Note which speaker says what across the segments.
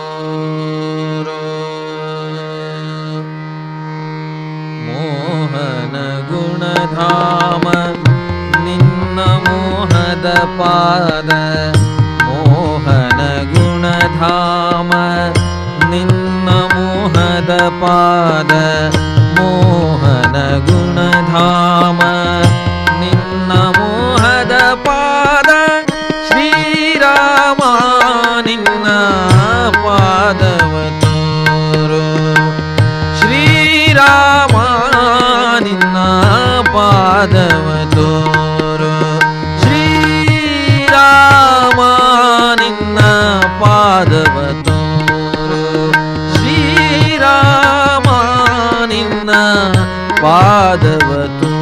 Speaker 1: ಪಾದವತೋರೋ ಮೋಹನ ಗುಣಧಾಮ ನಿನ್ನ ಮೋಹದ ಪಾದ ಮೋಹನ ಗುಣಧಾಮ ನಿನ್ನ ಮೋಹದ ಪಾದ ಮೋಹನ ಗುಣಧಾಮ ನಿನ್ನ ಮೋಹದ ಪಾದ ಶ್ರೀರಾಮ ನಿನ್ನ ಪಾದವತೋರೋ ಶ್ರೀರಾಮ ನಿನ್ನ ಪಾದವತೋರೋ ಶ್ರೀರಾಮ ನಿನ್ನ ಪಾದವತೋರೋ ಶ್ರೀರಾಮ ನಿನ್ನ ಪಾದವತೋರೋ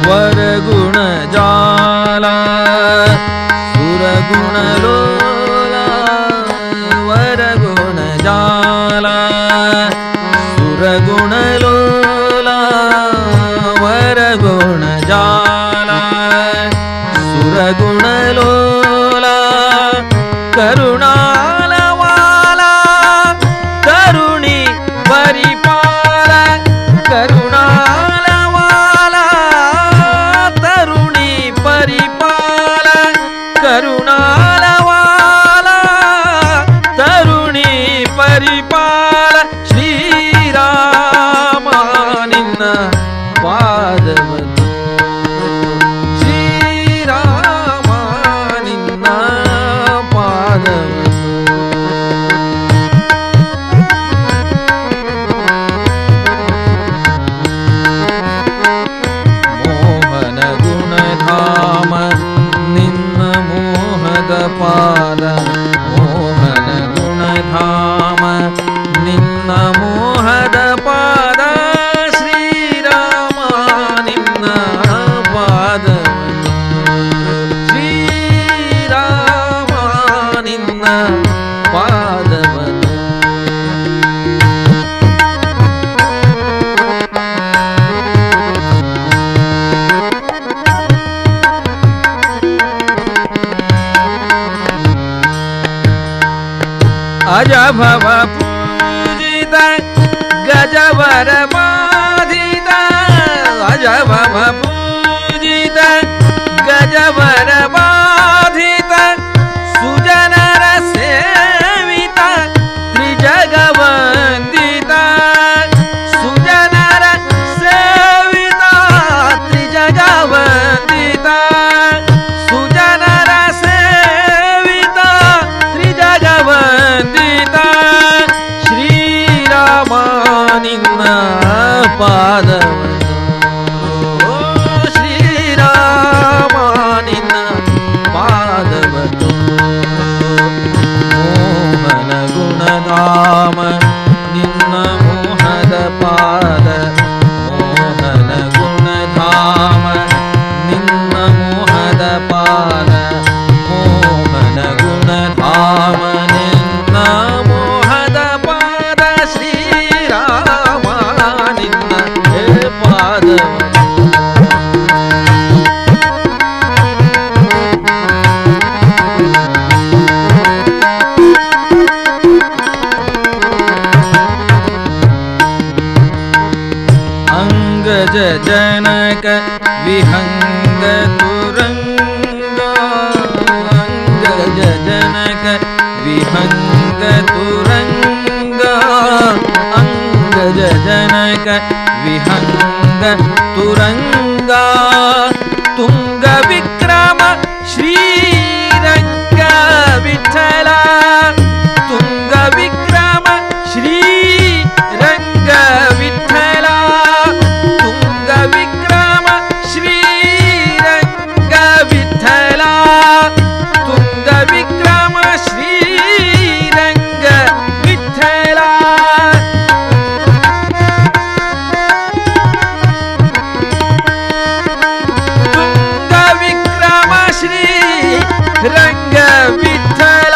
Speaker 1: ವರಗುಣ ಜಾಲ ಸುರಗುಣ ಲೋಲ ವರಗುಣ ಜಾಲ ಸುರಗುಣ ಲೋಲ ವರಗುಣ ಜಾಲ ಸುರಗುಣ ಲೋಲ ಕರುಣಾಲವಾಲ ಕರುಣಿ ಪರಿಪಾಲ ಕರುಣಾಲವಾಲ ತರುಣಿ ಪರಿಪಾಲ ಕರುಣಾಲವಾಲ ತರುಣಿ ಪರಿಪಾಲ ಶ್ರೀರಾಮ ನಿನ್ನ ಪಾದವತೋರೋ ಶ್ರೀರಾಮ ನಿನ್ನ ಪಾದವತೋರೋ ಮೋಹನ ಗುಣಧಾಮ ನಿನ್ನ ಮೋಹದ ಪಾದ ಮೋಹನ ಗುಣಧಾಮ ನಿನ್ನ ಮೋಹದ ಪಾದ ಶ್ರೀರಾಮ ನಿನ್ನ ಪಾದವತೋರೋ ಶ್ರೀರಾಮ ನಿನ್ನ ಪಾದವತೋರೋ ಅಜ ಭವ ಪೂಜಿತ ಗಜವರ ಬಾಧಿತ ಅಜ ಭವ ಪೂಜಿತ ಗಜವರ ಬಾಧಿತ ಸುಜನರ ಸೇವಿತ ತ್ರಿಜಗವಂದಿತ ಸುಜನರ ಸೇವಿತ ತ್ರಿಜಗವಂದಿತ ಸುಜನರ ಸೇವಿತ ತ್ರಿಜಗವಂದಿತ ಶ್ರೀರಾಮ ನಿನ್ನ ಪಾದವತೋರೋ ಶ್ರೀರಾಮ ನಿನ್ನ ಪಾದವತೋರೋ ಮೋಹನ ಗುಣಧಾಮ ನಿನ್ನ ಮೋಹದ ಪಾದ ಮೋಹನ ಗುಣಧಾಮ ನಿನ್ನ ಮೋಹದ ಪಾದ ಮೋಹನ ಗುಣಧಾಮ ನಿನ್ನ ಮೋಹದ ಪಾದ ಶ್ರೀರಾಮ ನಿನ್ನ ಪಾದವತೋರೋ ಅಂಗಜ ಜನಕ ವಿಹಂಗ ತುರಂಗ ಅಂಗಜ ಜನಕ ವಿಹಂಗ ತುರಂಗ ಅಂಗಜ ಜನಕ ವಿಹಂಗ ತುರಂಗ ತುಂಗ ವಿಕ್ರಮ ಶ್ರೀರಂಗ ವಿಠಲ ತುಂಗ ವಿಕ್ರಮ ಶ್ರೀರಂಗ ವಿಠಲ ತುಂಗ ವಿಕ್ರಮ ಶ್ರೀರಂಗ ವಿಠಲ ತುಂಗ ವಿಕ್ರಮ ಶ್ರೀರಂಗ ವಿಠಲ ತುಂಗ ವಿಕ್ರಮ ಶ್ರೀ ರಂಗ ವಿಠಲ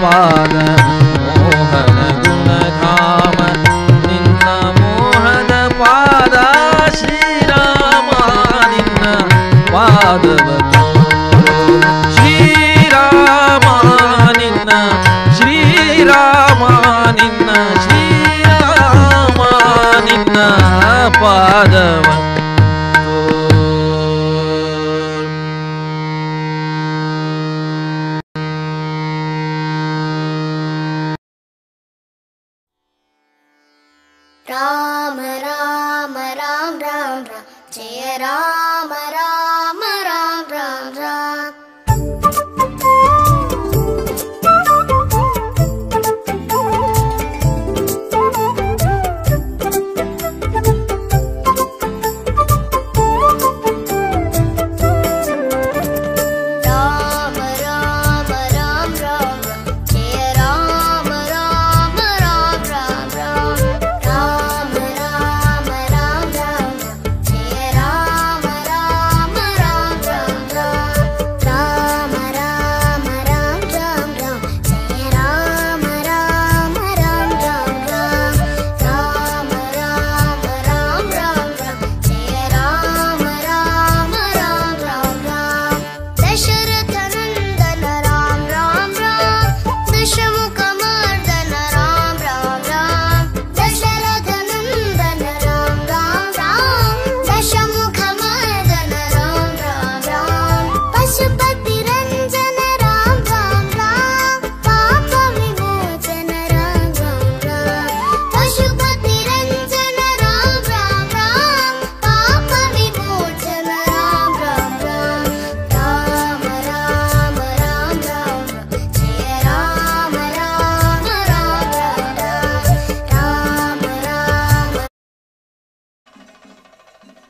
Speaker 1: ಪಾದ ಮೋಹನ ಗುಣಧಾಮ ನಿನ್ನ ಮೋಹದ ಪಾದ ಶ್ರೀರಾಮ ನಿನ್ನ ಪಾದವ ಶ್ರೀರಾಮ ನಿನ್ನ ಶ್ರೀರಾಮ ನಿನ್ನ ಶ್ರೀರಾಮ ನಿನ್ನ ಪಾದವ
Speaker 2: राम राम राम राम राम जय राम राम राम राम राम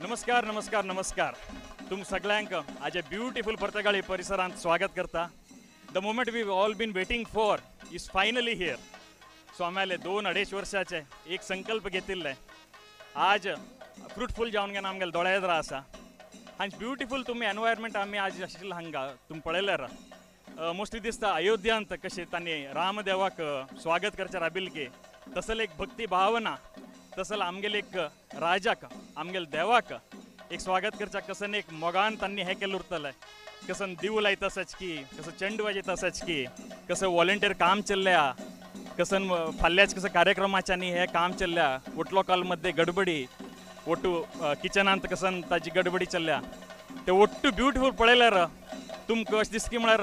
Speaker 3: नमस्कार नमस्कार नमस्कार तुम सगळ्यांक आज ब्युटिफुल पर्तगाळी परिसरांत स्वागत करता. The moment we all been waiting for is finally here. So आम्हाला 2-2.5 वर्षाचे एक संकल्प घेतिल्ले आज फ्रुटफुल जावन घेवन आमगेले दोळ्यार आसा. हांच ब्युटिफूल तुम्ही एनवायरमेंट आम्ही आज आशिल्लो हांगा तुम पळयल्यार मोस्टली दिसता अयोध्यांत कशें तांणी रामदेवाक स्वागत करचे राबिल्के तसल एक भक्ती भावना तसल आमगेले एक राजाक आमगेले देवाक एक स्वागत करच्या कसन एक मोगान तांणी हे केलें उरतलें. कसन दिव लायता सचकी कसं चेंडू वाजयता सचकी कसं वॉलंटियर काम चल्ल्या कसन फाल्ल्याच कसं कार्यक्रमाच्यांनी हे काम चल्ल्या वोट लोकांमध्ये गडबडी ಒಟ್ಟು किचन ಅಂತ कसन ताजी गडबडी चल्ल्या ते ಒಟ್ಟು ब्युटिफूल पळयल्यार तुमकां अशें दिसता की म्हळ्यार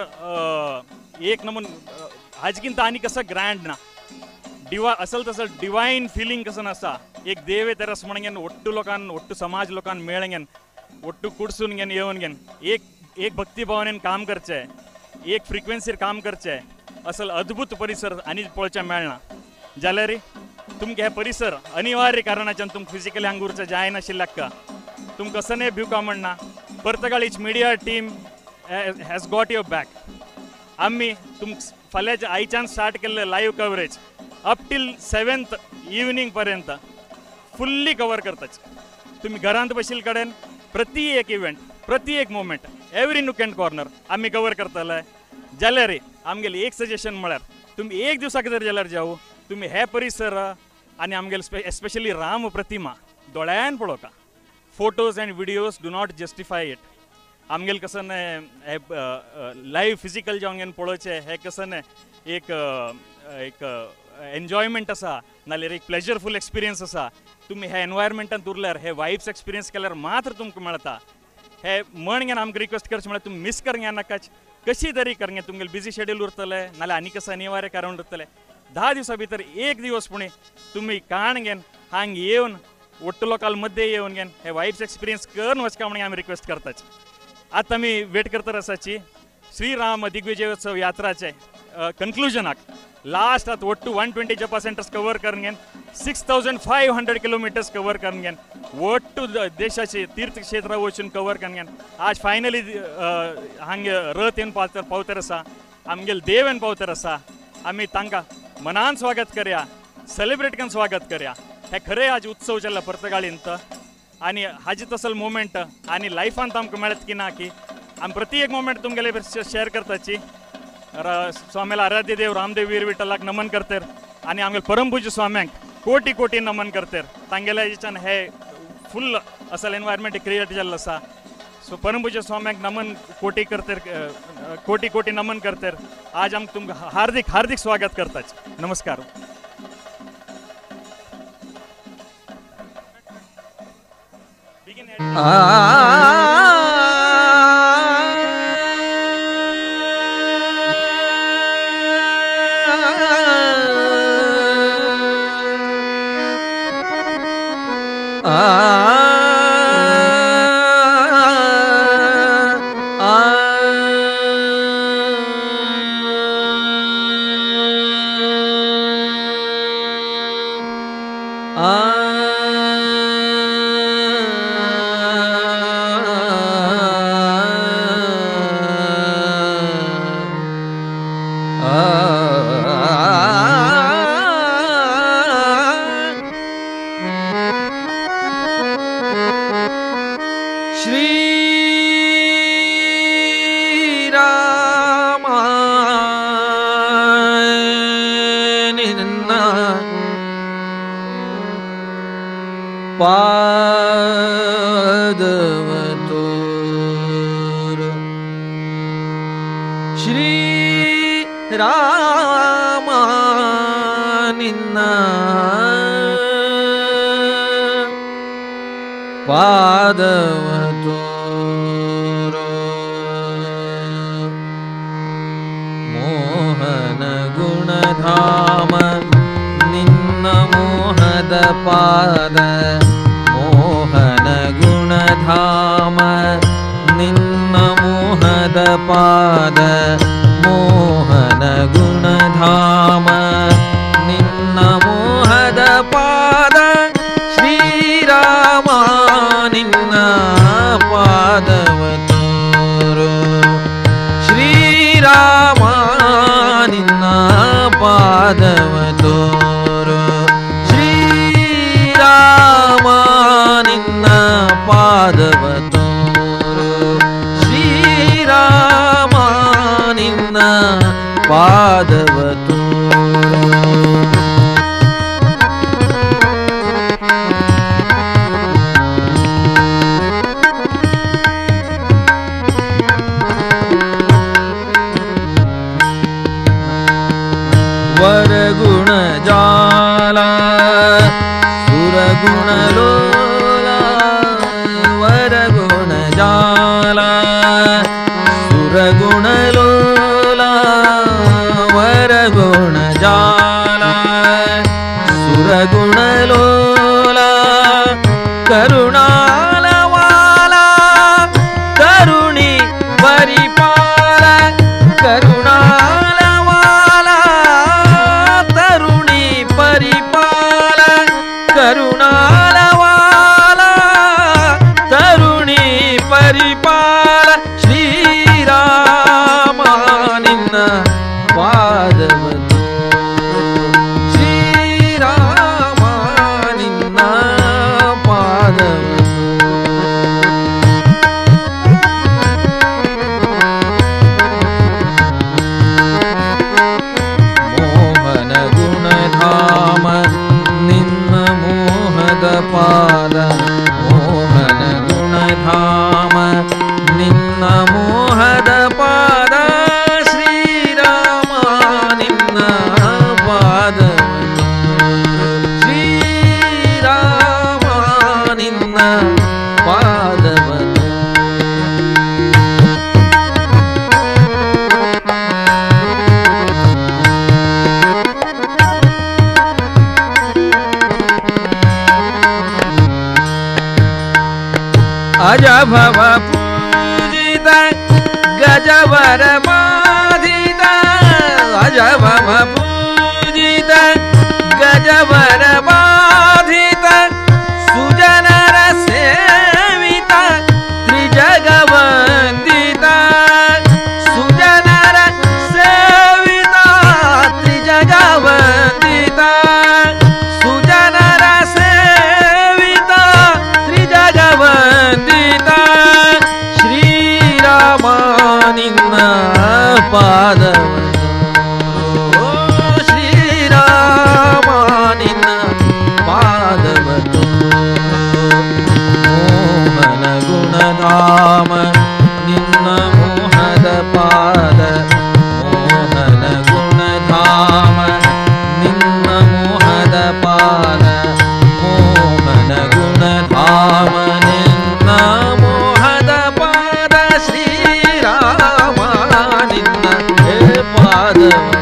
Speaker 3: एक नमून हाजगिंत आनी कसं ग्रँड ना असल तसं डिवायन फिलिंग कसं आसा. एक देव येता रस म्हणून घेन ಒಟ್ಟು लोकांन ಒಟ್ಟು समाज लोकांन मेळ घेन ಒಟ್ಟು कुडसून घेन येवन घेन एक भक्ती भावनेन काम करचें एक फ्रिक्वेन्सीर काम करचें असल अद्भुत परिसर आनी पळोवचें मेळना. जाल्यार तुमकां हे परिसर अनिवार्य कारणाच्यान तुमकां फिजिकली हांगा उरचें जायनाशिल्ल्याक तुमकां कसनय भिवका म्हणना. पर्तगाळीच media team has got your back. आम्ही फाल्यां आयच्यान स्टार्ट केल्ले live coverage up till 7th evening पर्यंत फुल्ली कवर करताच. तुम्ही घरांत बशिल्ले कडेन प्रति एक इव्हेंट प्रति एक moment every nook and corner आम्ही कवर करतले. जाल्यार आमगेलें एक सजेशन म्हळ्यार तुम्ही एक दिवसाक जर जाल्यार जाऊ तुम्ही हे परिसर आनी आमगेले एस्पेशली राम प्रतिमा दोळ्यान पळोवका. Photos and videos do not justify it. आमगेले कसन हे लाईव्ह फिजिकल जावन घेवन पळोवचें हे कसन एक एन्जॉयमेंट आसा नाल्यार एक प्लेजरफूल एक्सपिरियन्स आसा. तुम्ही हे एनवायरमेंटांत उरल्यार हे वायब्स एक्सपिरियन्स केल्यार मात्र तुमकां मेळटा. हे म्हण घेवन आमकां रिक्वेस्ट करचें म्हळ्यार तुमी मिस करूंक नाकाच. कशी तरी करूंक तुमगेलें बिजी शेड्यूल उरतलें नाल्यार आनी कसं अनिवार्य कारण उरतलें 10 दिवसां भितर एक दिवस पुणे तुम्ही काण घेन हांग येवन ಒಟ್ಟು लोकाल मध्ये येवन घेन हे वायब्स एक्सपिरियन्स करून वचका म्हणून आमी रिक्वेस्ट करताच. आतां आमी वेट करता आसाची श्रीराम दिग्विजयोत्सव यात्राचे कन्क्लुजनाक लास्ट आतां ಒಟ್ಟು 120 जपा सेंटर्स कवर करून घेन 6500 किलोमीटर्स कवर करून घेन ಒಟ್ಟು देशाचे तीर्थक्षेत्र वचून कवर करून घेन आज फायनली हांगे रथ येवन पावतर आसा आमगेले देव येवन पावतर आसा. आमी तांकां मनान स्वागत करया सेलिब्रेट करून स्वागत करया. हे खरें आज उत्सव चल्ला पर्तगाळींत आनी हाजे तसल मोमेंट आनी लायफांत आमकां मेळत की ना की आमी प्रति एक मोमेंट तुमगेले शेअर करताची. स्वाम्याला आराध्य देव रामदेव वीर विठ्ठलाक नमन करतेर आणि आमगे परमपूज्य स्वाम्यांक कोटी कोटी नमन करतेर तांगेल्या याच्यान हे फुल असल एनवायरमेंट क्रिएट जाल्लो आसा सो परमपूज्य स्वाम्यांक नमन कोटी करतेर कोटी कोटी नमन करतेर आज आम तुमकां हार्दिक हार्दिक स्वागत करताच नमस्कार
Speaker 1: पादवतोर श्री राम निन्न पादवतोर मोहन गुणधाम निन्न मोहद पाद मोहन गुणधाम निन्न मोहद पाद मोहन गुणधाम निन्न मोहद पाद श्रीराम निन्न पादवतोरो श्रीराम निन्न पादवतोरो श्रीराम निन्न पादवतोरो श्रीराम निन्न पादवतोरो वरगुण जाला सुरगुण लोला वरगुण जाला सुरगुण लोला वरगुण जाला सुरगुण लोला करुणालवाला करुणी परिपाल करुणालवाला तरुणी परिपाल करुणालवाला तरुणी परिपाल श्रीराम निन्न पादवतो श्रीराम निन्न पादवतो मोहन गुणधाम निन्न मोहद पाद मोहन गुणधाम निन्न मोहद पाद श्रीराम निन्न पादवतो श्रीराम निन्न पादवतो अजभव पूजित गजवर बाधित अजभव पूजित गजवर बाधित सुजनर सेवित त्रिजगवंदित सुजनर सेवित त्रिजगवंदित सुजनर सेवित त्रिजगवंदित ಪಾದವನ್ನು ಶ್ರೀರಾಮ ನಿನ್ನ ಪಾದವನ್ನು ಮೋಹನ ಗುಣಧಾಮ ನಿನ್ನ ಮೋಹದ ಪಾದ ಮೋಹನ ಗುಣಧಾಮ ನಿನ್ನ ಮೋಹದ ಪಾದ ಮೋಹನ ಗುಣಧಾಮ ನಿನ್ನ ಮೋಹದ ಪಾದ ಶ್ರೀರಾಮ ನಿನ್ನ ಪಾದವನ್ನು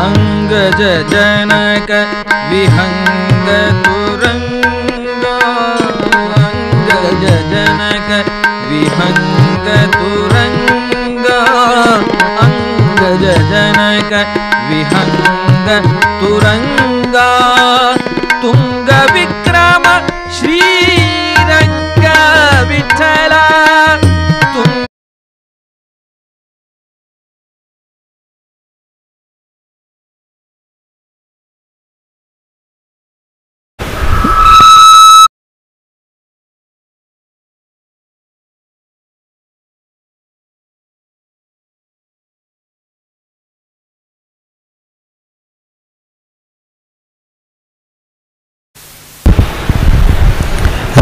Speaker 1: अंगज जनक विहंग तुरंग अंगज जनक विहंग तुरंग अंगज जनक विहंग तुरंग तुंग विक्रम श्रीरंग विठ्ठल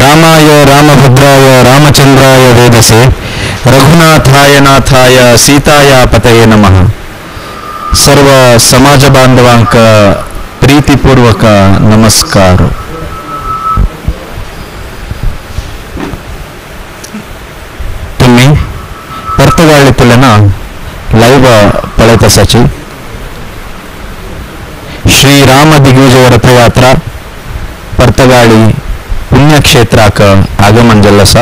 Speaker 4: रामाय रामभद्राय रामचंद्राय वेदसे रघुनाथाय नाथाय सीताय पतये नमः. सर्व समाज बांधवांक प्रीतीपूर्वक नमस्कार. तुम्ही पर्तगाळीतून लाईव्ह पळत असाची श्रीराम दिग्विजय रथयात्रा पर्तगाळी पुण्यक्षेत्राक आगमन जल्ल असा.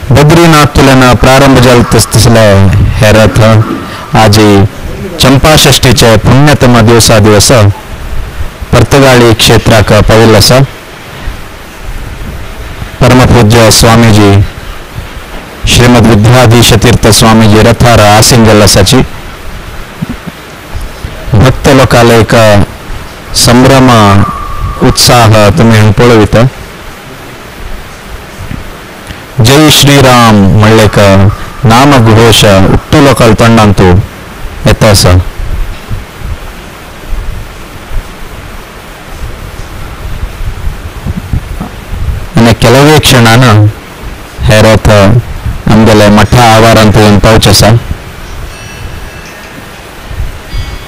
Speaker 4: बद्रीनाथ तुलन प्रारंभ जलतसले हे रथ आज चंपाषष्टीचे पुण्यतम दिवस पर्तगाळी क्षेत्राक पाविल्ल असा. परमपूज्य स्वामीजी श्रीमद विद्याधीश तीर्थ स्वामीजी रथार आसीन जल्ल असाची. भक्त लोकाला एक संभ्रम उत्साह तुम्ही पळवित. जय श्रीराम म्हणलेक नामघोष उट्टू लोकल तोंडांतू येता आसा. आनी ಕೆಲವೇ ಕ್ಷಣಾನ हे रथ आमगेले मठा आवारांत येवन पावचे आसा.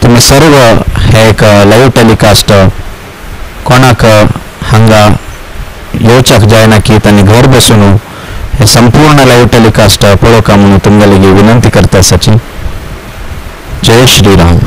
Speaker 4: तुम्ही सर्व हे एक लाईव्ह टेलिकास्ट कोणाक हांगा येवच्याक जायना की तांणी घर बसून हे संपूर्ण लाईव्ह टेलिकास्ट पळोवका म्हणून तुमगेली विनंती करता आसाची. जय श्रीराम.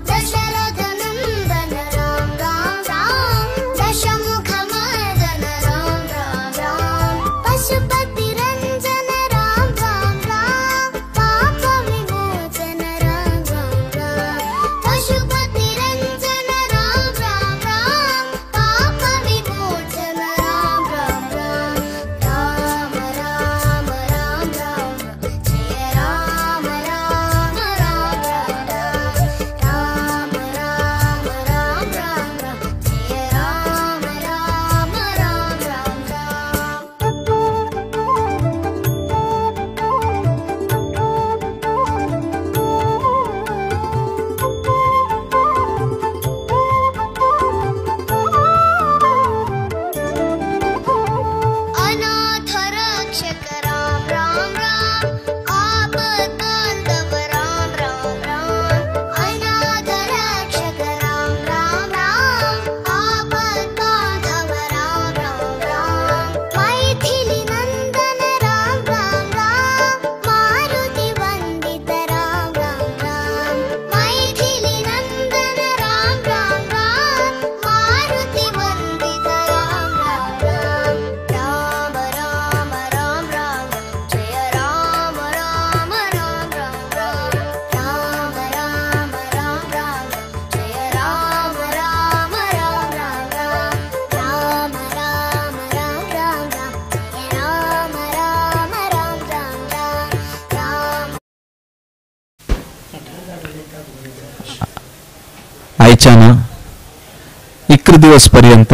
Speaker 2: दशरथ नंदन राम
Speaker 4: दिवस पर्यंत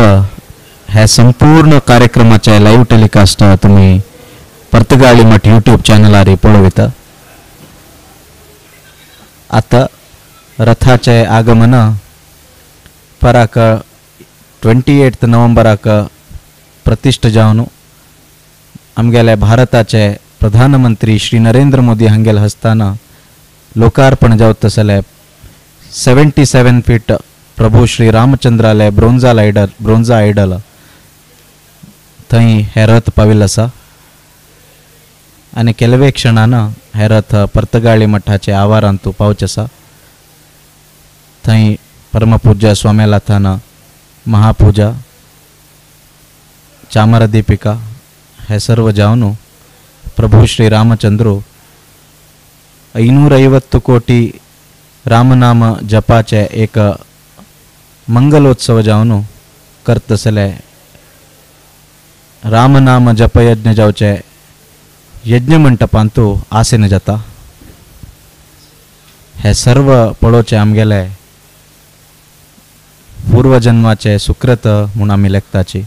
Speaker 4: ह्या संपूर्ण कार्यक्रमाचे लाईव्ह टेलिकास्ट तुम्ही पर्तगाळी मठ यूट्यूब चॅनलार पळविता. आता रथाचे आगमन पराक 28 नोव्हेंबराक प्रतिष्ठ जावन आमगेले भारताचे प्रधानमंत्री श्री नरेंद्र मोदी हांगेल हस्ताना लोकार्पण जावतसले 77 फीट प्रभू श्री रामचंद्रालय ब्रोंजा आयडल थंय हे रथ पाविल्लो आसा आनी केलवे क्षणान हे रथ पर्तगाळी मठाचे आवारांतू पावचे आसा. थंय परमपूज्य स्वाम्यालाथान महापूजा चामर दीपिका हे सर्व जावन प्रभू श्री रामचंद्र 550 कोटी रामनाम जपाचे एक मंगलोत्सव जावन करतसले रामनाम जपयज्ञ जावचे यज्ञ मंटपांतू आसेन जाता. हे सर्व पळोवचे आमगेले पूर्वजन्माचे सुकृत म्हूण आमी लेखताची.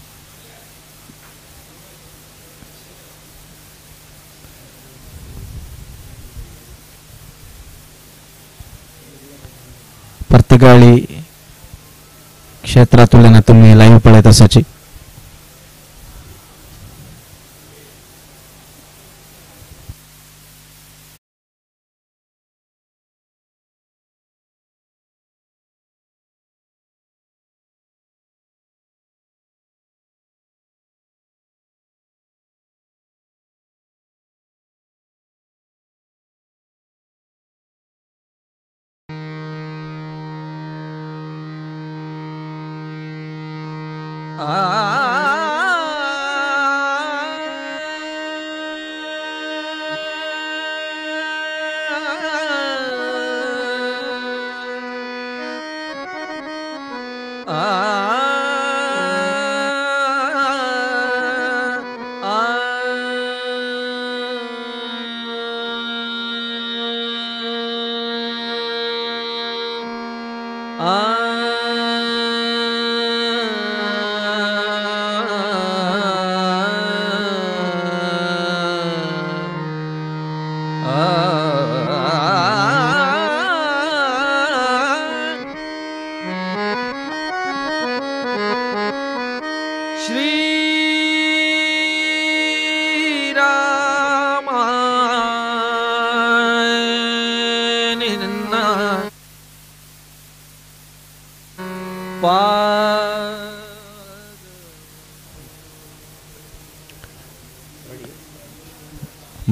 Speaker 4: पर्तगाळी क्षेत्रातून तुम्ही लाईव्ह पळयत आसाची.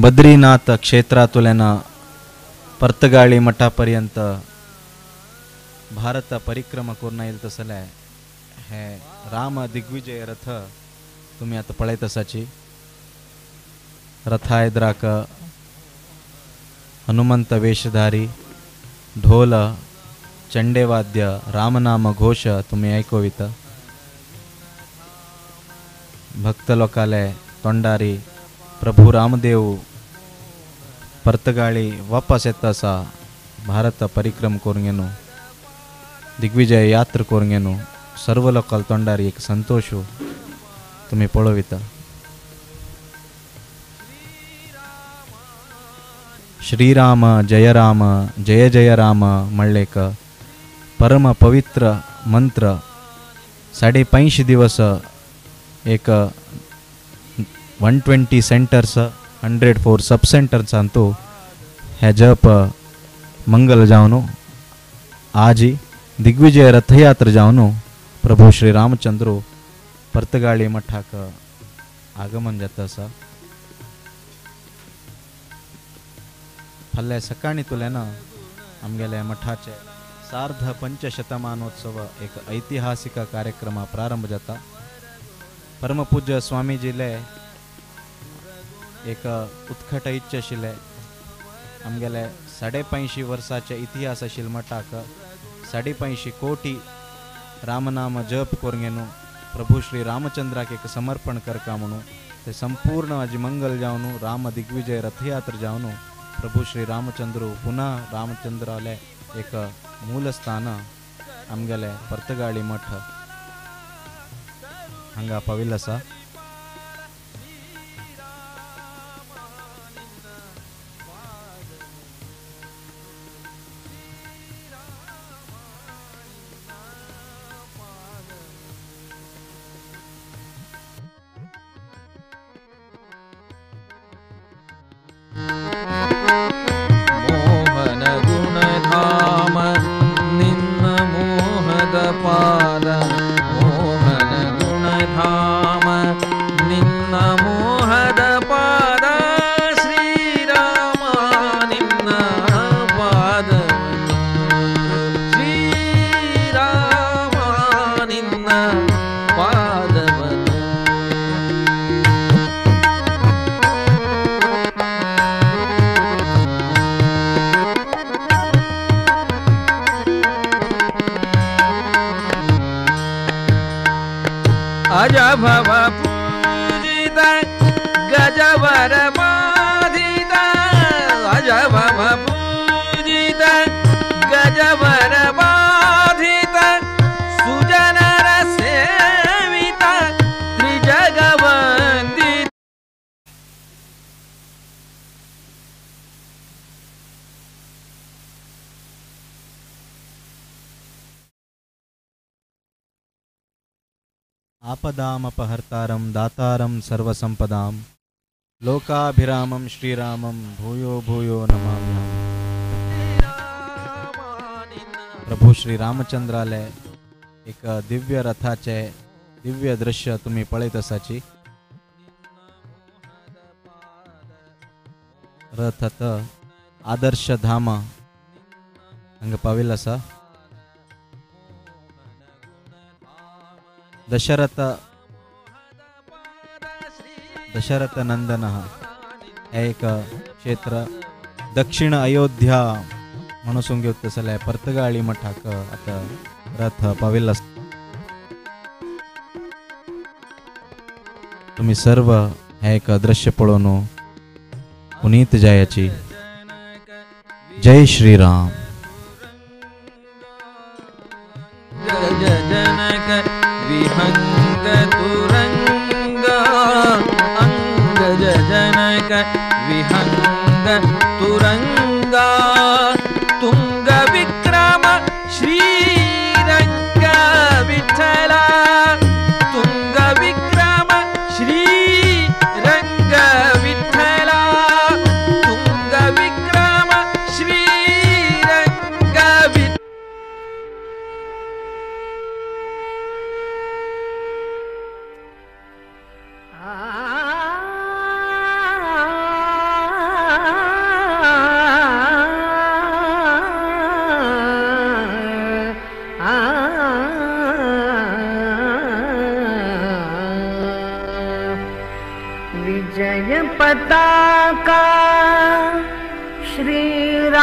Speaker 4: बद्रीनाथ क्षेत्रातुल्यान पर्तगाळी मठापर्यंत भारत परिक्रमा करून येईल तसले हे राम दिग्विजय रथ तुम्ही आता पळयत आसाची. रथा एद्राक हनुमंत वेशधारी ढोल चंडेवाद्य रामनाम घोष तुम्ही ऐकविता. भक्त लोकाले तोंडारी प्रभू रामदेव पर्तगाळी वापस येता आसा भारत परिक्रम करून गेनो दिग्विजय यात्रा करून गेनो सर्व लोकाल तोंडारी एक संतोष तुम्ही पळविता. श्रीराम जय जय राम म्हणलेक परम पवित्र मंत्र 5.5 दिवस एक 120 सेंटर्स 104 सब सेंटर्स अंतू हे जप मंगल जावन आज दिग्विजय रथयात्रा जावन प्रभू श्री रामचंद्र पर्तगाळी मठाक आगमन जाता आसा. फाल्यां सकाळी तुल्यान आमगेल्या मठाचे सार्ध 500 एक ऐतिहासिक कार्यक्रम प्रारंभ जाता. परमपूज्य स्वामीजीले एक उत्कट इच्छा आशिल्ले आमगेले 5.5 वर्साचे इतिहास आशिल्ले मठाक 5.5 कोटी रामनाम जप करून गेनो प्रभू श्री रामचंद्राक एक समर्पण करका म्हणून ते संपूर्ण आज मंगल जावन राम दिग्विजय रथयात्रा जावन प्रभू श्री रामचंद्र पुनः रामचंद्राले एक मूल स्थान आमगेले पर्तगाळी मठ हांगा पाविल्लो आसा.
Speaker 1: मोहन गुणधाम निन्न मोहद पाद मोहन गुणधाम निन्न मोहद पाद श्रीराम निन्न पाद श्रीराम निन्न पादवन अज भव पूजित गजवर बाधित अज भव पूजित गजवर बाधित सुजनर सेवित त्रिजगवंदित.
Speaker 4: आपदामपहर्तारं दातारं सर्वसंपदां लोकाभिरामं श्रीरामं भूयो भूयो नमाम्यहं. प्रभू श्री रामचंद्राले एक दिव्य रथाचे दिव्य दृश्य तुम्ही पळयत आसाची. रथात आदर्श धाम हांगा पाविल्लो आसा. दशरथ नंदन हे एक क्षेत्र दक्षिण अयोध्या म्हणून संगीत जाल्यार पर्तगाळी मठाक आता रथ पाविल्लो आसा. तुम्ही सर्व हे एक दृश्य पळोवन पुनीत जायाची. जय श्रीराम.
Speaker 1: जनक विहंग तुरंग अंगज जनक विहंग तुरंग तुंग विक्रम श्रीरंग विठला तुंग विक्रम श्रीरंग विठला तुंग विक्रम श्रीरंग विठला.
Speaker 5: विजय पताका श्रीरामाची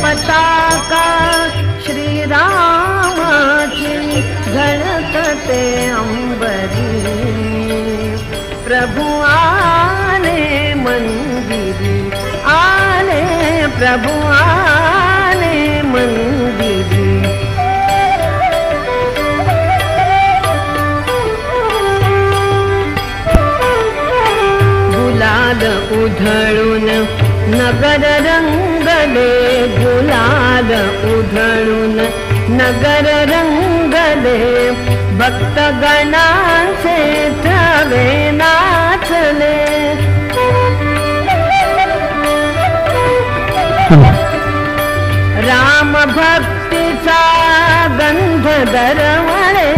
Speaker 5: पताका श्रीरामाची झळकते अंबरी. प्रभु आले मंदिरी आले प्रभु आले मंदिरी. गुलाल उधळून नगर रंगले गुलाल उधळून नगर रंगले भक्तगणांचे थवे नाचले. राम भक्तीचा गंध दरवळे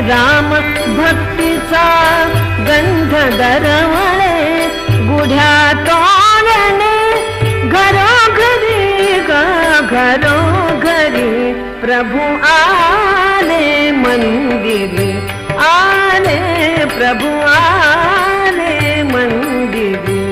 Speaker 5: राम भक्तीचा गंध दरवळे. गुढ्या तोरणे घरोघरी घरोघरी प्रभु आले मंदिरी आले प्रभु आले मंदिरी.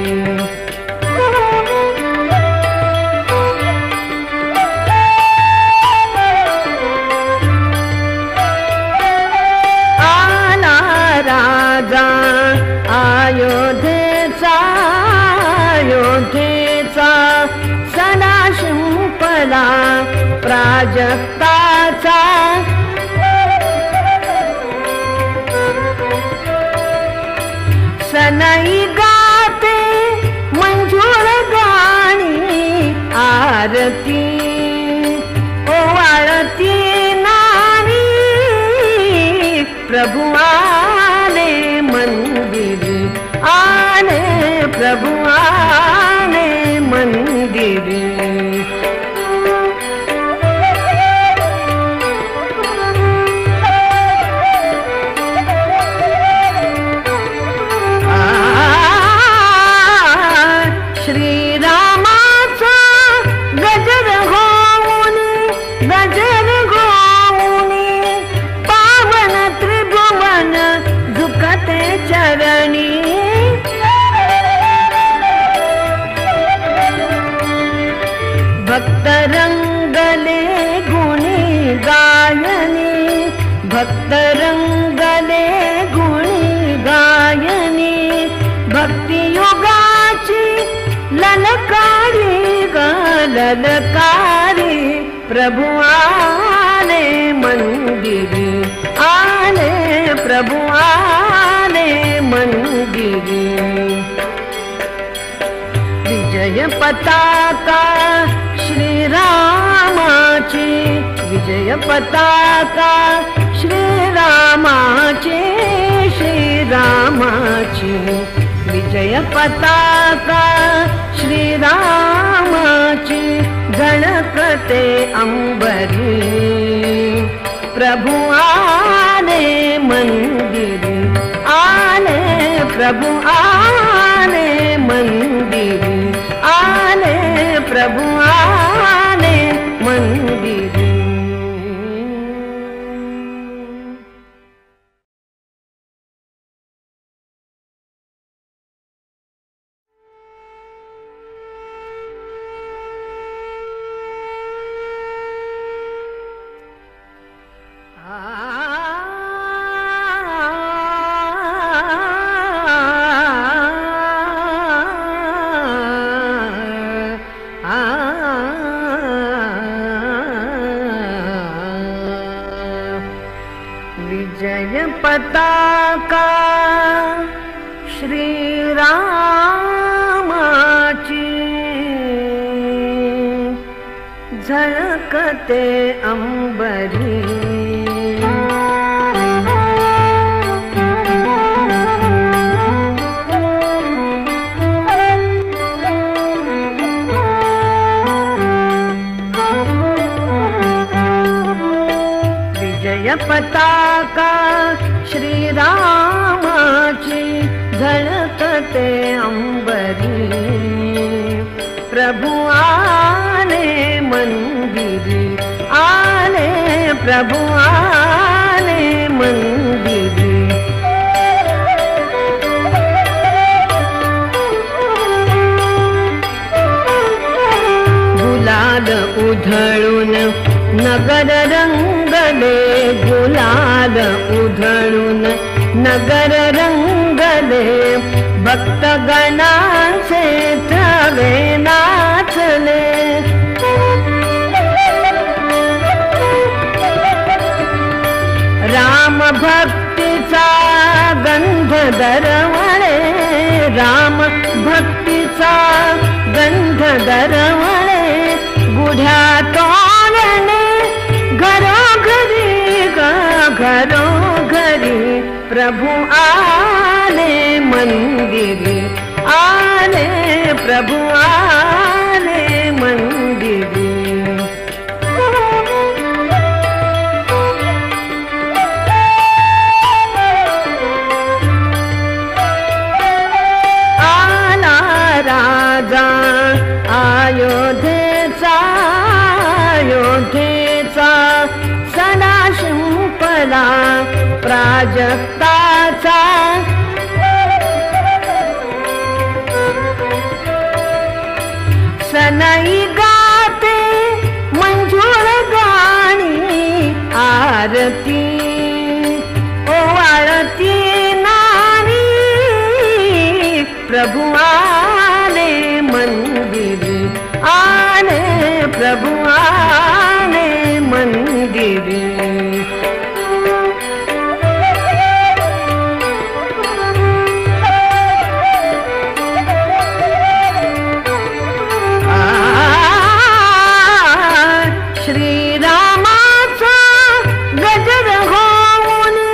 Speaker 5: प्राजक्ताचा सनई गाते मंजूळ गाणी आरती ओवाळती नारी प्रभु आले मंदिरी आले प्रभु आले मंदिरी श्रीरामाचा गजर होऊनी पावन त्रिभुवन झुकते चरणी भक्त रंगले गुणी गायनी भक्त रंगले गुणी गायनी भक्ती युगाची ललकारी ललकारी प्रभु आले मंदिरी आले प्रभु आले मंदिरी विजय पताका श्रीरामाची विजय पताका श्रीरामाची श्रीरामाची विजय पताका श्रीरामाची झळकते अंबरी प्रभु आले मंदिरी आले प्रभु आले मंदिरी आले प्रभु आले मंदिरी विजय पताका श्रीरामाची झळकते अंबरी विजय पताका श्रीरामाची झळकते अंबरी प्रभु आले मंदिरी आले प्रभु आले मंदिरी गुलाल उधळून नगर रंगले गुलाल उधळून नगर रंगले भक्तगणाचे थवे नाचले राम भक्तीचा गंध दरवळे राम भक्तीचा गंध दरवळे गुढ्या तोरणे घरोघरी घरोघरी प्रभु आले मंदिरी आले प्रभु आले मंदिरी आला राजा अयोध्येचा अयोध्येचा सणा शिंपला प्राजक्ताचा सनई गाते मंजूळ गाणी आरती ओवाळती नारी प्रभु आले मंदिरी आले प्रभु आले मंदिर श्रीरामाचा गजर होऊनी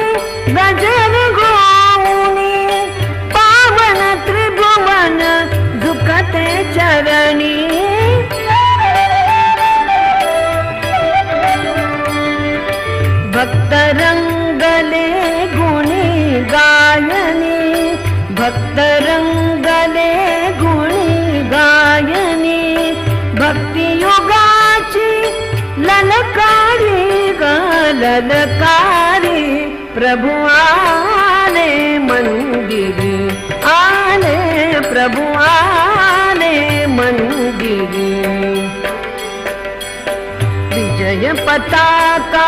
Speaker 5: पावन त्रिभुवन झुकते चरणी भक्त रंगले गुणी गायनी भक्त रंगले गुणी गायनी भक्ति युगाची ललकारी ललकारी प्रभु आले मंदिर आले प्रभु आले मंदिर विजय पताका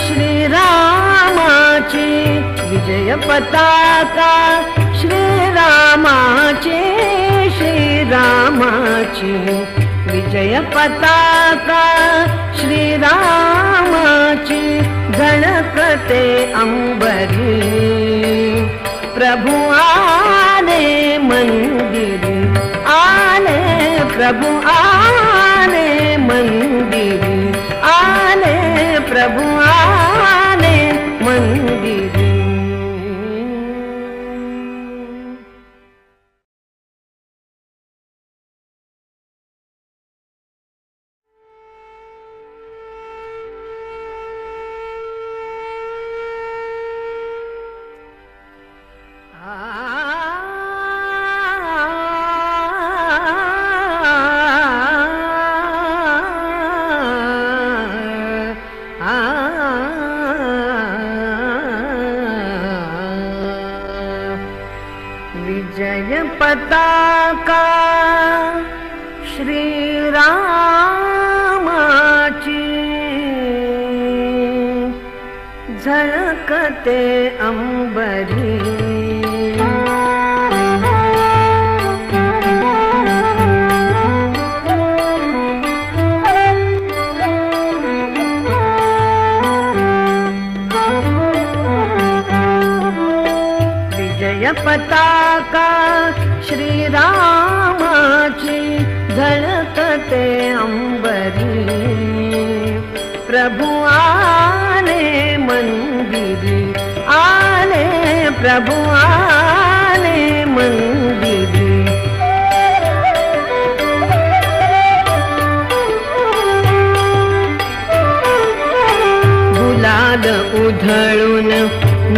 Speaker 5: श्रीरामाची विजय पताका श्रीरामाची श्रीरामाची विजय पताका श्रीरामाची झळकते अंबरी प्रभु आले मंदिर आले प्रभु आले मंदिर आले प्रभु आले मंदिर विजय पताका श्रीरामाची झळकते अंबरी विजय पताका श्रीरामाची झळकते अंबरी प्रभु आले मंदिर आले प्रभु आले मंदिर गुलाल उधळून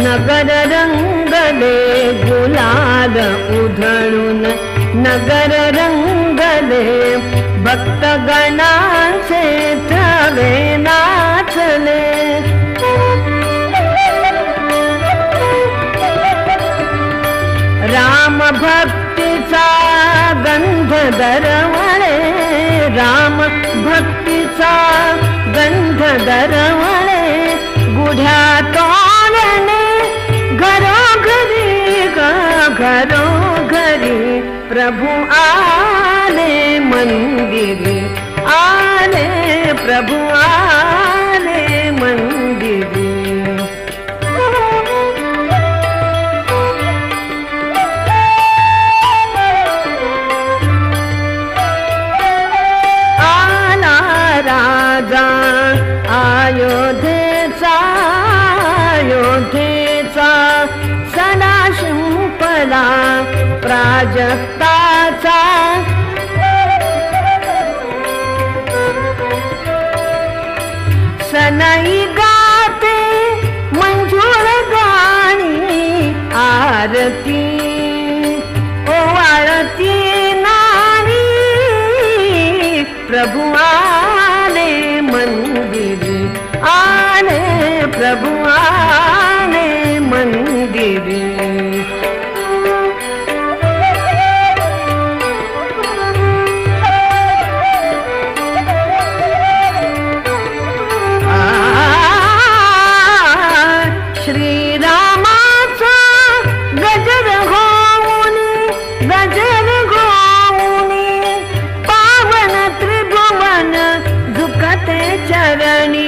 Speaker 5: नगर रंगले गुलाल उधळून नगर रंगले भक्त गणाचे थवे नाचले राम भक्तीचा गंध दरवळे राम भक्तीचा गंध दरवळे गुढ्या तोरणे घरोघरी घरोघरी प्रभु आले मंदिर आले प्रभु आले मंदिर आला राजा अयोध्येचा अयोध्येचा सणा शिंपला प्राजक्ताचा सनई गाते मंजूळ गाणी आरती ओवाळती नारी प्रभु आले मंदिर आले प्रभु आले मंदिर श्रीरामाचा गजर होऊनी पावन त्रिभुवन झुकते चरणी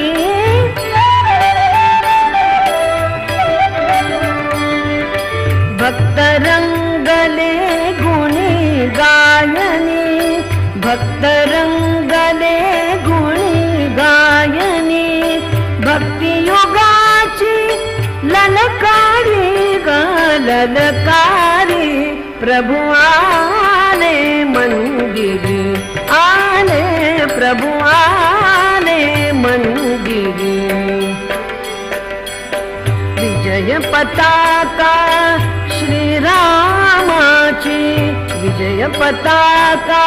Speaker 5: भक्तरंगले गुणी गायनी भक्तरंगले गुणी गायनी भक्तियुगाची ललकारी ललकारी प्रभु आले मंदिरी आले प्रभु आले मंदिरी विजय पताका श्रीरामाची विजय पताका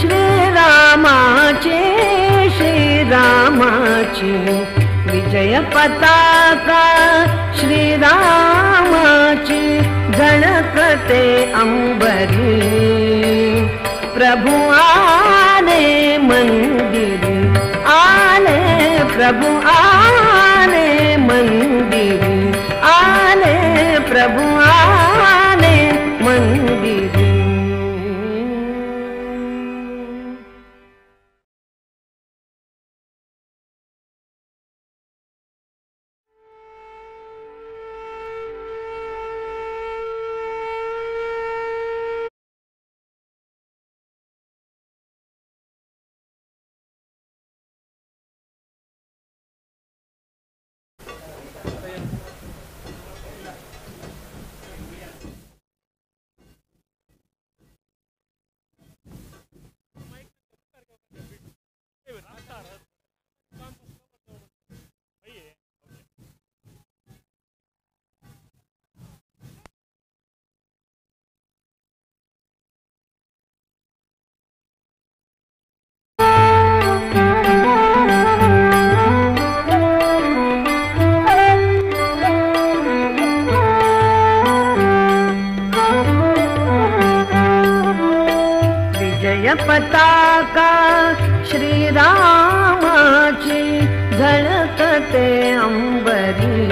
Speaker 5: श्रीरामाची श्रीरामाची विजय पताका श्रीरामाची झळकते अंबरी प्रभु आले मंदिरी आले प्रभु आले मंदिरी आले प्रभु आले मंदिरी पताका श्रीरामाची झळकते अंबरी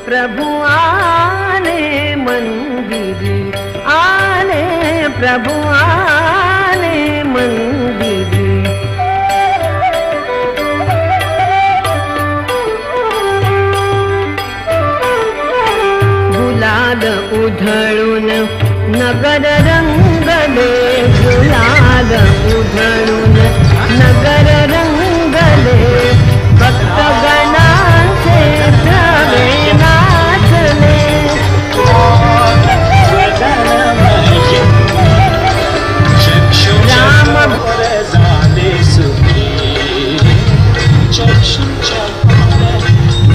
Speaker 5: प्रभु आले मंदिरी आले प्रभु आले मंदिरी गुलाल उधळून नगर रंगले गुलाल उधळून नगर रंगले भक्तगणांचे द्रवे नाचले राम
Speaker 6: झाले सुखी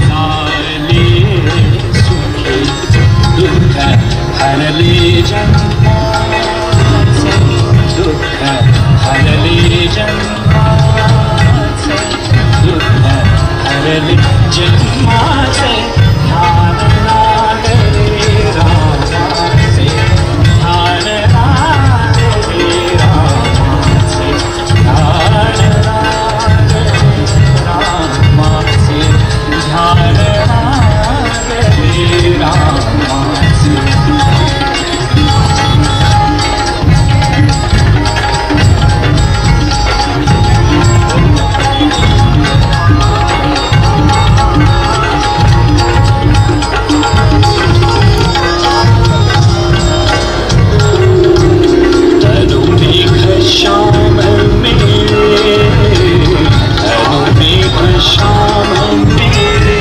Speaker 6: झाले सुखी दुःख हरले जन्माचे दुःख हरले जन्माचे दुःख हरले जन्माचे ध्यान लागले रामाचे ध्यान लागले रामाचे ध्यान लागले रामाचे ध्यान लागले रामाचे श्याम मेरे अनुमेघ श्याम मेरे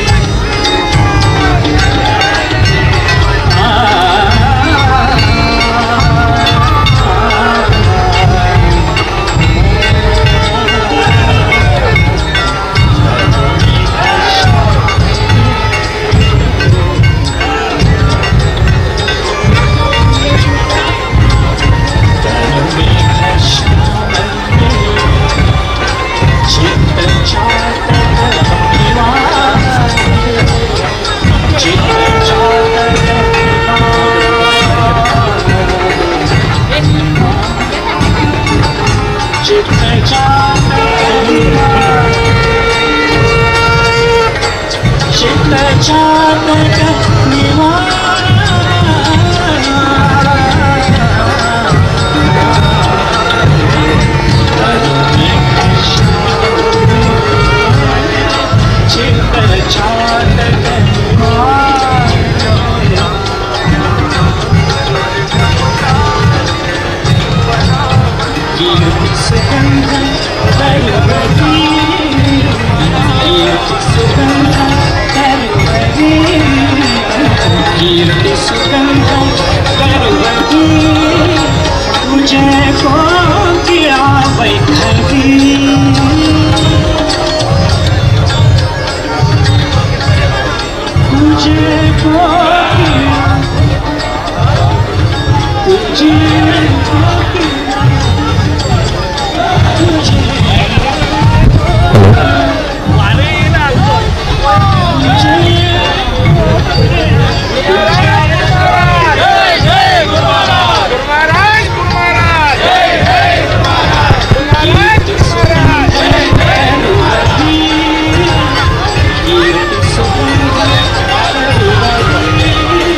Speaker 6: कीर्ति सुगंध गर्वती तुझे को किया वैखरी तुझे को किया तुझे को किया तुझे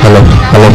Speaker 4: हेलो हेलो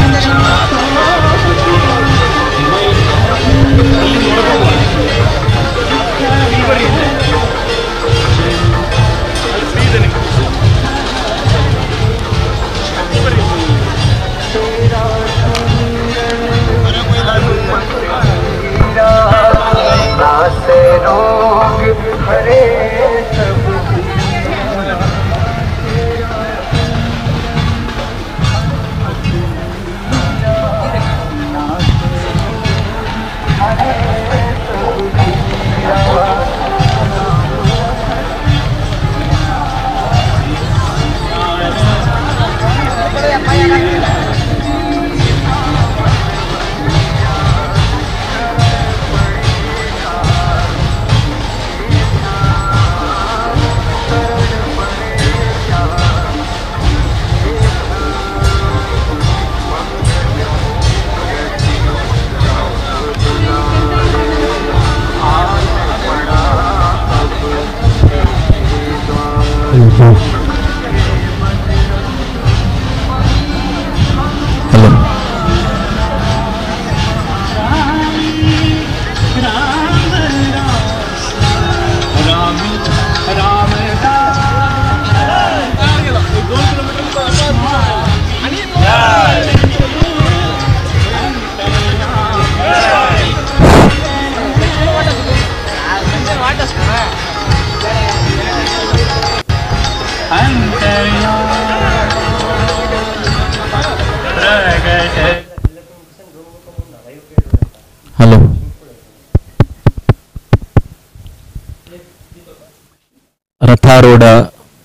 Speaker 4: हेलो रथारूढ़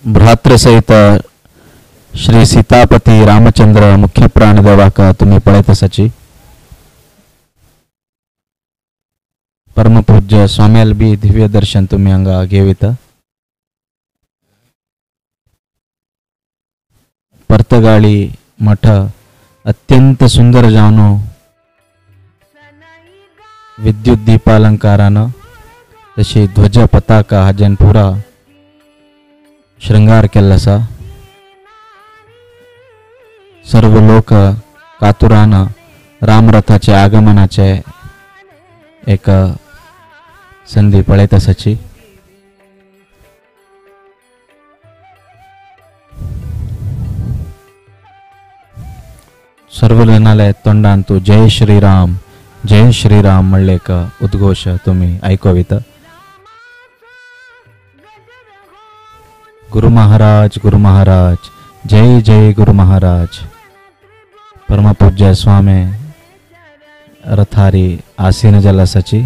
Speaker 4: भ्रातृसहित श्री सीतापति रामचंद्र मुख्य प्राण देवाक तुम्ही पळयता सची परमपूज्य स्वाम्याल बी दिव्य दर्शन तुम्ही हांगा घेविता पर्तगाळी मठ अत्यंत सुंदर जावन विद्युत दीपालंकारानं तशी ध्वज पताका हाजेन पुरा श्रृंगार केल्लो आसा सर्व लोक कातुरान रामरथाचे आगमनाचे एक संधी पळयत आसाची सर्व जनाले तोंडान तू जय श्रीराम म्हणले एक उद्घोष तुम्ही ऐकविता गुरु महाराज जय जय गुरु महाराज परमपूज्य स्वामी रथारी आसीन जलसाची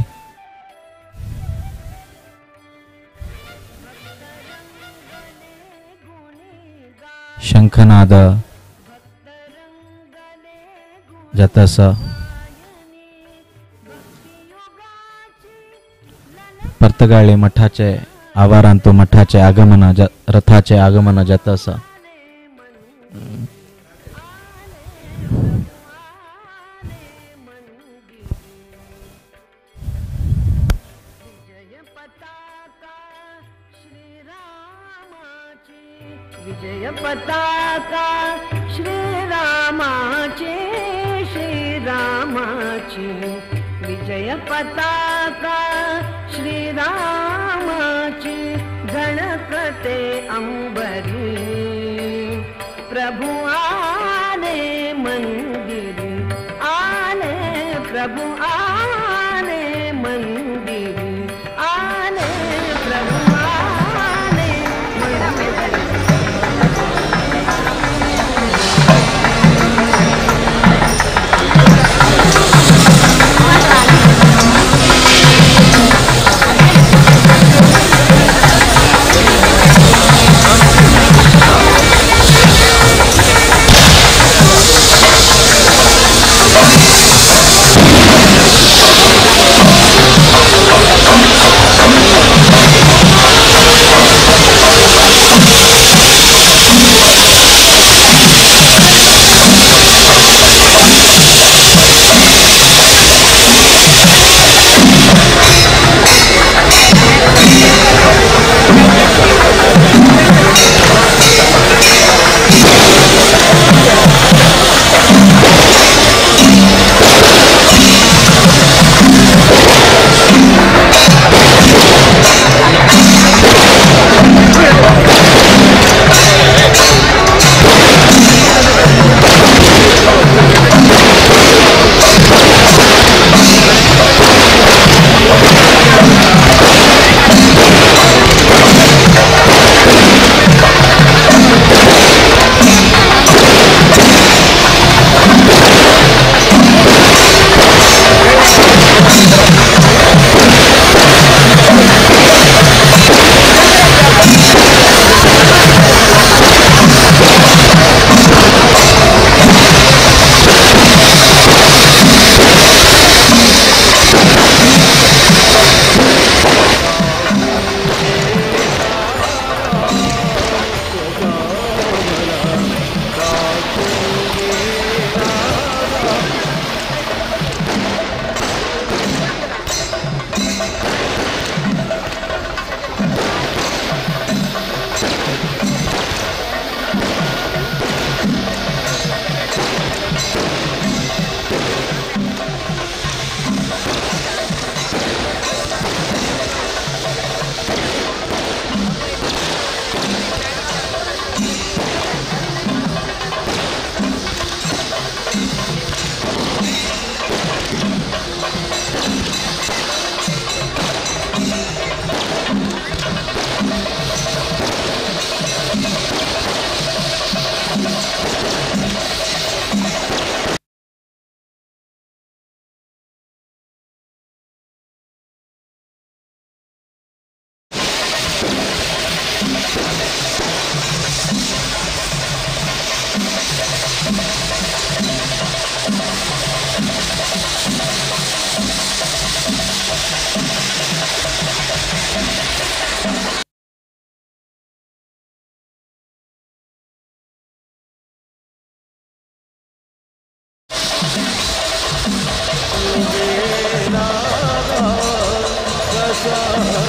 Speaker 4: शंखनाद जातस पर्तगाळी मठाचे आवारांतू मठाचे आगमन रथाचे आगमन जातस
Speaker 5: विजय पताका श्रीरामाची विजय पताका श्रीरामाची गणकते अंबरी प्रभु आले मंदिर आले प्रभु आले मंदिर आले प्रभु आले मंदिर
Speaker 7: श्यामला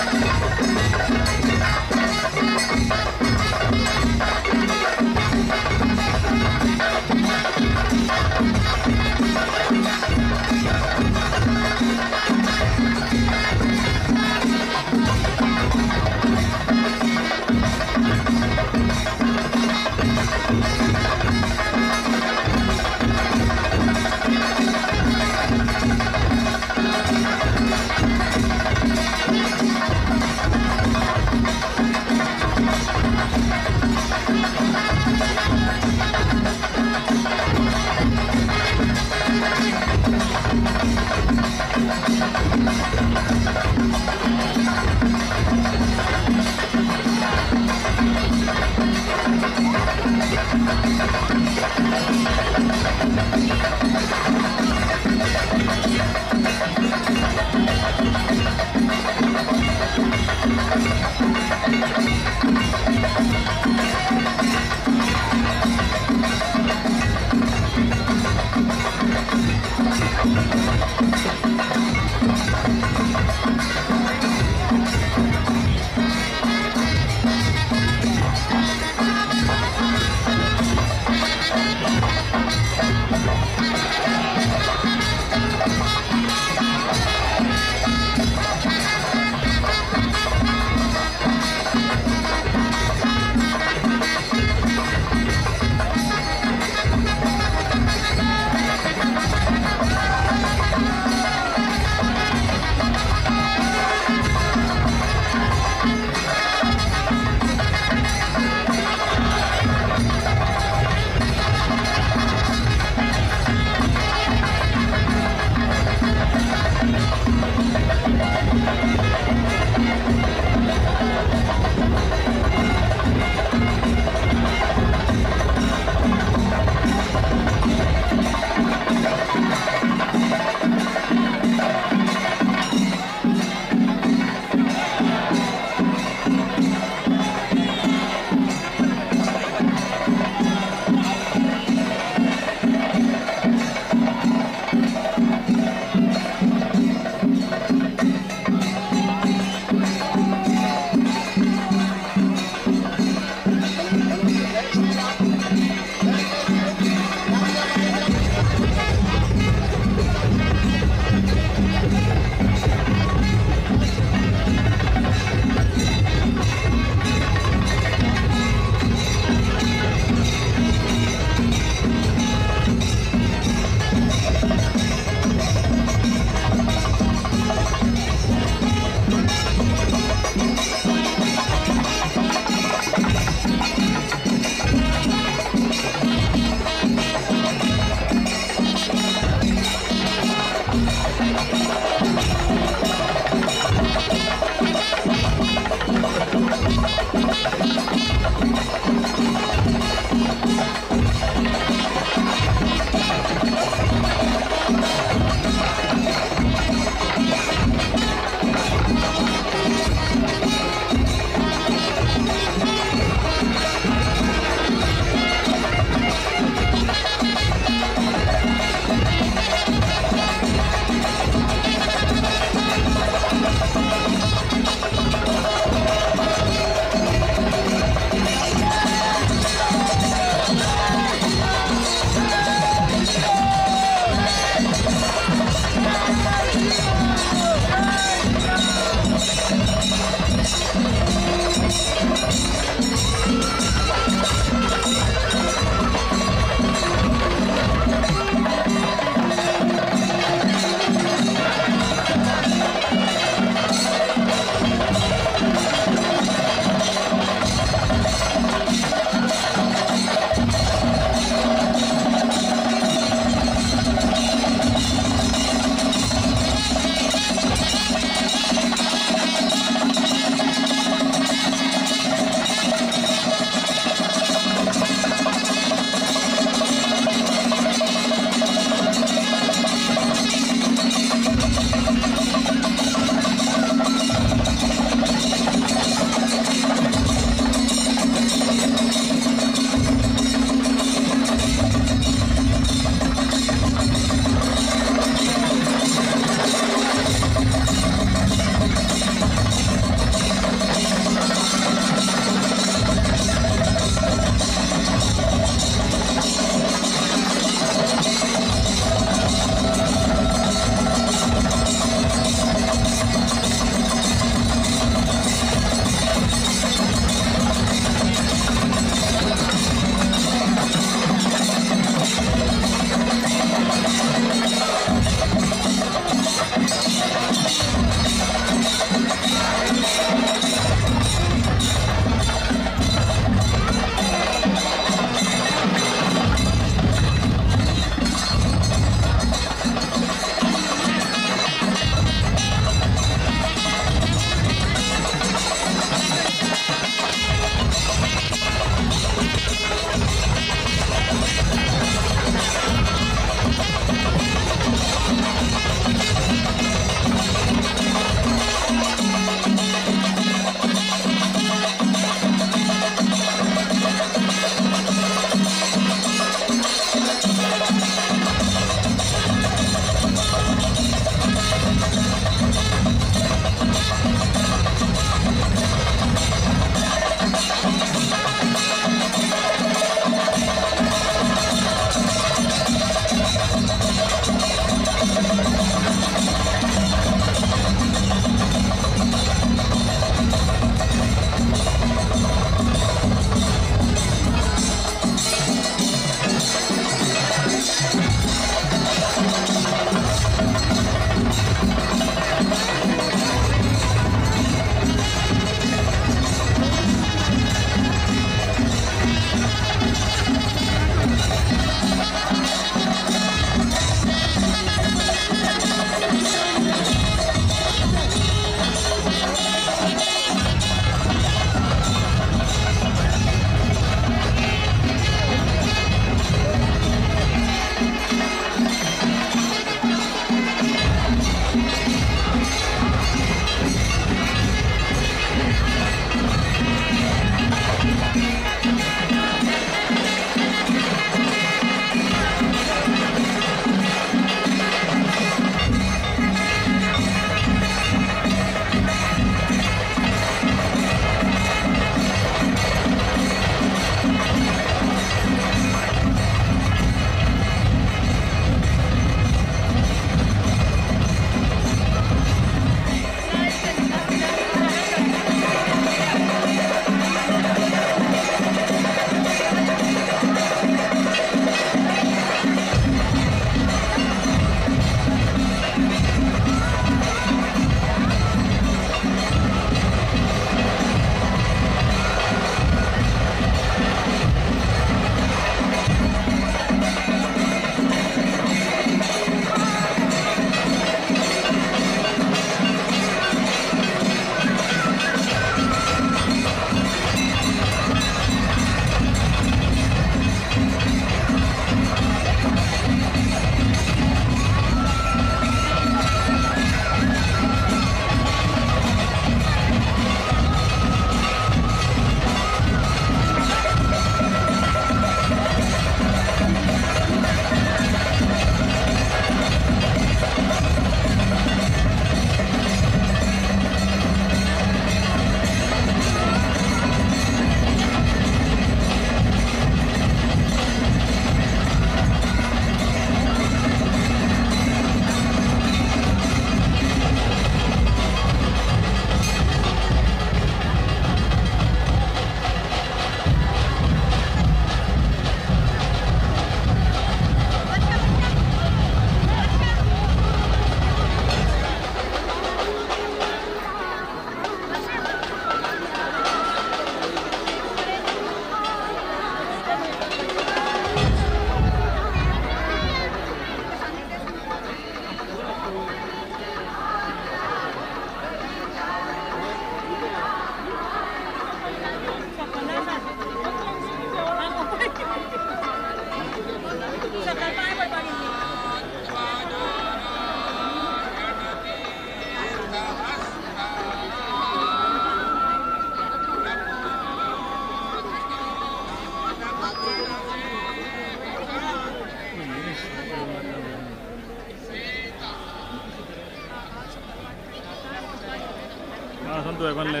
Speaker 3: फोटो आहे बनले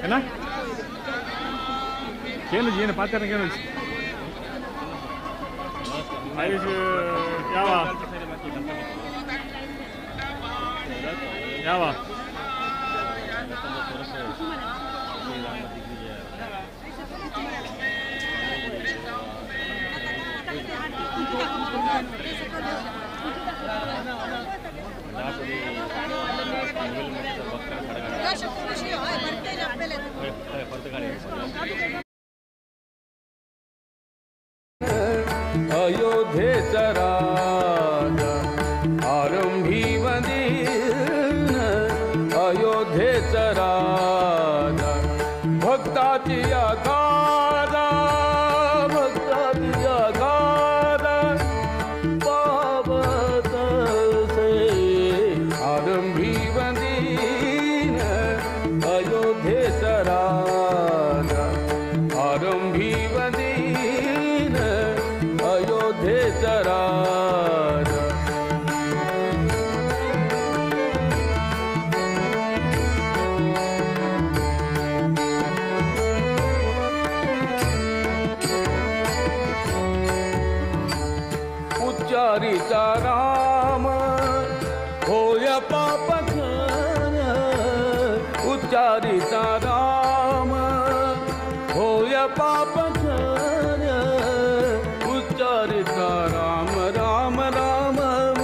Speaker 3: है ना केलं जी ने पात्र केलं आयुष यावा यावा
Speaker 1: अयोध्येचा राजा आरंभी वंदीन अयोध्येचा राजा भक्ताची आगादा भक्ताची आगादा पावत से आरंभी वंदीन अयोध्येचा राजा आरंभी वंदीन अयोध्येचा राजा उच्चारिता राम होय पापघन उच्चारिता राम होय पापघन उच्चारिता राम राम राम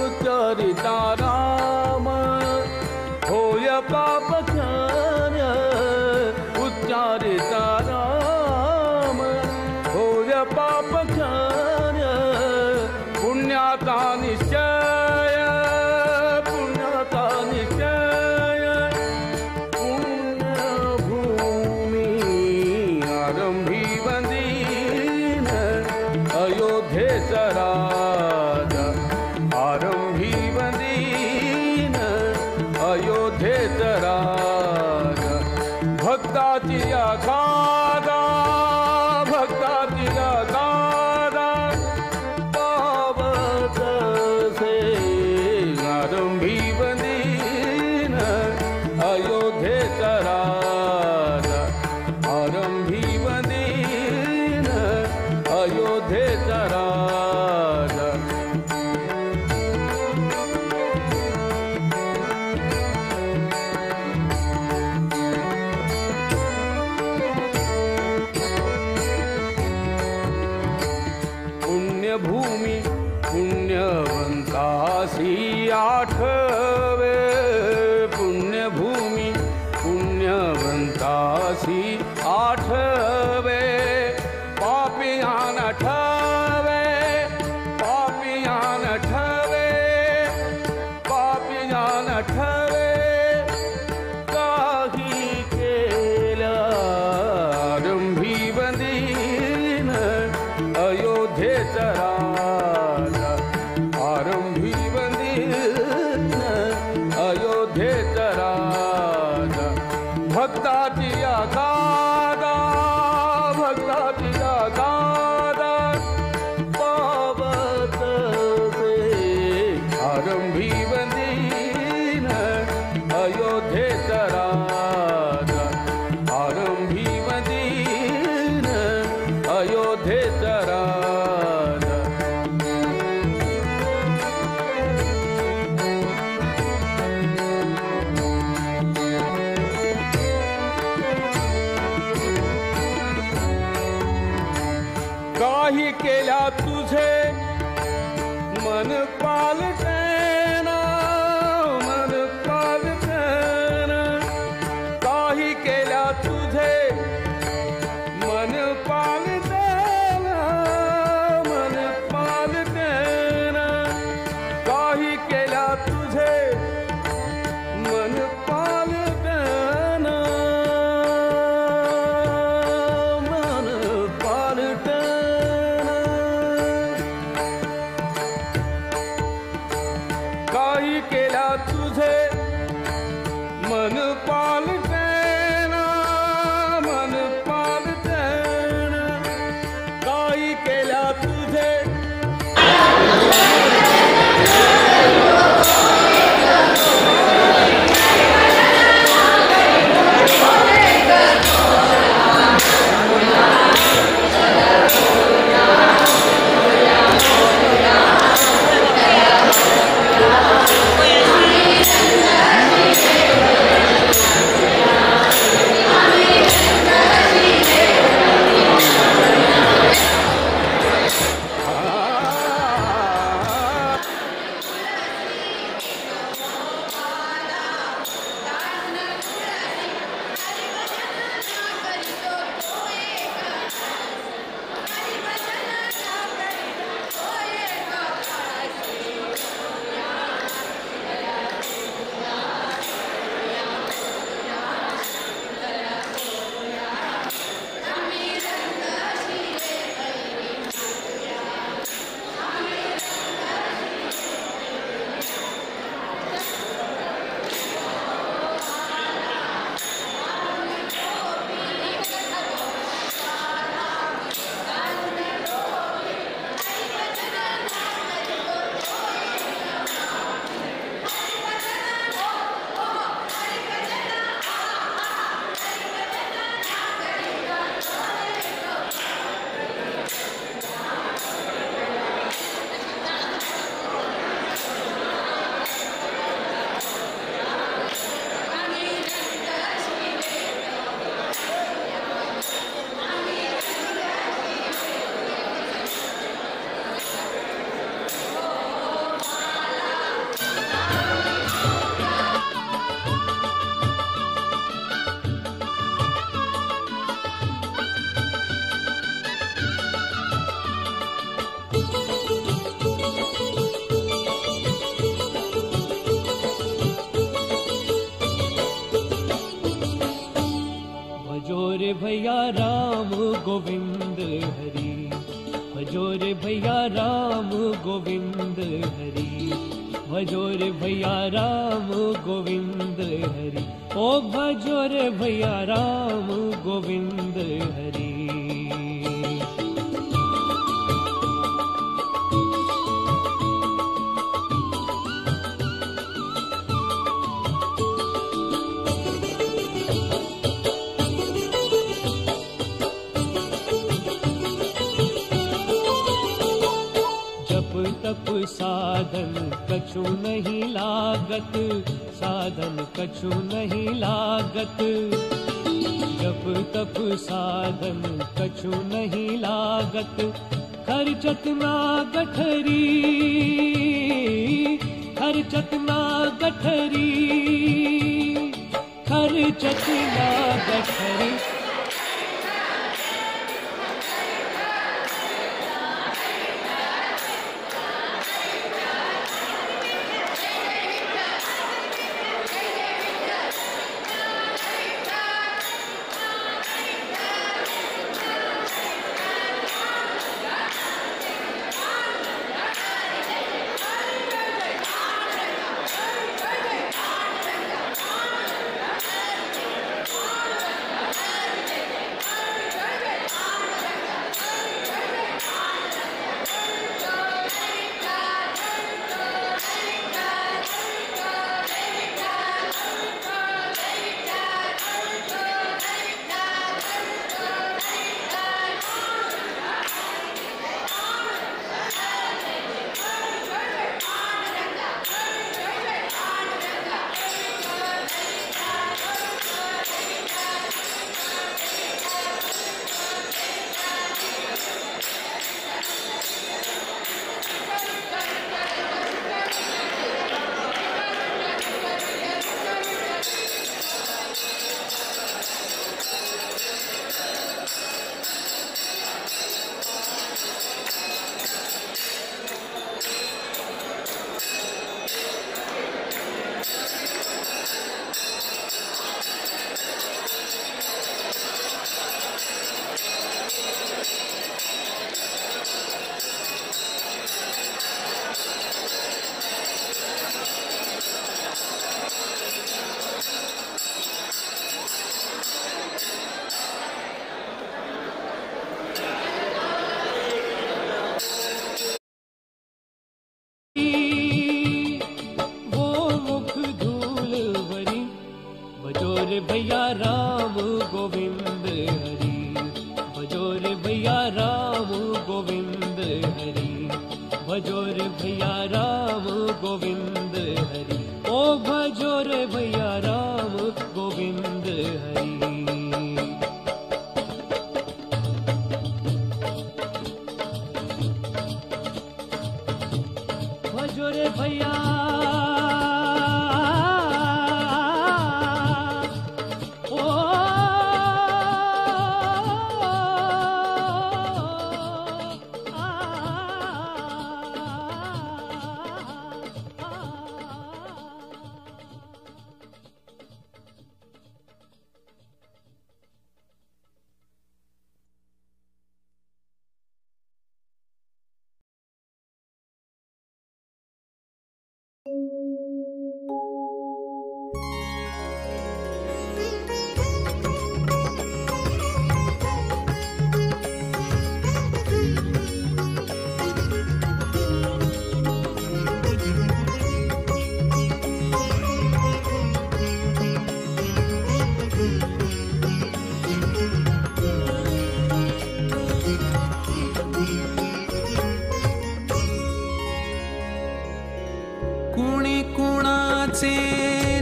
Speaker 1: उच्चारिता राम होय पापघन उच्चारिता राम होय पापघन पुण्याचा निश्चय पुण्याचा निश्चय पुण्यभूमी आरंभी वंदीन अयोध्येचा राजा आरंभी वंदीन अयोध्येचा राजा भक्ताची आगादा भक्ताची आगादा पावत से आरंभी वंदीन अयोध्येचा राजा आरंभी वंदीन अयोध्येचा राजा पुण्यभूमी पुण्यवंतासी आठवे पुण्यभूमी पुण्यवंतासी आठवे पापियान ठवे पापियान ठवे पापियान ठवे काही केल्या आरंभी वंदीन अयोध्येचा राजा आरंभी वंदीन अयोध्येचा राजा भक्ताची आगादा भक्ताची आगादा पावत से आरंभी वंदीन अयोध्येचा राजा आरंभी वंदीन अयोध्येचा राजा काही केल्या तुझे मन पालटेना मन पालटेना काही केल्या तुझे मन पालटेना मन पालटेना काही केल्या तुझे मन पालटेना मन पालटेना काही केल्या तुझे मन पालटेना मन पालटेना काही केल्या तुझे
Speaker 6: भैया राम गोविंद हरि, भजो रे भैया राम गोविंद हरि, भजो रे भैया राम गोविंद हरि, ओ भजो रे भैया राम गोविंद हरि। तप साधन कछु नहीं लागत, साधन कछु नहीं लागत, जप तप साधन कछु नहीं लागत, खर्चत ना गठरी, खर्चत ना गठरी, खर्चत ना गठरी। भैया राम गोविंद हरि, भजो रे भैया राम गोविंद हरि, भजो रे भैया राम गोविंद हरि, ओ भजो रे भैया राम गोविंद हरि। भजो रे भैया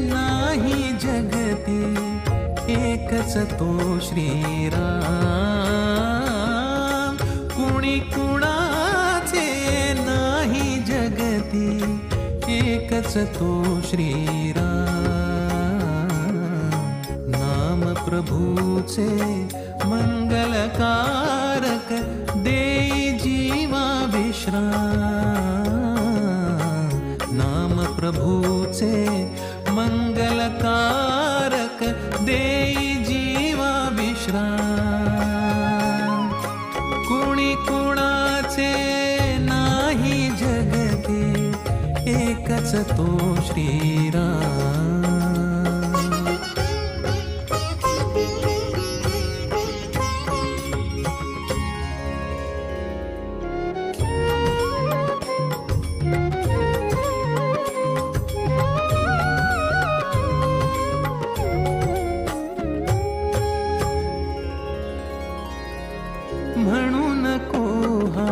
Speaker 6: नाही जगती एकच तो श्रीराम, कुणी कुणाचे नाही जगती एकच तो श्रीराम, नाम प्रभूचे मंगलकारक देई जीवा विश्राम, नाम प्रभूचे मंगलकारक देई जीवा विश्राम। तो श्रीराम। म्हणून नको हा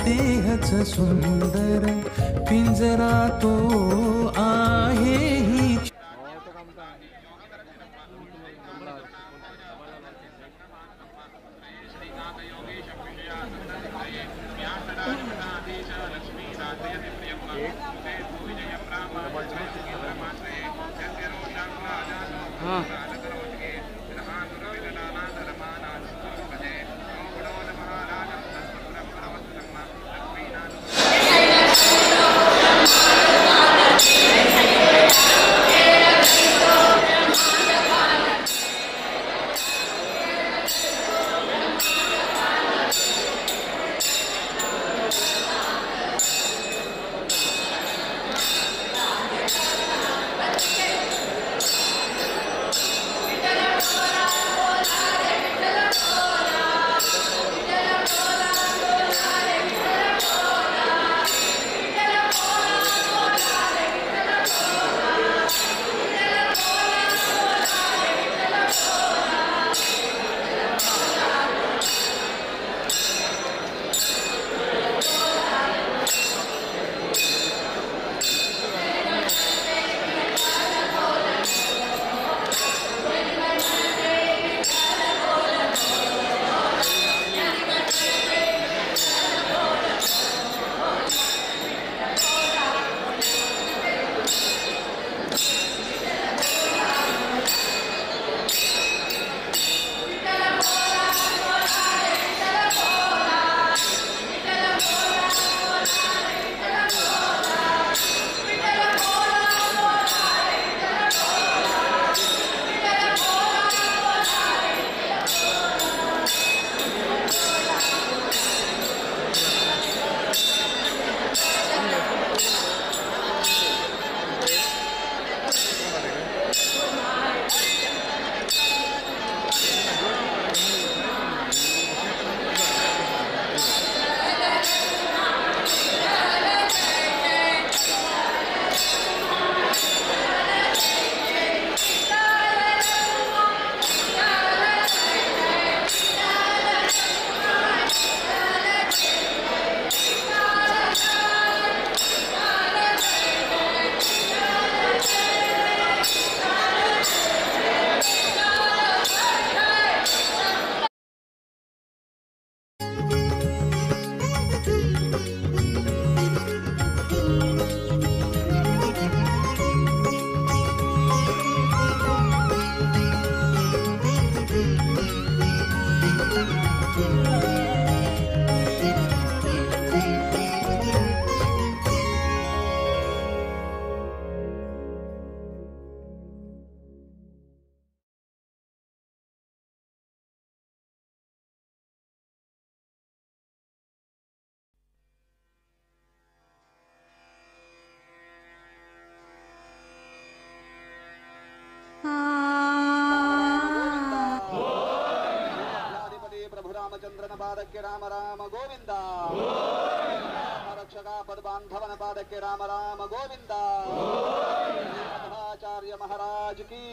Speaker 6: देहच सुंदर पिंजरा तो आहे ही
Speaker 7: ರಾಮಚಂದ್ರನ ಪಾದಕ್ಕೆ ರಾಮ ರಾಮ ಗೋವಿಂದ, ರಕ್ಷಕ ಪದಬಾಂಧವನ ಪಾದಕ್ಕೆ ರಾಮ ರಾಮ ಗೋವಿಂದ, ಆಚಾರ್ಯ ಮಹಾರಾಜ್ ಕಿ,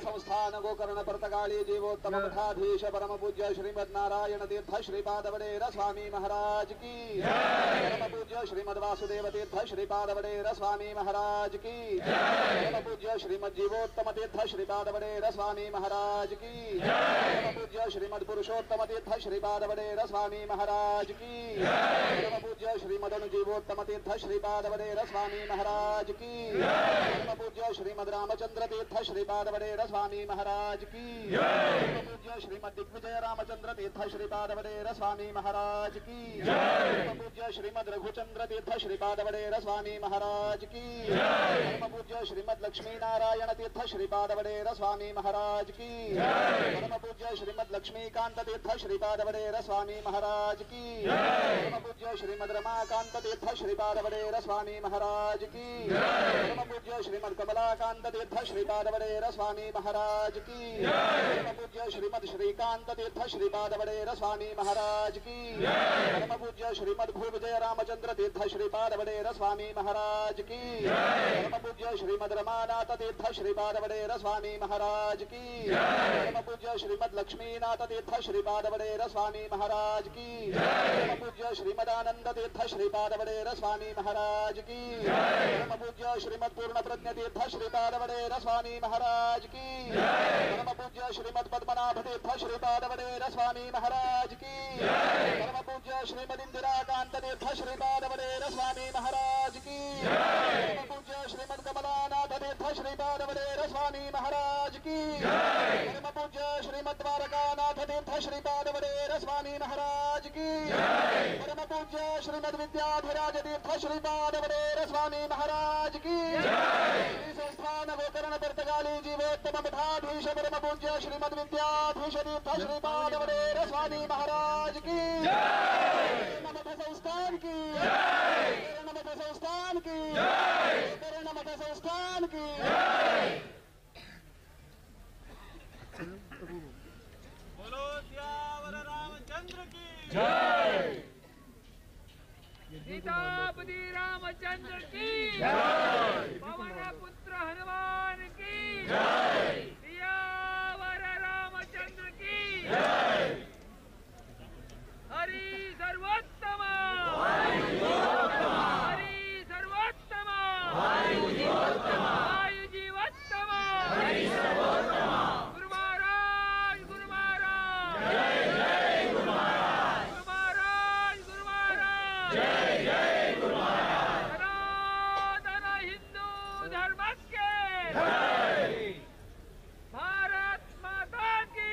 Speaker 7: ಸಂಸ್ಥಾನ ಗೋಕರ್ಣ ಪರ್ತಗಾಳಿ ಜೀವೋತ್ತಮ ಮಠಾಧೀಶ ಪರಮ ಪೂಜ್ಯ ಶ್ರೀಮದ್ ನಾರಾಯಣ ತೀರ್ಥ ಶ್ರೀಪಾದ ವಡೇರ ಸ್ವಾಮಿ ಮಹಾರಾಜ್ ಕಿ, ಪರಮ ಪೂಜ್ಯ ಶ್ರೀಮದ್ ವಾಸುದೇವ ತೀರ್ಥ ಶ್ರೀಪಾದ ವಡೇರ ಸ್ವಾಮಿ ಮಹಾರಾಜ್ ಕಿ, ಪರಮ ಪೂಜ್ಯ ಶ್ರೀಮದ್ ಜೀವೋತ್ತಮ ತೀರ್ಥ ಶ್ರೀಪಾದ ವಡೇರ ಸ್ವಾಮಿ ಮಹಾರಾಜ್ ಕಿ, ಪರಮ ಪೂಜ್ಯ ಶ್ರೀಮದ್ ಪುರುಷೋತ್ತಮ ತೀರ್ಥ ಶ್ರೀಪಾದ ವಡೇರ ಸ್ವಾಮಿ ಮಹಾರಾಜ್ ಕಿ, ಪರಮ ಪೂಜ್ಯ ಶ್ರೀಮದ್ ಅನುಜೀವೋತ್ತಮ ತೀರ್ಥ ಶ್ರೀಪಾದ ವಡೇರ ಸ್ವಾಮಿ ಮಹಾರಾಜ್ ಕಿ, ಪರಮ ಪೂಜ್ಯ ಶ್ರೀಮದ್ ರಾಮಚಂದ್ರ ತೀರ್ಥ ಶ್ರೀಪಾದ ವಡೇರ ಸ್ವಾಮಿ ಮಹಾರಾಜ್ महाराज की परम पूज्य श्रीमद दिग्विजय रामचंद्र तीर्थ श्रीपाद वडेर स्वामी महाराज की परम पूज्य श्रीमद रघुचंद्र तीर्थ श्रीपाद वडेर स्वामी महाराज की परम पूज्य श्रीमद लक्ष्मी नारायण तीर्थ श्रीपाद वडेर स्वामी महाराज की परम पूज्य श्रीमद लक्ष्मीकांत तीर्थ श्रीपाद वडेर स्वामी महाराज की परम पूज्य श्रीमद रमाकांत तीर्थ श्रीपाद वडेर स्वामी महाराज की परम पूज्य श्रीमद कमलाकांत तीर्थ श्रीपाद वडेर स्वामी महाराज की परम पूज्य श्रीमद श्रीकांत तीर्थ श्रीपाद वडेर स्वामी महाराज की परम पूज्य श्रीमद भूविजय रामचंद्र तीर्थ श्रीपाद वडेर स्वामी महाराज की परम पूज्य श्रीमद रमानाथ तीर्थ श्रीपाद वडेर स्वामी महाराज की परम पूज्य श्रीमद लक्ष्मीनाथ तीर्थ श्रीपाद वडेर स्वामी महाराज की परम पूज्य श्रीमदानंद तीर्थ श्रीपाद वडेर स्वामी महाराज की परम पूज्य श्रीमद पूर्ण प्रज्ञ तीर्थ श्रीपाद वडेर स्वामी महाराज की परम पूज्य श्रीमद पद्मनाभ तीर्थ श्रीपाद वडेर स्वामी महाराज की परम पूज्य श्रीमद इंदिराकांत तीर्थ श्रीपाद वडेर स्वामी महाराज की परम पूज्य श्रीमद कमलानाथ तीर्थ श्रीपाद वडेर स्वामी महाराज की परम पूज्य श्रीमद द्वारकानाथ तीर्थ श्रीपाद वडेर स्वामी महाराज की परम पूज्य श्रीमद विद्याधिराज तीर्थ श्रीपाद वडेर स्वामी महाराज की श्री संस्थान गोकर्ण पर्तगाली जीवोत्तम मठाधीश परम पूज्य श्रीमद विद्याधीश तीर्थ श्रीपाद वडेर स्वामी महाराज की मठ संस्थान की मठ संस्थान की मठ संस्थान की
Speaker 3: बोलो सियावर रामचंद्र की
Speaker 8: सीतापति रामचंद्र की पवन पुत्र हनुमान की सियावर रामचंद्र की हरि सर्वोत्तम हरि सर्वोत्तम वायु जीवोत्तम गुरु महाराज गुरु महाराज गुरु महाराज गुरु महाराज सनातन हिंदू धर्म के भारत माता की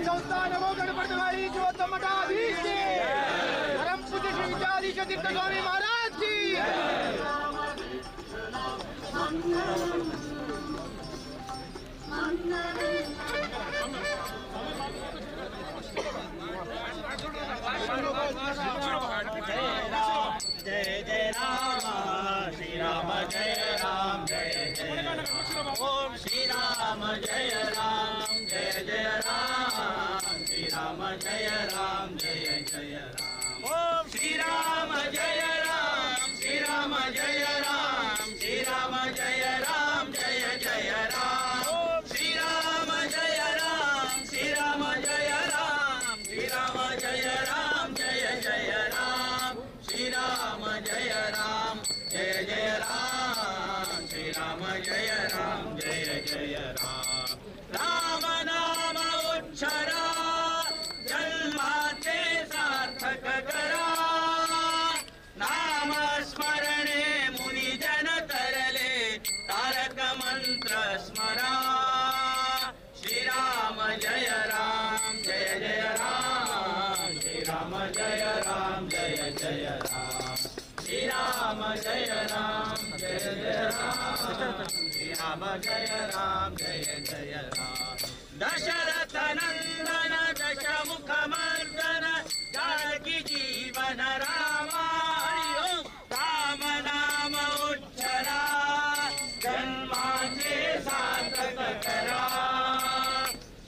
Speaker 8: संस्थान नमो गणपतवाड़ी जीवोत्तम मठाधीश की परम पूज्य श्री विद्याधीश तीर्थ स्वामी महाराज की
Speaker 9: जय जय राम श्री राम जय राम जय जय राम ओम श्री राम जय राम जय जय राम श्री राम जय राम जय जय राम ओम श्री राम जय राम श्री राम जय राम श्री राम जय राम जय जय राम ओम श्री राम जय राम श्री राम जय राम श्री राम जय राम जय जय राम श्री राम जय राम जय जय राम श्री राम जय राम जय जय राम राम नाम उच्चारा जन्माचे सार्थक करा नाम स्मरणे मुनी जन तरले तारक मंत्र स्मरा श्री राम जय राम जय जय राम श्री राम जय राम जय जय राम श्री राम जय राम जय जय राम श्री राम जय राम जय जय राम दशरथ नंदन दशमुख मर्दन जानकी जीवन रामा राम नाम उच्चरा जन्माचे सार्थक करा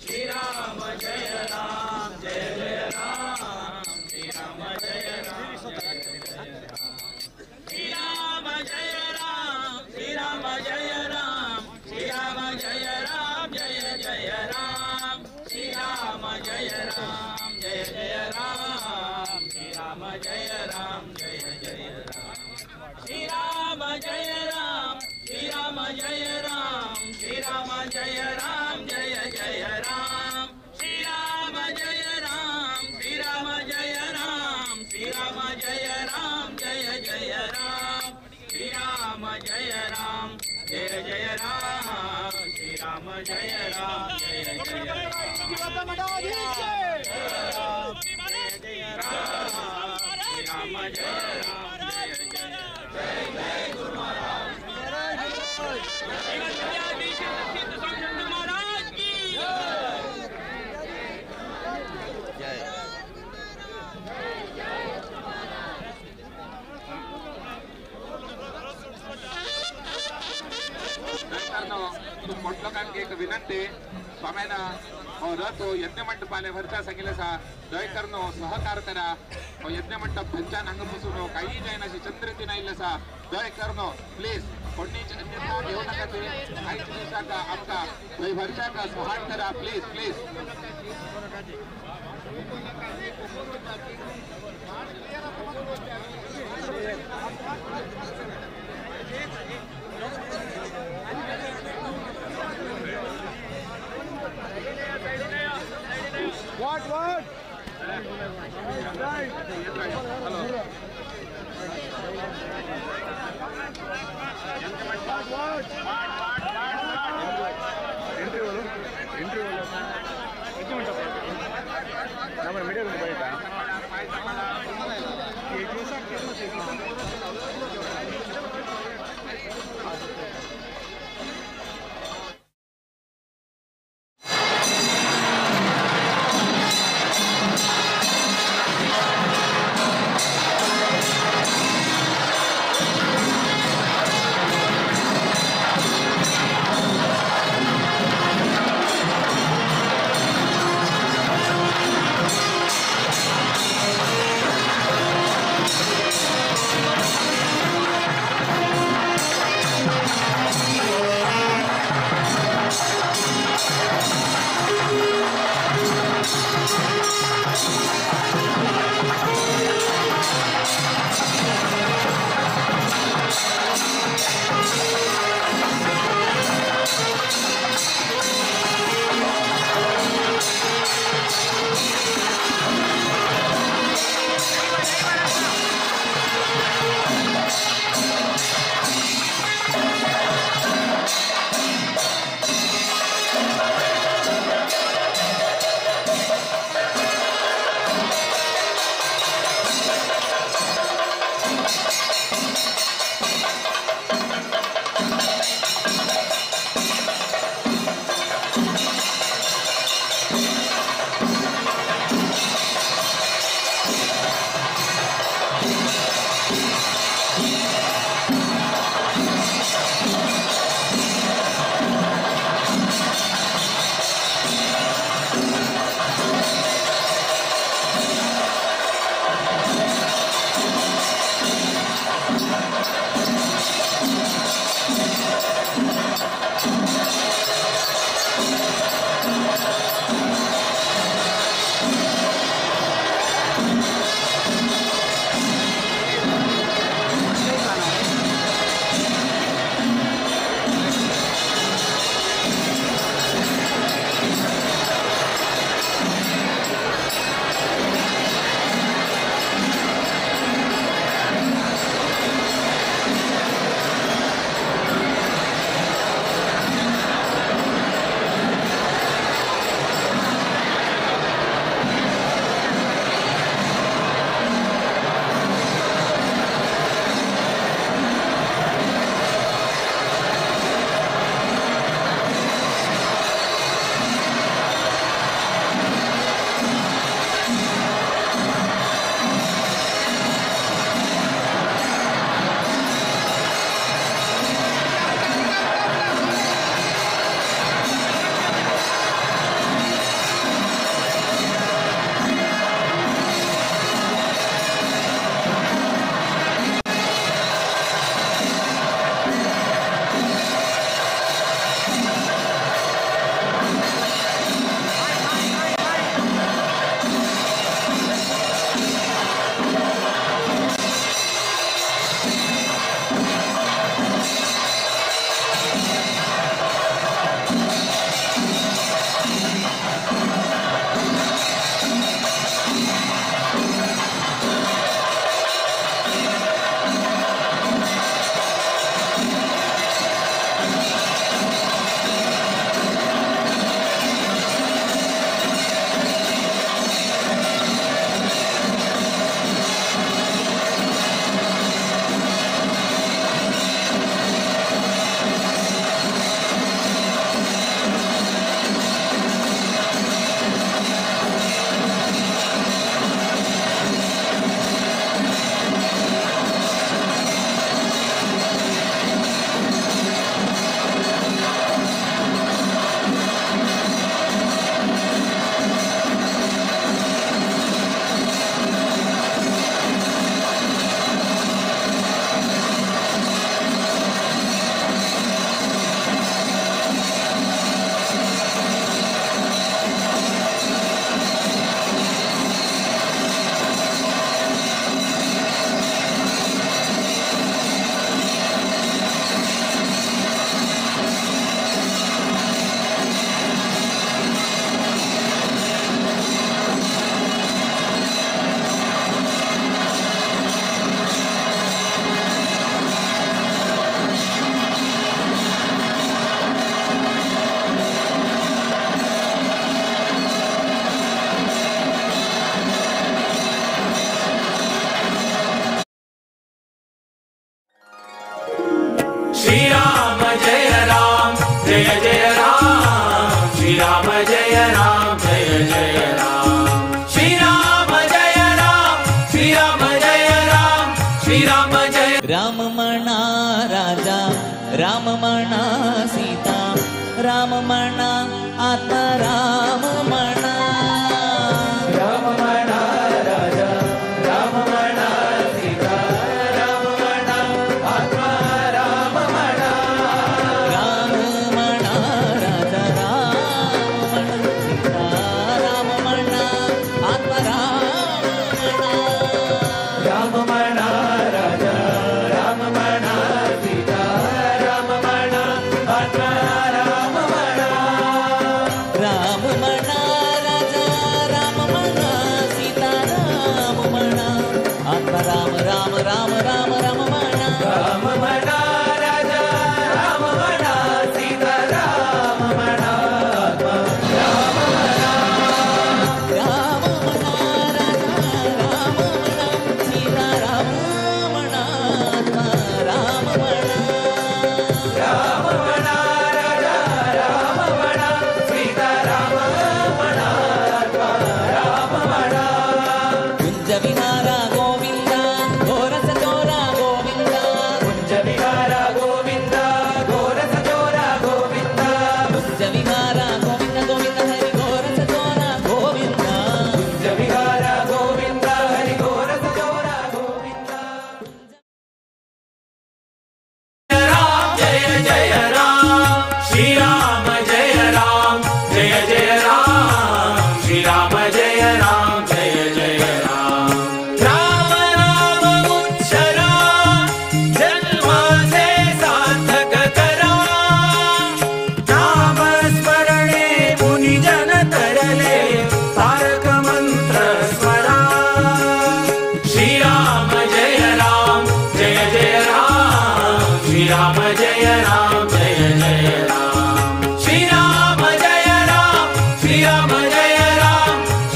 Speaker 9: श्री राम जय राम जय जय राम श्री राम जय राम जय जय राम श्री राम जय राम श्री राम जय राम श्री राम जय राम जय जय राम श्री राम जय राम जय जय राम श्री राम जय राम जय जय राम श्री राम जय राम श्री राम जय राम श्री राम जय राम जय जय राम श्री राम जय राम श्री राम जय राम श्री राम जय राम जय जय राम श्री राम जय राम जय जय राम श्री राम जय राम जय जय राम राम जय राम जय जय जय जय गुरु महाराज विद्याधीश सिद्ध स्वामी महाराज की जय
Speaker 7: लोकांक एक विनंती स्वाम्याना रथो यज्ञ मंडपाले वरच्या सांगितलं दय करणं सहकार करा यज्ञ मंडप पंचान अंगपासून काही जायनाशी चंद्रती नाही लसा दय करणं प्लीज कोणीच अन्यथा घेऊ नका ते काही दिवसांका आमका दय वरच्या का सहाय करा please please
Speaker 8: What?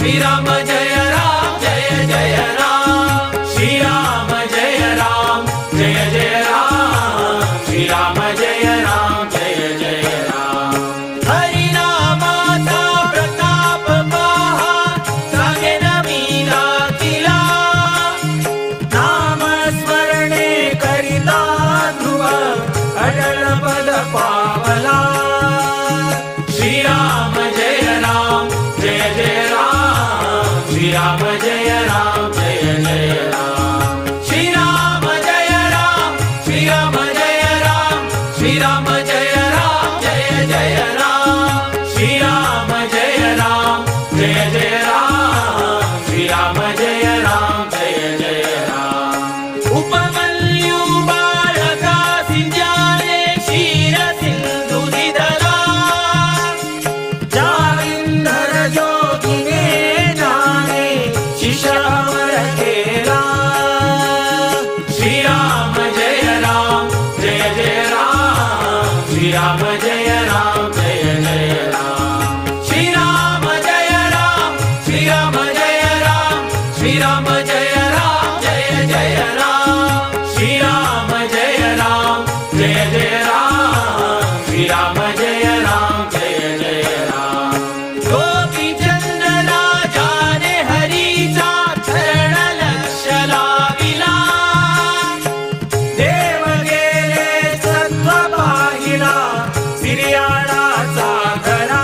Speaker 9: Shri Ram जय राम जय जय राम श्री राम जय राम जय जय राम श्री राम जय राम जय जय राम हरि नामाचा प्रताप पहा सांगेन मीरा किला नाम स्मरणे करिता ध्रुव अटल पद पावला श्री राम जय राम जय जय राम श्री राम जय राम जय जय राम श्री राम जय राम श्री राम जय राम श्री राम जय राम जय जय राम श्री राम जय राम जय जय राम श्री राम जय राम जय जय राम उपमन्यु बालका सिंजाने क्षीर सिंधु निधला जाविंधर जोगिने जाने शिशावर खेला श्री राम जय राम जय जय राम श्री राम जय राम जय जय राम श्री राम जय राम श्री राम जय राम श्री राम जय राम जय जय राम श्री राम जय राम जय जय राम श्री राम जय राम जय जय राम गोपी चंदना जाने हरीचा चरण लक्ष लाविला देव गेले सत्व पाहिला सिरियाळाचा घरा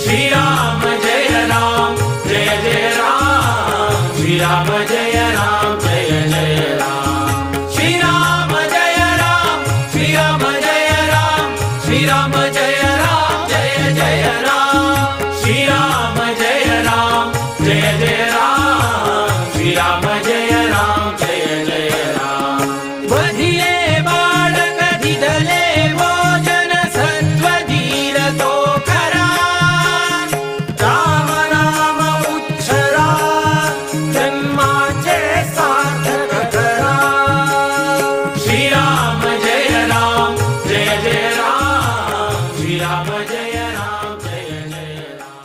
Speaker 9: श्री राम जय राम जय जय राम श्री राम जय राम जय जय राम श्री राम जय राम श्री राम जय राम श्री राम जय राम जय जय राम श्री राम जय राम जय जय राम श्री राम जय राम जय जय राम वधिले बाळक दिदले भोजन सत्व धीर तो खरा राम नाम उच्चरा जन्माचे सार्थक करा श्री राम जय राम जय जय राम श्री राम जय राम जय जय राम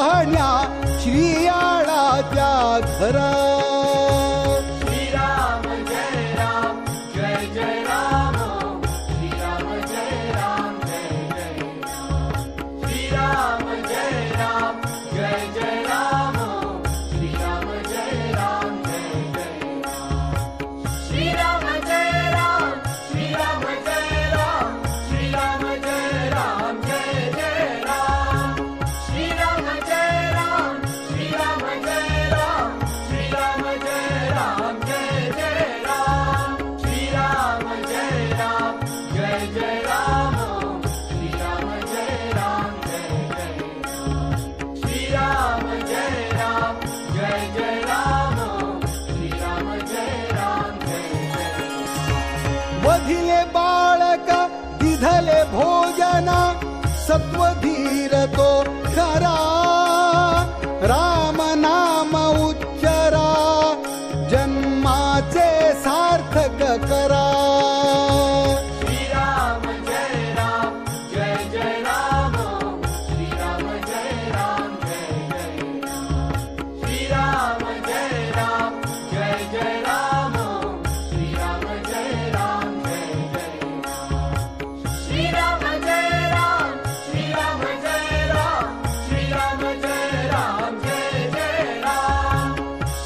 Speaker 10: पाहण्या श्रीयाळाच्या घरा.
Speaker 9: श्रीराम जय राम जय जय राम श्रीराम जय राम जय जय राम. श्रीराम जय राम जय जय राम श्रीराम जय राम जय जय राम. श्रीराम जय राम श्रीराम जय राम श्रीराम जय राम जय जय राम. श्रीराम जय राम श्रीराम जय राम श्रीराम जय राम जय जय राम. श्रीराम जय राम जय जय राम श्रीराम जय राम जय जय राम. श्रीराम जय राम जय जय राम श्रीराम जय राम जय जय राम.
Speaker 10: वधिले बाळक दिधले भोजना सत्वधीर तो खरा. राम नाम उच्चरा जन्माचे सार्थक करा.
Speaker 9: श्रीराम जय राम जय जय राम श्रीराम जय राम जय जय राम. श्रीराम जय राम जय जय राम श्रीराम जय राम जय जय राम. श्रीराम जय राम श्रीराम जय राम श्रीराम जय राम जय जय राम.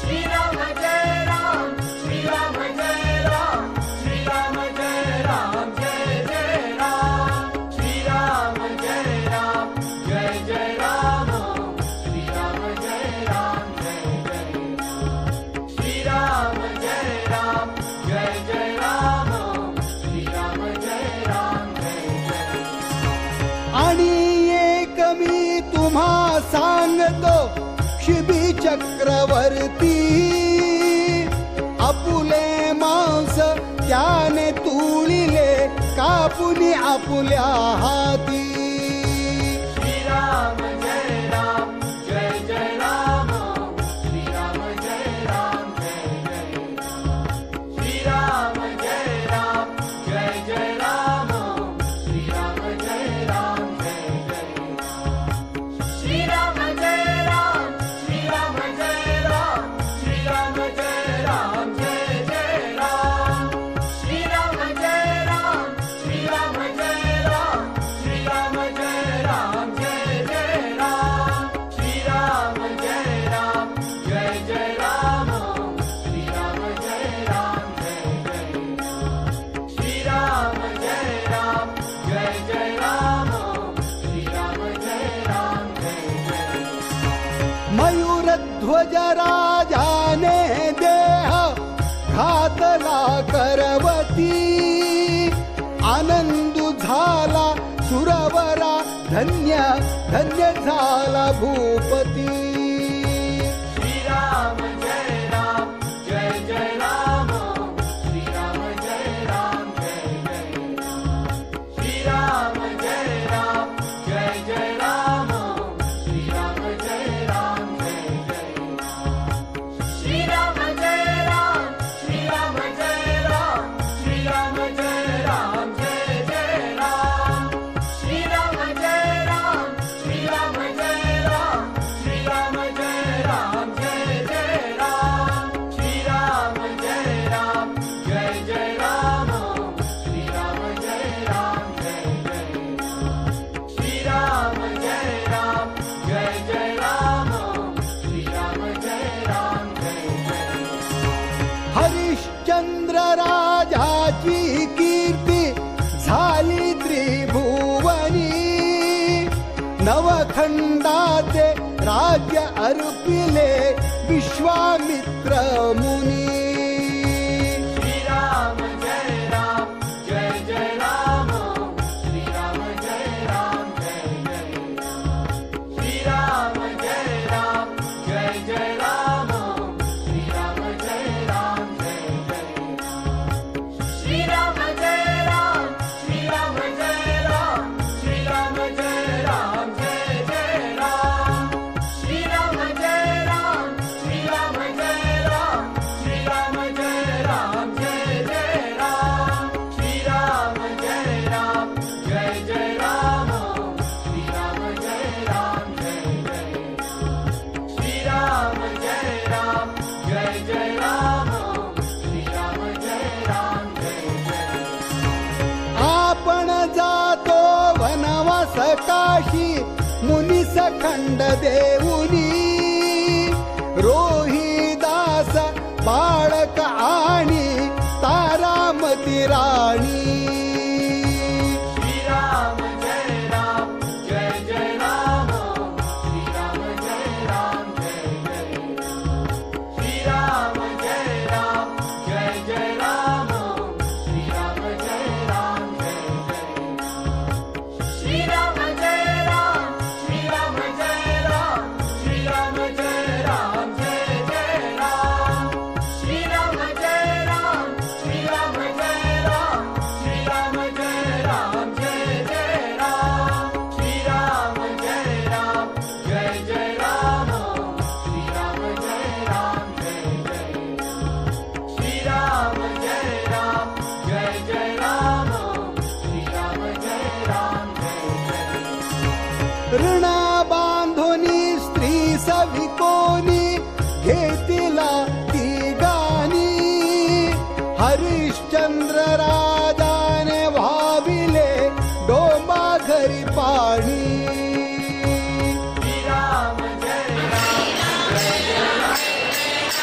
Speaker 9: श्रीराम जय राम श्रीराम जय राम श्रीराम जय राम जय जय राम. श्रीराम जय राम जय जय राम श्रीराम जय राम जय जय राम. श्रीराम जय राम जय जय राम श्रीराम जय राम जय जय राम.
Speaker 10: आणि एक मी तुम्हा सांगतो शिबी चक्रवर्ती. आपुले मांस त्याने तुळिले कापुनी आपुल्या हाती.
Speaker 9: श्रीराम जय राम जय जय राम श्रीराम जय राम जय जय राम. श्रीराम जय राम जय जय राम श्रीराम जय राम जय जय राम. श्रीराम जय राम श्रीराम जय राम श्रीराम जय राम जय जय राम. श्रीराम जय राम श्रीराम जय राम श्रीराम जय राम जय जय राम. श्रीराम जय राम जय जय राम श्रीराम जय राम जय जय राम. श्रीराम जय राम जय जय राम श्रीराम जय राम जय जय राम.
Speaker 10: मयूरध्वज राजाने देह घातला करवती. आनंदू झाला सुरवरा धन्य धन्य झाला भूपती.
Speaker 9: श्रीराम जय राम जय जय राम श्रीराम जय राम जय जय राम. श्रीराम जय राम जय जय राम श्रीराम जय राम जय जय राम. श्रीराम जय राम श्रीराम जय राम श्रीराम जय राम जय जय राम. श्रीराम जय राम श्रीराम जय राम श्रीराम जय राम जय जय राम. श्रीराम जय राम जय जय राम श्रीराम जय राम जय जय राम. श्रीराम जय राम जय जय राम श्रीराम जय राम जय जय राम.
Speaker 10: हरिश्चंद्र राजाची कीर्ती झाली त्रिभुवनी. नवखंडाचे राज्य अर्पिले विश्वामित्र मुनी.
Speaker 9: श्रीराम जय राम जय जय राम श्रीराम जय राम जय जय राम. श्रीराम जय राम जय जय राम श्रीराम जय राम जय जय राम. श्रीराम जय राम श्रीराम जय राम श्रीराम जय राम जय जय राम. श्रीराम जय राम श्रीराम जय राम श्रीराम
Speaker 10: खंड देऊनी रोहिदास बाळक आणि तारामती राणी
Speaker 9: श्रीराम जय राम जय जय राम श्रीराम जय राम जय जय राम श्रीराम जय राम जय जय राम श्रीराम जय राम जय जय राम श्रीराम जय राम श्रीराम जय राम श्रीराम जय राम जय जय राम श्रीराम जय राम श्रीराम जय राम श्रीराम जय राम जय जय राम श्रीराम जय राम जय जय राम श्रीराम जय राम जय जय श्रीराम जय राम जय जय राम श्रीराम जय राम जय जय
Speaker 10: ऋणा बांधोनी स्त्री सविकोनी घेतिला ती गाणी हरिश्चंद्र राजाने भाविले डोंबा घरी पाणी
Speaker 9: श्रीराम जय राम जय जय राम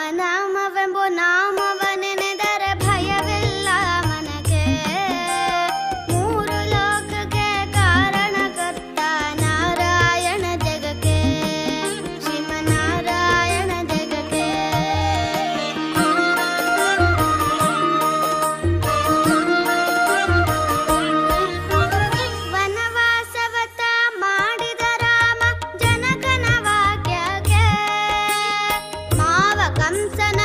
Speaker 2: ರಾಮನಾಮವೆಂಬ ನಾಮವನೆನೆದರೆ ಭಯವಿಲ್ಲ ಮನಗೆ. ಮೂರು ಲೋಕಕ್ಕೆ ಕಾರಣಕರ್ತ ನಾರಾಯಣ ಜಗಕ್ಕೆ, ಶ್ರೀಮನ್ನಾರಾಯಣ ಜಗಕ್ಕೆ. ವನವಾಸವತ ಮಾಡಿದ ರಾಮ ಜನಕನ ವಾಕ್ಯಕ್ಕೆ, ಮಾವ ಕಂಸನ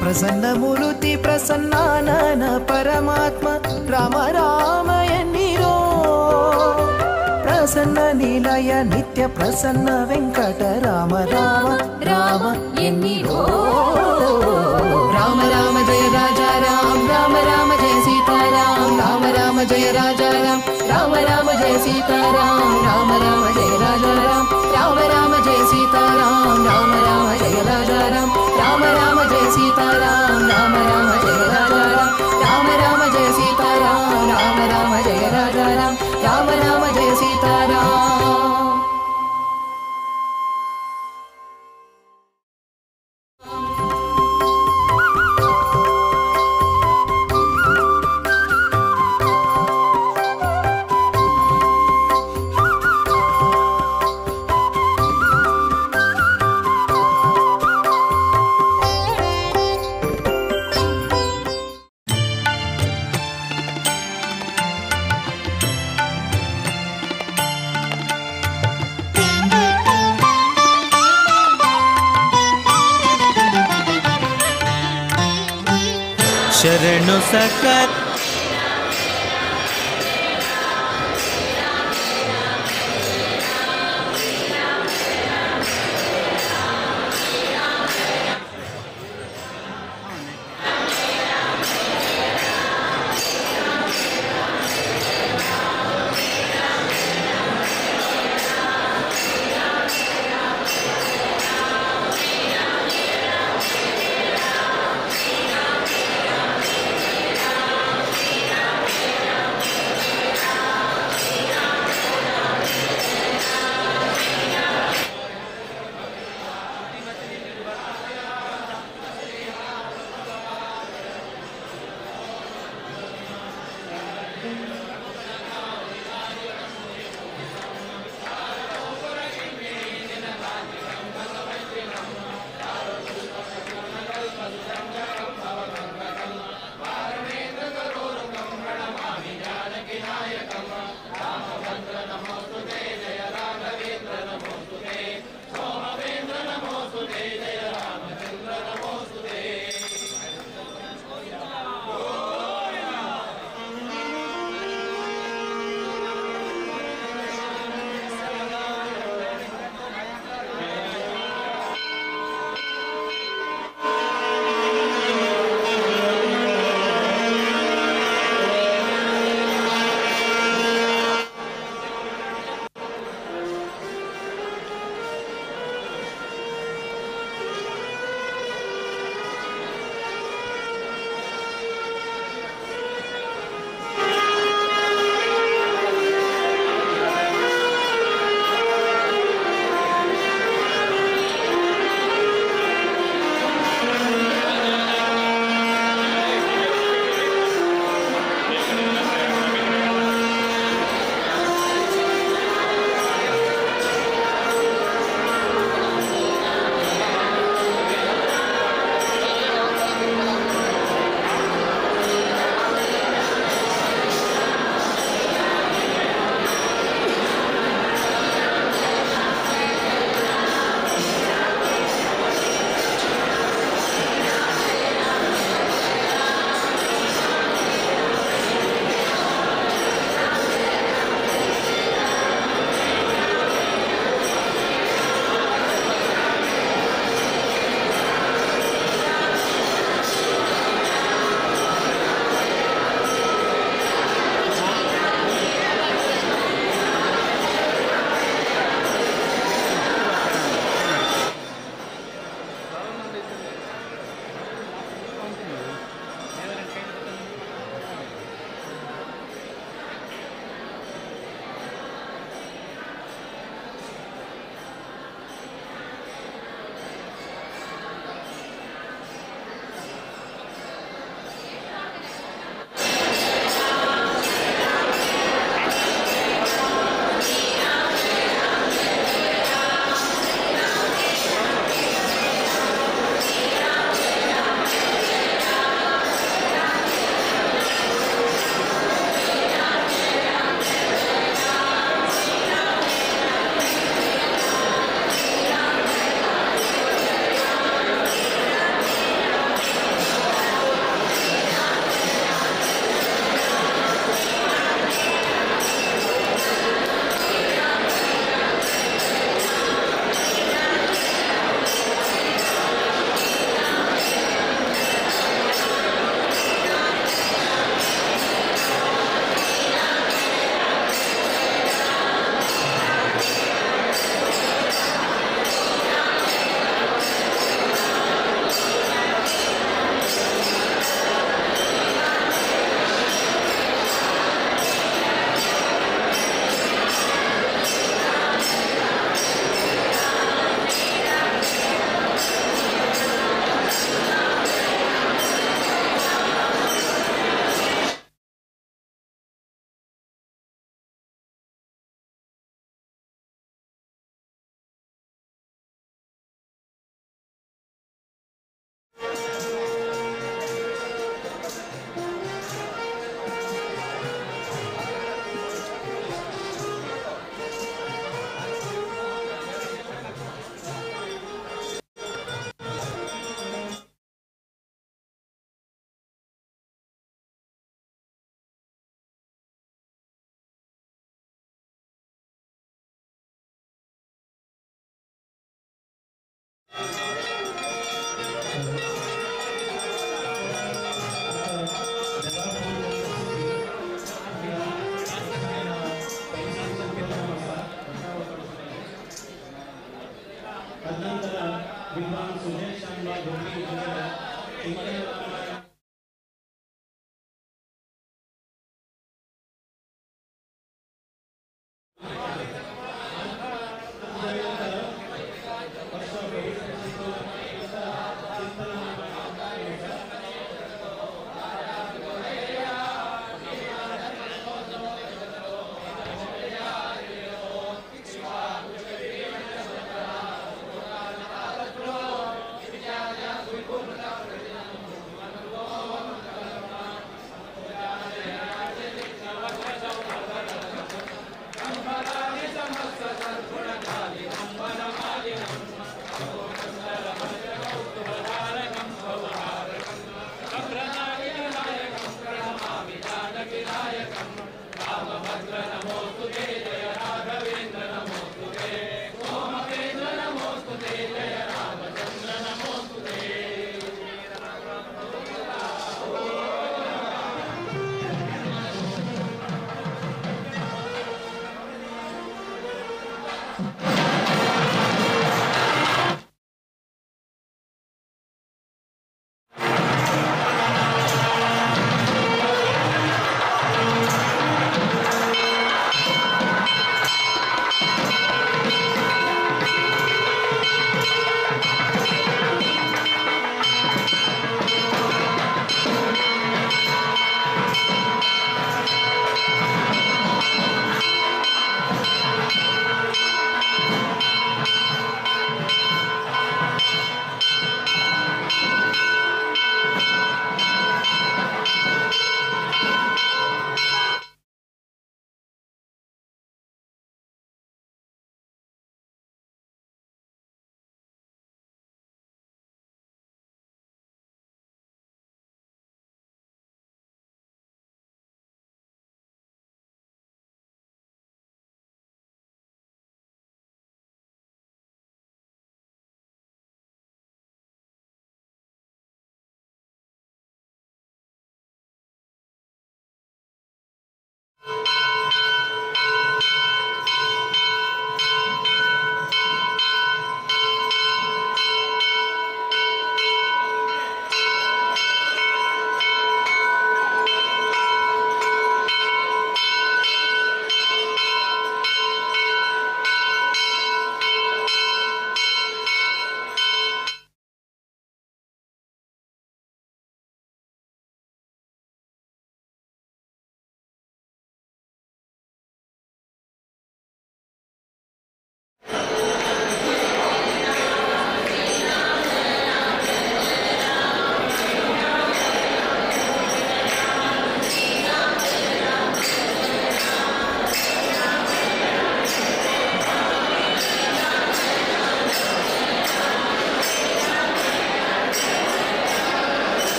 Speaker 11: ಪ್ರಸನ್ನಮೂರ್ತಿ ಪ್ರಸನ್ನಾನನ ಪರಮಾತ್ಮ ರಾಮ ರಾಮ ಎನ್ನಿರೋ ಪ್ರಸನ್ನ ನಿಲಯ ನಿತ್ಯ ಪ್ರಸನ್ನ ವೆಂಕಟ ರಾಮ ರಾಮ ರಾಮ ಎನ್ನಿರೋ ರಾಮ ರಾಮ ಜಯ ರಾಜ ರಾಮ ರಾಮ ರಾಮ ಜಯ ಸೀತಾರಾಮ ರಾಮ ರಾಮ ಜಯ ರಾಜ ರಾಮ ರಾಮ ರಾಮ ಜಯ ಸೀತಾರಾಮ ರಾಮ ರಾಮ ಜಯ ರಾಜ ರಾಮ ರಾಮ ರಾಮ ಜಯ ಸೀತಾರಾಮ ರಾಮ ರಾಮ ಜಯ ರಾಜ ರಾಮ ರಾಮ ರಾಮ ಜಯ ಸೀತಾರಾಮ ರಾಮ ರಾಮ ಜಯ ರಾಜ ರಾಮ ರಾಮ ರಾಮ ಜಯ ಸೀತಾರಾಮ ರಾಮ ರಾಮ ಜಯ ರಾಜ ರಾಮ ರಾಮ ರಾಮ ಜಯ ಸೀತಾರಾಮ.
Speaker 12: ಶರಣು ಸಕತ್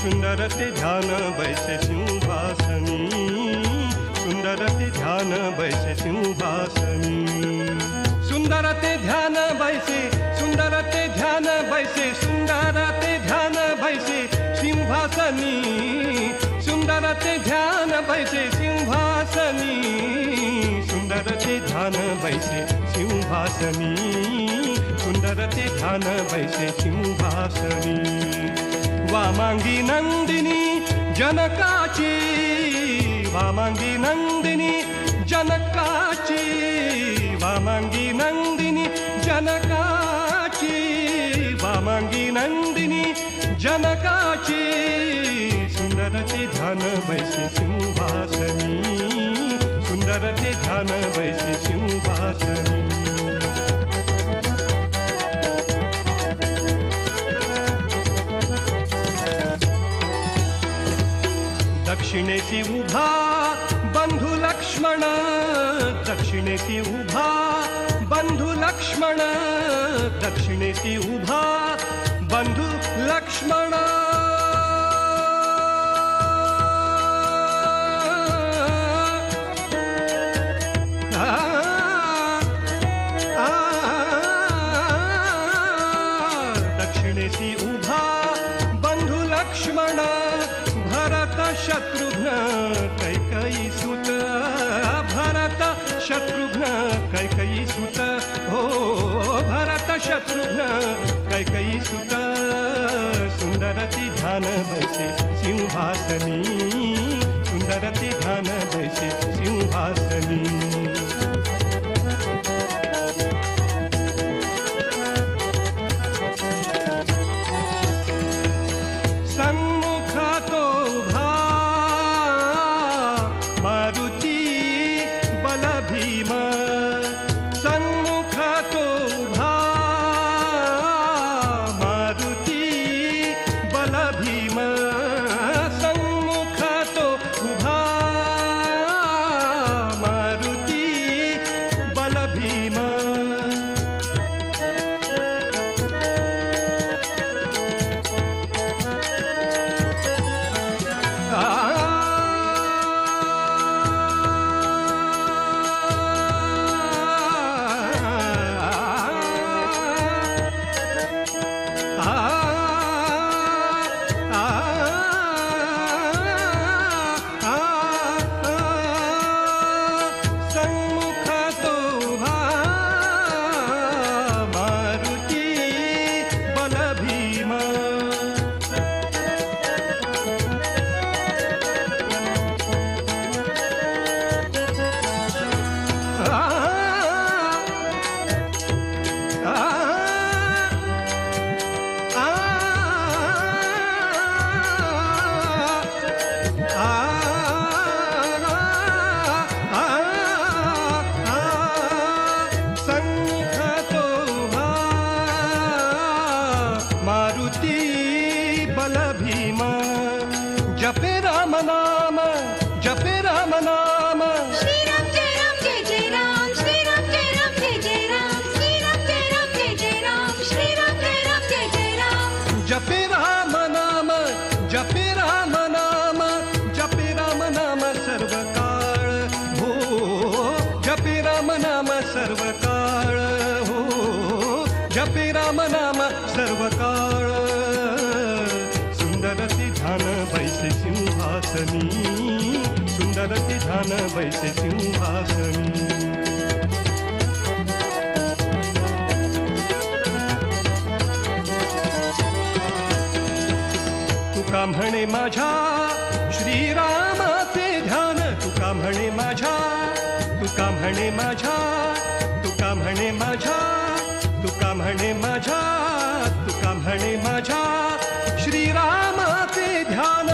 Speaker 13: सुंदर ते ध्यान बैसे सिंहासनी सुंदर ते ध्यान बैसे सिंहासनी सुंदर ते ध्यान बैसे सुंदर ते ध्यान बैसे सुंदर ते ध्यान बैसे सिंहासनी सुंदर ते ध्यान बैसे सिंहासनी सुंदर ते ध्यान बैसे सिंहासनी सुंदर ते ध्यान बैसे सिंहासनी वामांगी नंदिनी जनकाची वामांगी नंदिनी जनकाची वामांगी नंदिनी जनकाची वामांगी नंदिनी जनकाची सुंदर ते ध्यान बैसे सिंहासनी सुंदर ते ध्यान बैसे सिंहासनी दक्षिणेची उभा बंधू लक्ष्मण दक्षिणेची उभा बंधू लक्ष्मण दक्षिणेची उभा बंधू लक्ष्मण दक्षिणेची उभा बंधू लक्ष्मण भरत शत्रुघ्न कैकयी सुत भरत शत्रुघ्न कैकयी सुत हो भरत शत्रुघ्न कैकयी सुत सुंदर ते ध्यान बैसे सिंहासनी सुंदर ते ध्यान बैसे सिंहासनी सुंदर ते ध्यान बैसे सिंहासनी तुका म्हणे माझ्या श्रीरामाचे ध्यान तुका म्हणे माझ्या तुका म्हणे माझ्या तुका म्हणे माझ्या तुका म्हणे माझ्या तुका म्हणे माझ्या श्रीरामाचे ध्यान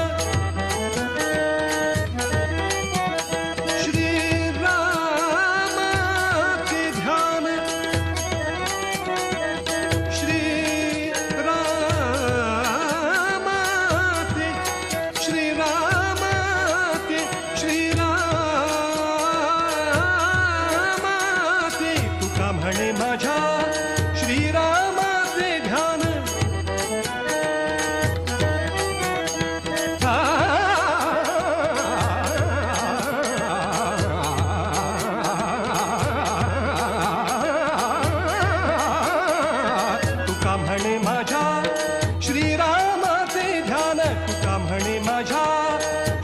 Speaker 13: म्हणे माझ्या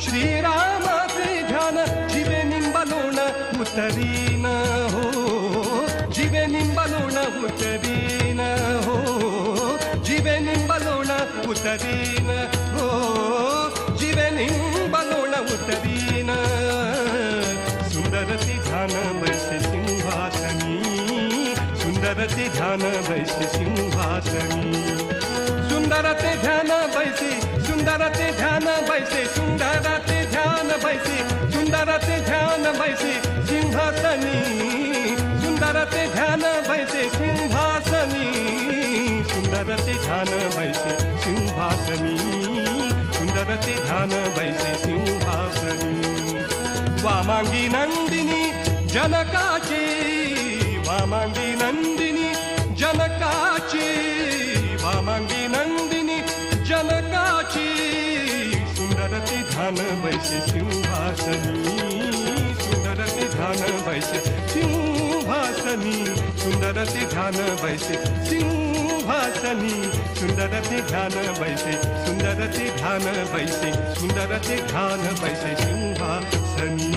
Speaker 13: श्रीरामाचे ध्यान जीवे निंबलोण उतरीन हो जीवे निंबलोण उतरीन हो जीवे निंबलोण उतरीन हो जीवे निंबलोण उतरीन सुंदर ते ध्यान बैसे सिंहासनी सुंदर ते ध्यान बैसे सिंहासनी सुंदर ते ध्यान बैसे सुंदर ते ध्यान बैसे सुंदर ते ध्यान बैसे सुंदर ते ध्यान बैसे सिंहासनी सुंदर ते ध्यान बैसे सिंहासनी सुंदर ते ध्यान बैसे सिंहासनी सुंदर ते ध्यान बैसे सिंहासनी वामांगी नंदिनी जनकाची वामांगी नंदिनी जनकाची वामांगी नंदिनी जनकाची सुंदर ते ध्यान बैसे सिंहासनी सुंदर ते ध्यान बैसे सिंहासनी सुंदर ते ध्यान बैसे सिंहासनी सुंदर ते ध्यान बैसे सुंदर ते ध्यान बैसे सुंदर ते ध्यान बैसे सिंहासनी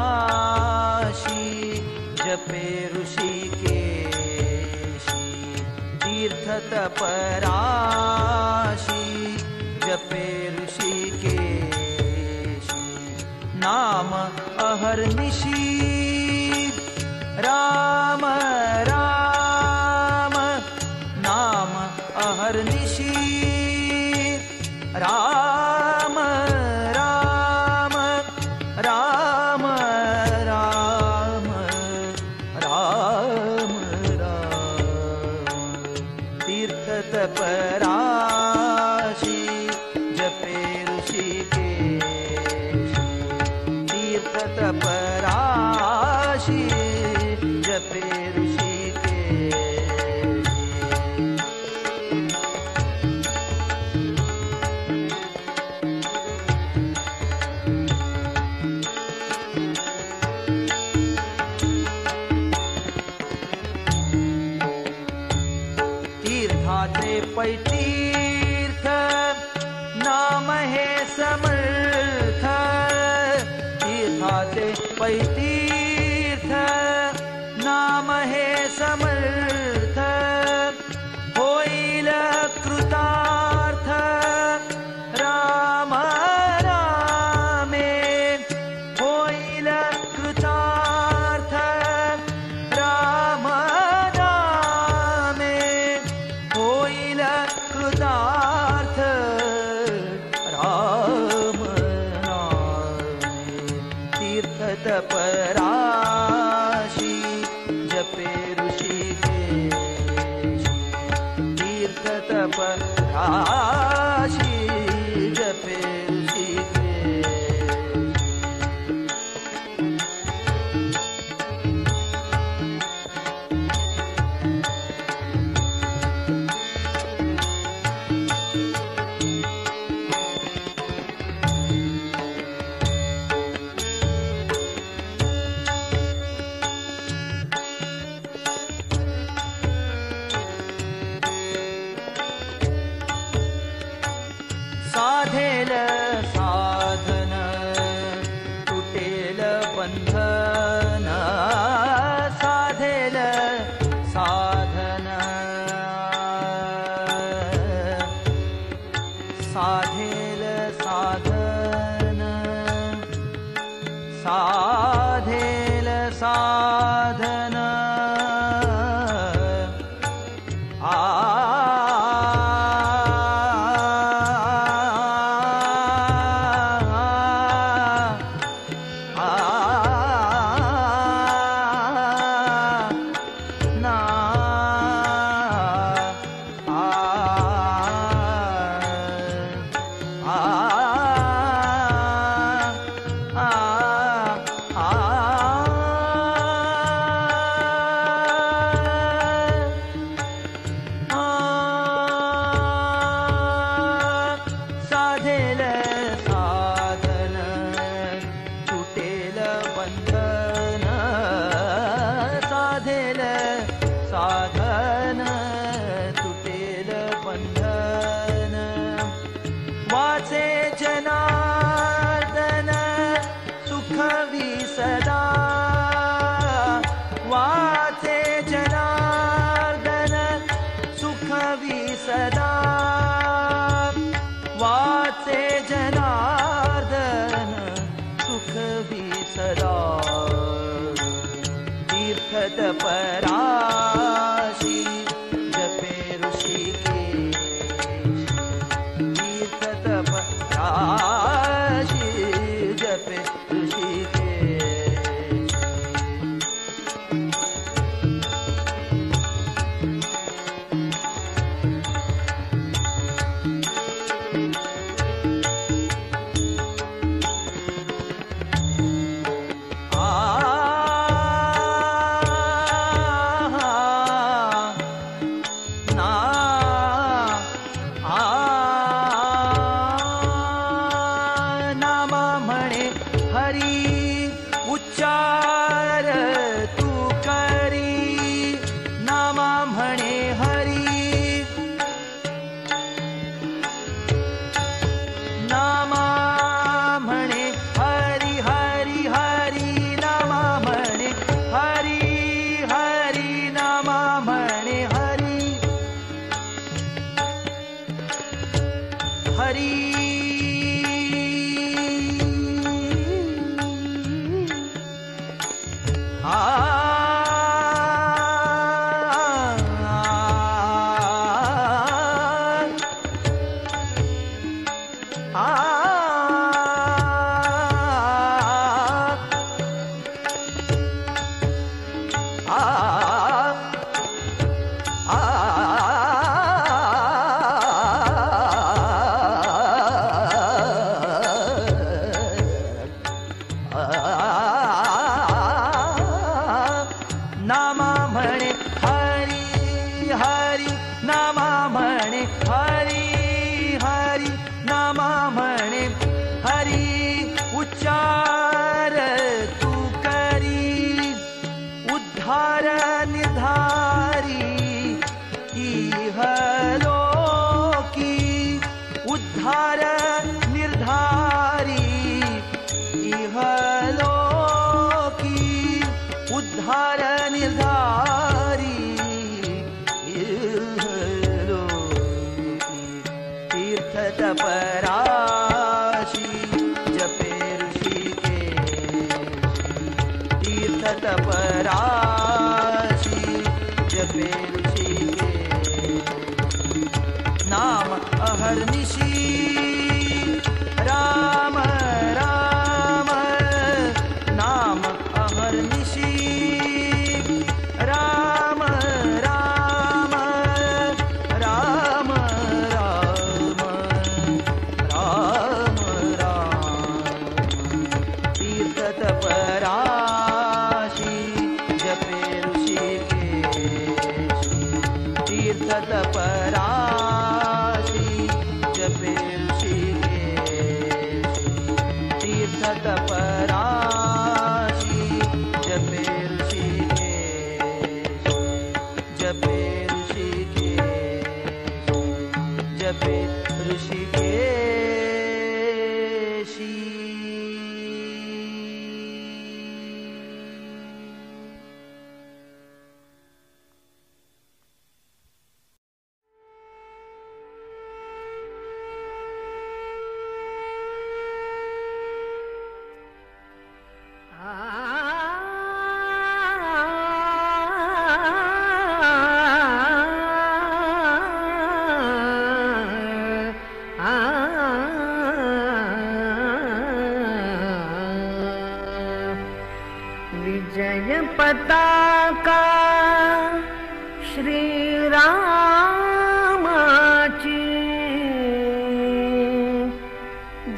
Speaker 12: तपराशी जपे ऋषिकेशी तीर्थ तपराशी जपे ऋषिकेशी नाम अहर्निशि राम राम नाम अहर्निशि राम राम राम राम राम राम तीर्थ तपराशी जपे ऋषिकेश तीर्थ तपराशी जपे पैतीर्थ नाम हे समर्थ तीर्थाचे पैतीर्थ नाम हे समर्थ होईल कृतार्थ राम रामे होईल कृतार्थ राम रामे होईल कृतार्थ राम नामे तीर्थ तपराशी जपे ऋषिकेश तीर्थ तपराशी जपे साधेल साधन तुटेल बंधन साधेल साधन सदा वाचे जनार्दन सुखवी सदा तीर्थत पराशी जपे ऋषिकेश तीर्थत पराशी जपे ऋषिकेश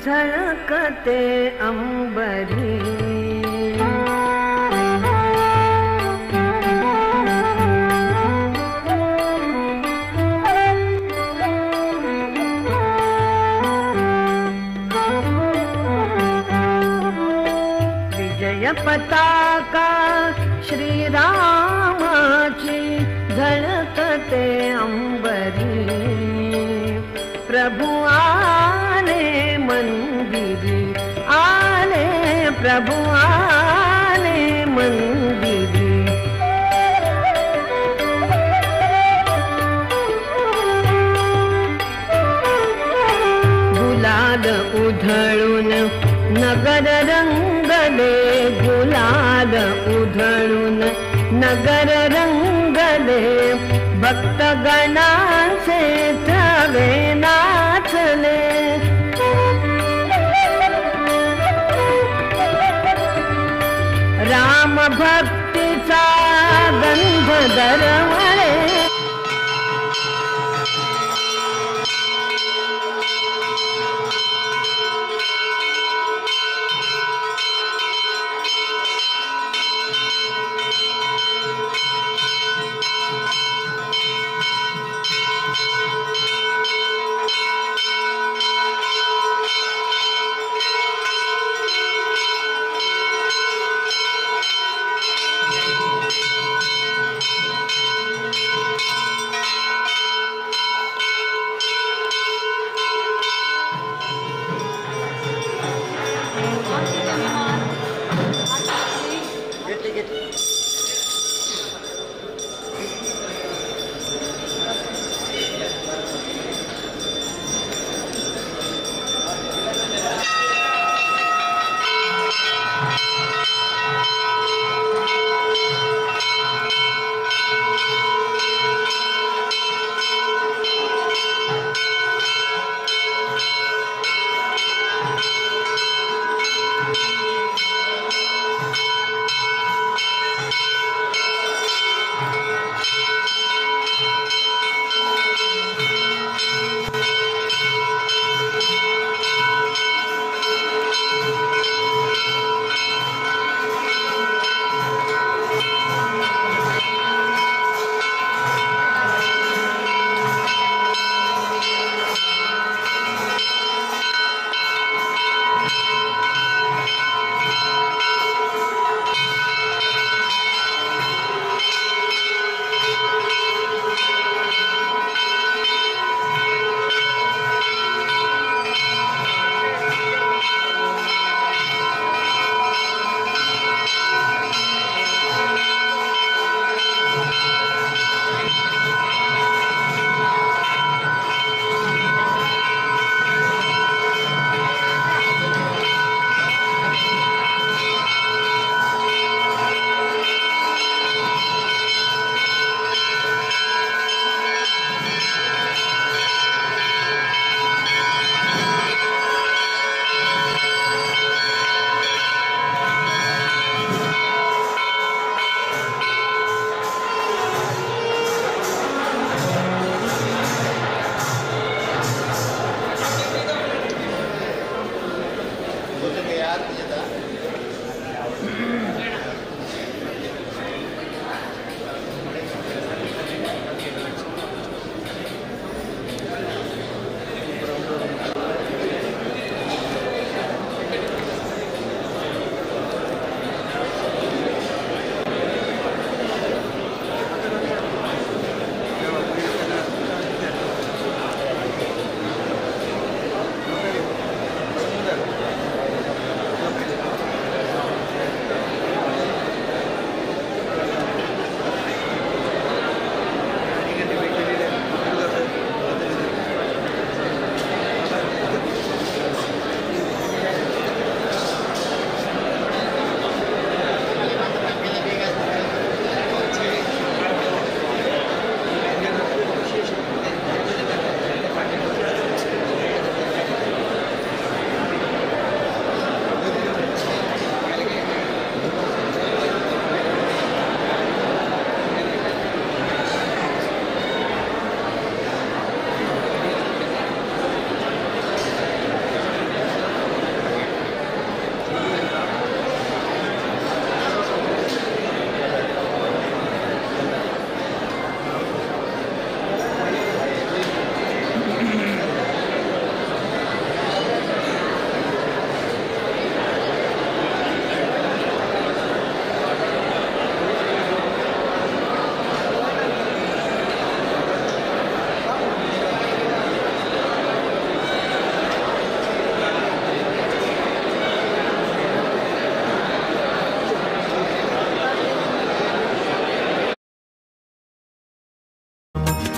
Speaker 5: झळकते अंबरी विजय पताका श्रीरामाची झळकते अंबरी प्रभु आले मंदिरी आले प्रभु आले मंदिरी उधळून नगर रंगले, गुलाल उधळून नगर रंगले, भक्तगणांचे थवे नाचले. राम भक्तीचा गंध दरवळे.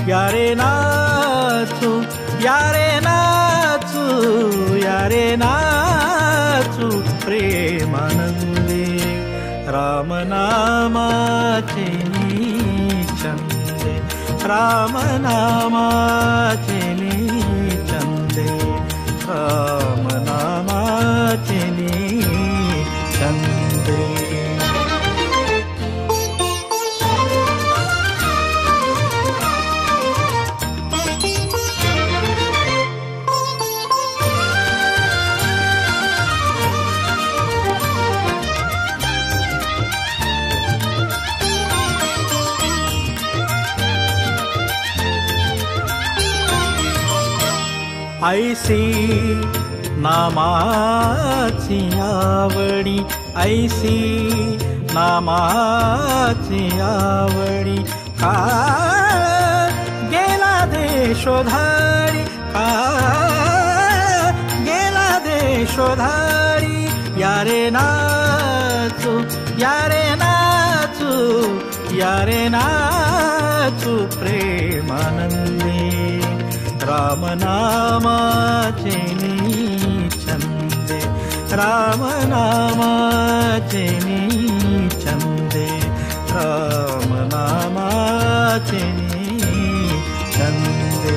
Speaker 14: यारे नाचू यारे नाचू यारे यारे नाचू प्रेमानंदे रामनामाचे चंदे रामनामाचे चंदे रामनामाचे चंदे ऐसी नामाची आवडी ऐसी नामाची आवडी का गेला देशोधारी का गेला देशोधारी यारे नाचू यारे नाचू यारे नाचू प्रेमानंदी रामनामाचे चंदे रामनामाचे चंदे रामनामाचे चंदे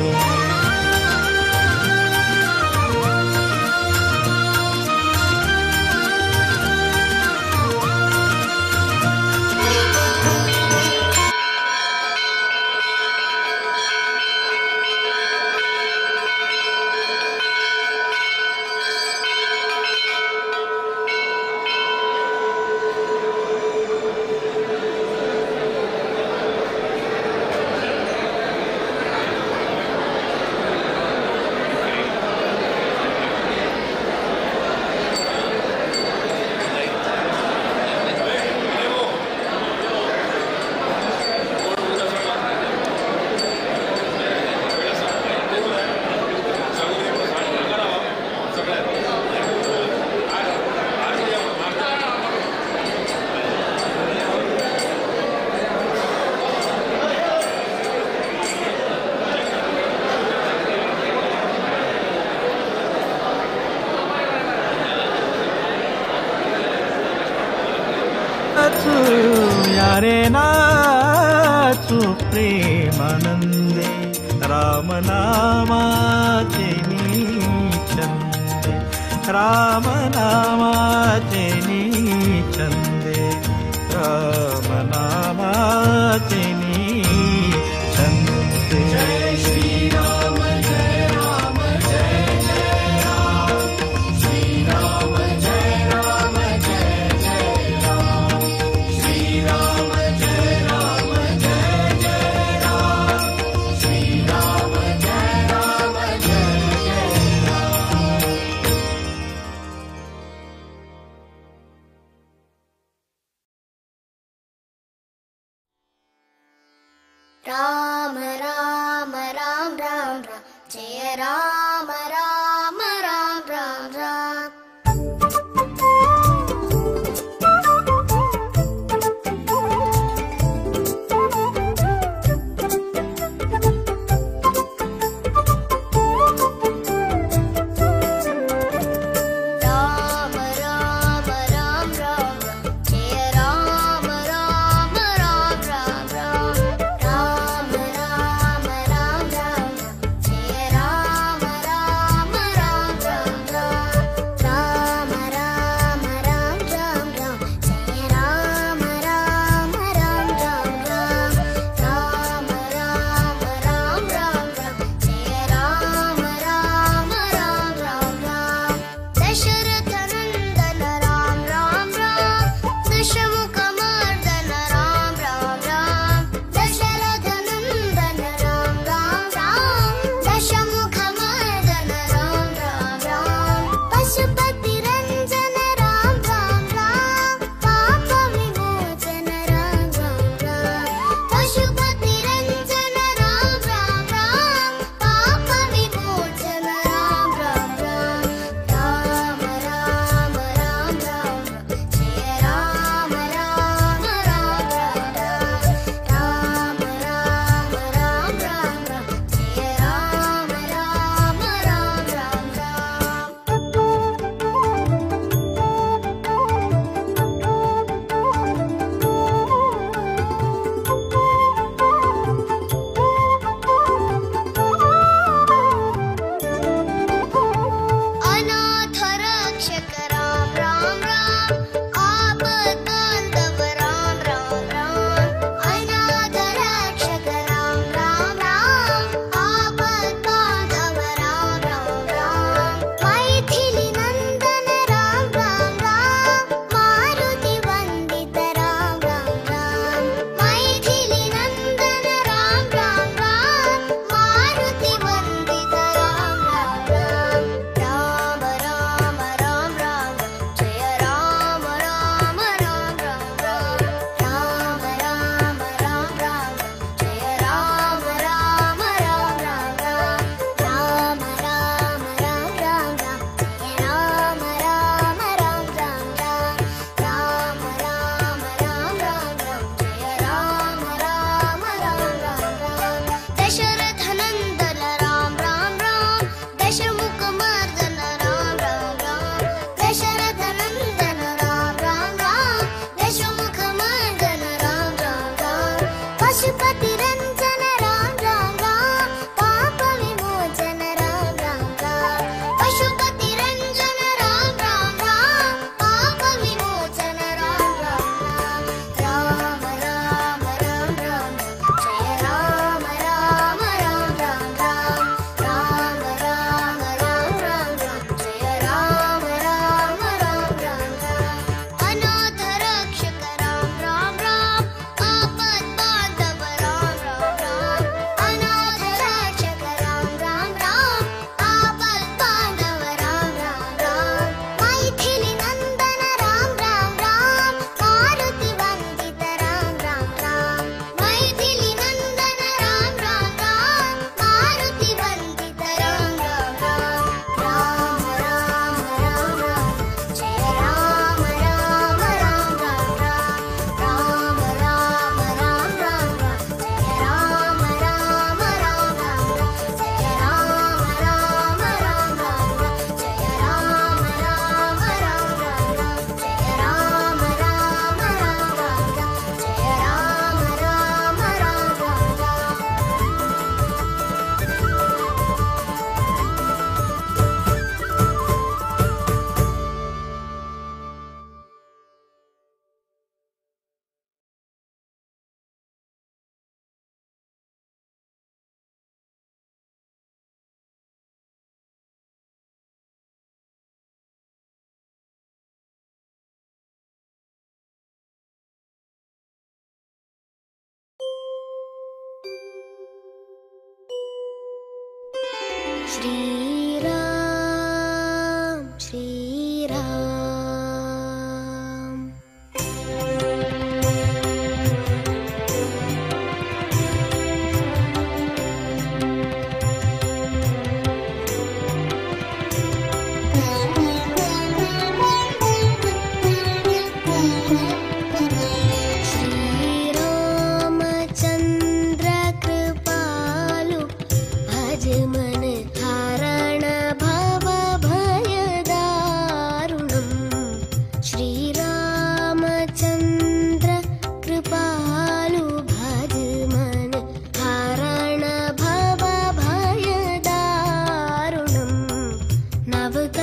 Speaker 14: यारे नाचू प्रेमानंदे रामनामाचे चंदे रामनामाचे चंदे रामनामाचे चंदे जय श्री राम जय राम जय जय राम श्री राम जय राम जय जय राम श्री राम जय राम जय जय राम श्री राम जय राम जय जय
Speaker 2: राम राम राम राम राम जय राम राम राम राम राम राम राम राम राम जय राम राम राम राम राम राम राम राम राम जय राम श्रीराम श्रीराम श्रीरामचन्द्र कृपालु भज मन हरण भव भयदारुणम् श्रीरामचन्द्र कृपालु भज मन हरण भव भयदारुणम् नवकञ्जलोचन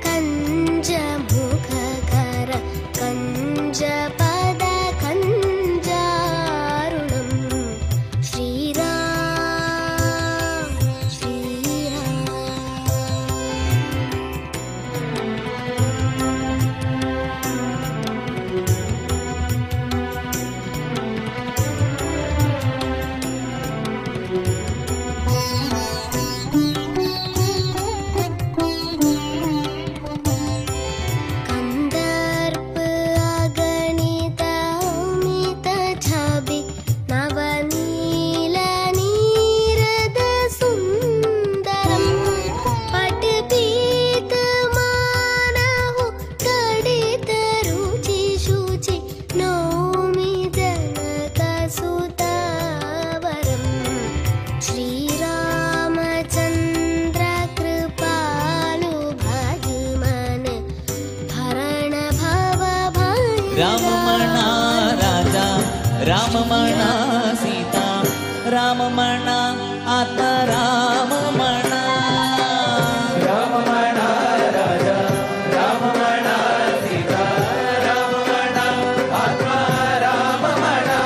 Speaker 2: कञ्जमुखकर कञ्जपद कञ्जारुणम् श्रीराम श्रीराम कन्दर्प अगणित अमित छवि नवनील नीरद सुन्दरम् पटपीतमानहु कडित रुचि शुचि नौमि जनकसुतावरम् श्रीरामचन्द्र कृपालु भज मन भरण भव
Speaker 15: राम म्हणा राजा राम म्हणा सीता राम म्हणा आता राम म्हणा
Speaker 14: राम म्हणा राजा राम म्हणा सीता राम म्हणा आत्मा राम म्हणा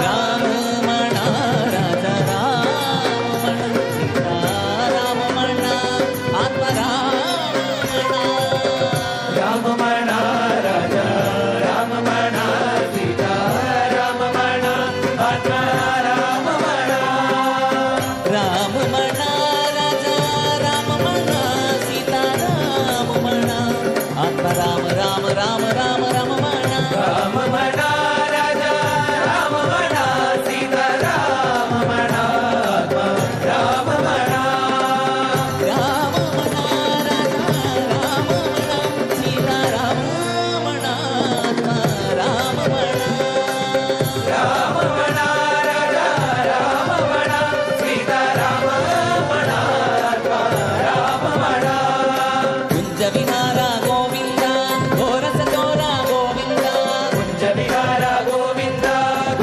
Speaker 15: राम म्हणा राजा राम म्हणा सीता राम म्हणा आता राम
Speaker 14: राम
Speaker 15: म्हणा
Speaker 14: म्हणा राजा राम म्हणा सीता राम म्हणा आत्मा राम म्हणा
Speaker 15: राम म्हणा राजा राम म्हणा सीता राम म्हणा आता राम राम राम राम राम म्हणा
Speaker 14: राम म्हणा राजा राम म्हणा सीता राम म्हणा आत्मा राम म्हणा
Speaker 15: राम म्हणा राजा राम म्हणा सीता राम म्हणा आत्मा राम म्हणा
Speaker 14: राम म्हणा राजा राम म्हणा सीता राम म्हणा आत्मा राम म्हणा
Speaker 15: कुंज विहारा गोविंदा घोरस चोरा गोविंदा
Speaker 14: कुंज विहारा गोविंदा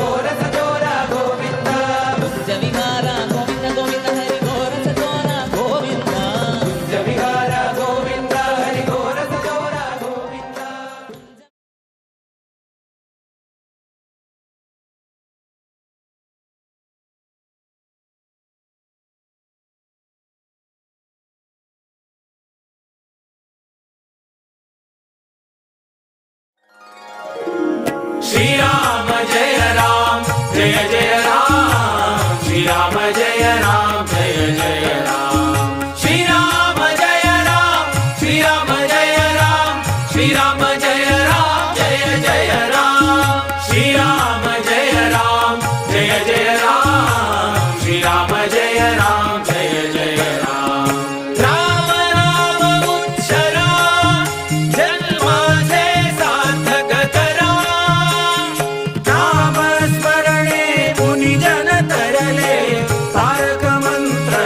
Speaker 14: घोरस चोरा गोविंदा
Speaker 15: कुंज विहारा गोविंद गोविंद हरि घोरस चोरा गोविंदा
Speaker 14: कुंज विहारा गोविंदा हरि घोरस चोरा गोविंदा
Speaker 9: श्रीराम जय राम जय जय राम श्रीराम जय राम जय जय राम श्रीराम जय राम श्रीराम जय राम श्रीराम जय राम जय जय राम श्रीराम जय राम जय जय राम श्रीराम जय राम जय जय राम राम नाम उच्चरा जन्माचे सार्थक करा नाम स्मरणे मुनिजन तरले तारक मंत्र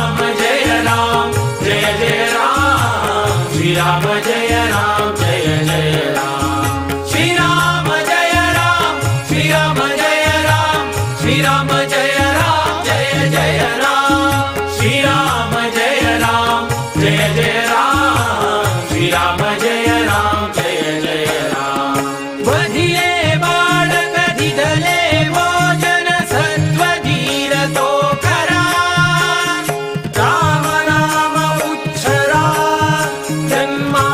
Speaker 14: राम जय राम जय जय राम श्री राम जय राम जय जय राम श्री राम जय राम श्री राम जय राम श्री राम जय राम जय जय राम श्री राम जय राम जय जय राम श्री राम जय राम जय जय राम बधिये बालक दिदले भोजन सत्व धीर तो करा राम नाम उच्चरा जन्मा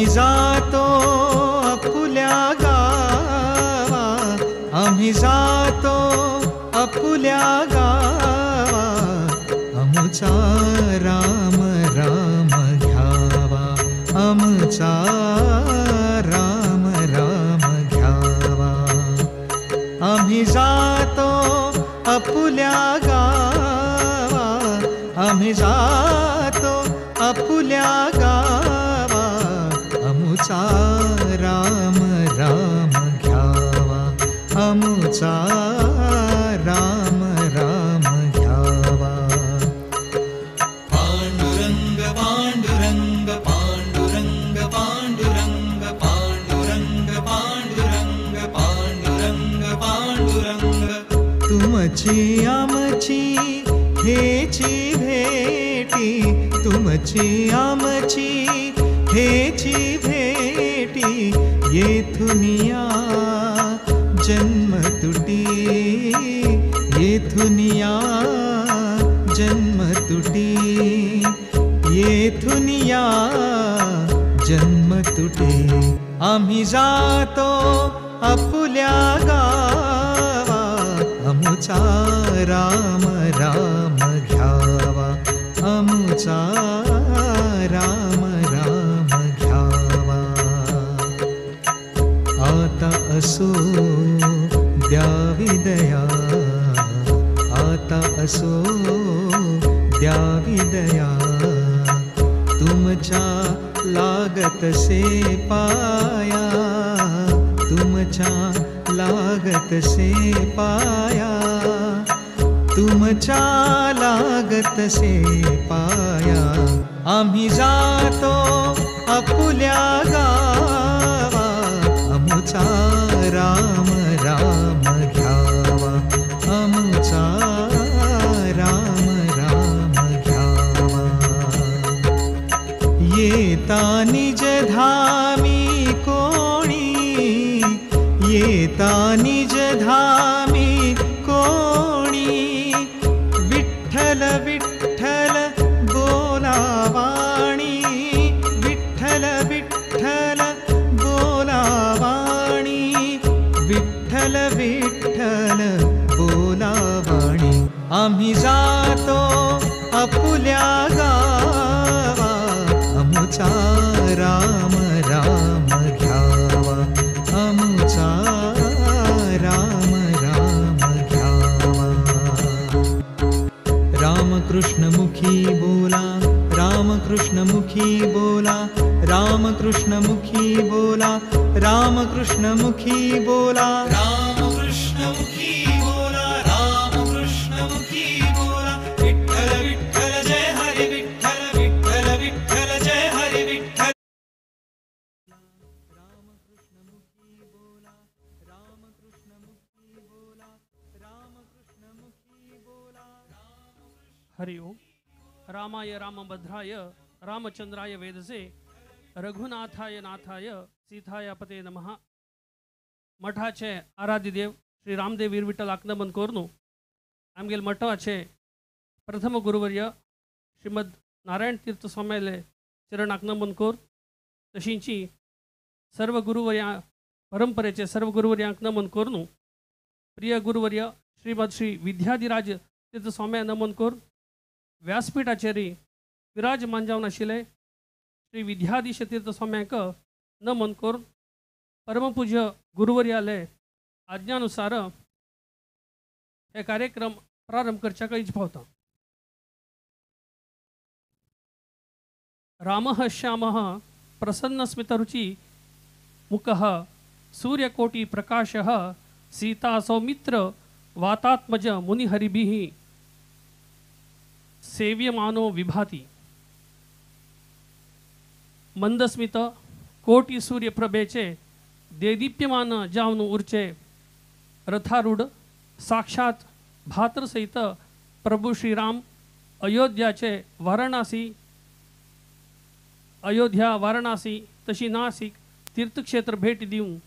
Speaker 16: जातो अपुल्या गावा, आम्ही जातो अपुल्या गावा, आमचा राम राम घ्यावा, आमचा राम राम घ्यावा. आम्ही जातो अपुल्या गावा, आम्ही जातो अपुल्या गावा, आमचा राम राम घ्यावा, आमचा राम राम घ्यावा.
Speaker 6: पांडुरंग पांडुरंग पांडुरंग पांडुरंग पांडुरंग पांडुरंग पांडुरंग पांडुरंग.
Speaker 16: तुमची आमची हेची भेटी, तुमची आमची हेची भेटी, येथुनिया जन्म तुटी, येथुनिया जन्म तुटी, येथुनिया जन्म तुटी. आम्ही जातो अपुल्या गावा, आमचा राम राम घ्यावा, आमचा राम राम घ्यावा. आता असो द्यावी दया, आता असो द्यावी दया, तुमच्या लागत से पाया, तुमच्या लागत से पाया, तुमच्या लागत से पाया. आम्ही जातो अपुल्या गावा, आमचा राम राम घ्यावा, आमचा राम राम घ्यावा. येता निज धामी कोणी, येता निज धामी कोणी, विठ्ठल विठ्ठल बोलावाणी, विठ्ठल विठ्ठल बोलावाणी, विठ्ठल विठ्ठल बोलावाणी. आम्ही जातो अपुल्या गावा, आमचा राम राम घ्यावा, आमचा राम राम घ्यावा. रामकृष्ण मुखी बोला, रामकृष्ण मुखी बोला, रामकृष्ण मुखी बोला, रामकृष्ण मुखी बोला, रामकृष्ण मुखी बोला, रामकृष्ण मुखी बोला. विठ्ठल विठ्ठल जय हरी विठ्ठल, विठ्ठल विठ्ठल जय हरी विठ्ठल. रामकृष्ण मुखी बोला, रामकृष्ण मुखी बोला, रामकृष्ण मुखी बोला.
Speaker 17: हरि ओम. रामाय रामभद्राय रामचंद्राय वेदसे रघुनाथाय नाथाय सीताय पते नमः. मठाचे आराध्य देव श्री रामदेव वीरविठ्ठल आकनमन कोरनु आमगेल मठाचे प्रथम गुरुवर्य श्रीमद नारायण तीर्थ स्वामीले चरण आकनमन कोर. तशींची सर्व गुरुवर्या परंपरेचे सर्व गुरुवर्य आकनमन कोरनु. प्रिय गुरुवर्य श्रीमद श्री विद्याधिराज तीर्थ स्वामी नमन कोर. व्यासपीठाचेरी विराजमान जावन आशिल्ले श्री विद्याधीश तीर्थ स्वाम्यांक नमन करून परमपूज्य गुरुवर्याले आज्ञानुसार हे कार्यक्रम प्रारंभ करच्या कळीच पावता. रामः श्यामः प्रसन्नस्मितरुचि मुखः सूर्यकोटि प्रकाशः सीता सौमित्र वातात्मज मुनिहरिभिः सेव्यमानो विभाति. मंदस्मित कोटि सूर्यप्रभेचे देदीप्यमान जावन उर्चे रथारूढ साक्षात भातृसहित प्रभू श्रीराम अयोध्याचे अयोध्या वाराणसी तशी नाशिक तीर्थक्षेत्र भेट दिवन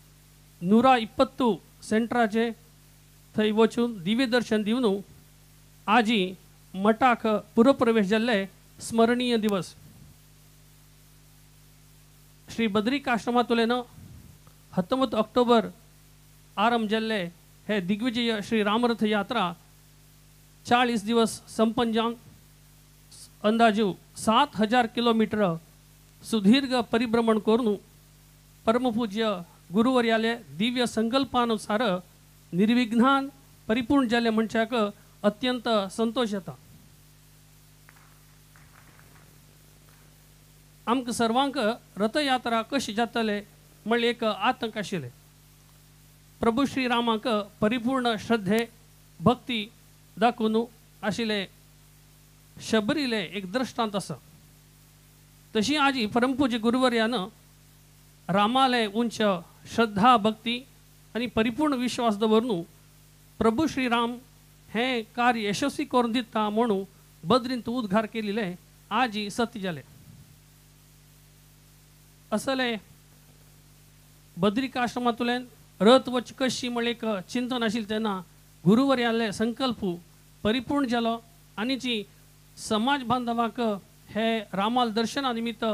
Speaker 17: 120 सेंटराचे थंय वचून दिव्य दर्शन दिवन आजी मठाक पुरप्रवेश जाल्ले स्मरणीय दिवस. श्री बद्रिक आश्रमातुलेन 19 ऑक्टोबर आरंभ जाल्ले हे दिग्विजय श्री रामरथ यात्रा 40 दिवस संपन्न जावन अंदाजू 7000 किलोमीटर सुदीर्घ परिभ्रमण करून परमपूज्य गुरुवर्याले दिव्य संकल्पानुसार निर्विघ्नान परिपूर्ण जाले म्हणच्याक अत्यंत संतोष येता. आमकां सर्वांक रथयात्रा कशी जातले म्हळ्यार एक आतंक आशिल्ले. प्रभू श्रीरामाक परिपूर्ण श्रद्धे भक्ती दाखोवन आशिल्ले शबरीले एक दृष्टांत आसा. तशी आजी परमपूज्य गुरुवर्यानं रामाले उंच श्रद्धा भक्ती आणि परिपूर्ण विश्वास दवरून प्रभू श्रीराम हे कार्य यशस्वी करून दिता म्हणून बद्रींत उद्गार केलेले आजी सत्य जाले. असले बद्रिका आश्रमातुल्यान रथ वच कशी म्हळ्यार एक चिंतन आशिल्लें तेन्ना गुरुवर्याले संकल्प परिपूर्ण जालो आनी जी समाज बांधवाक हे रामाल दर्शना निमित्त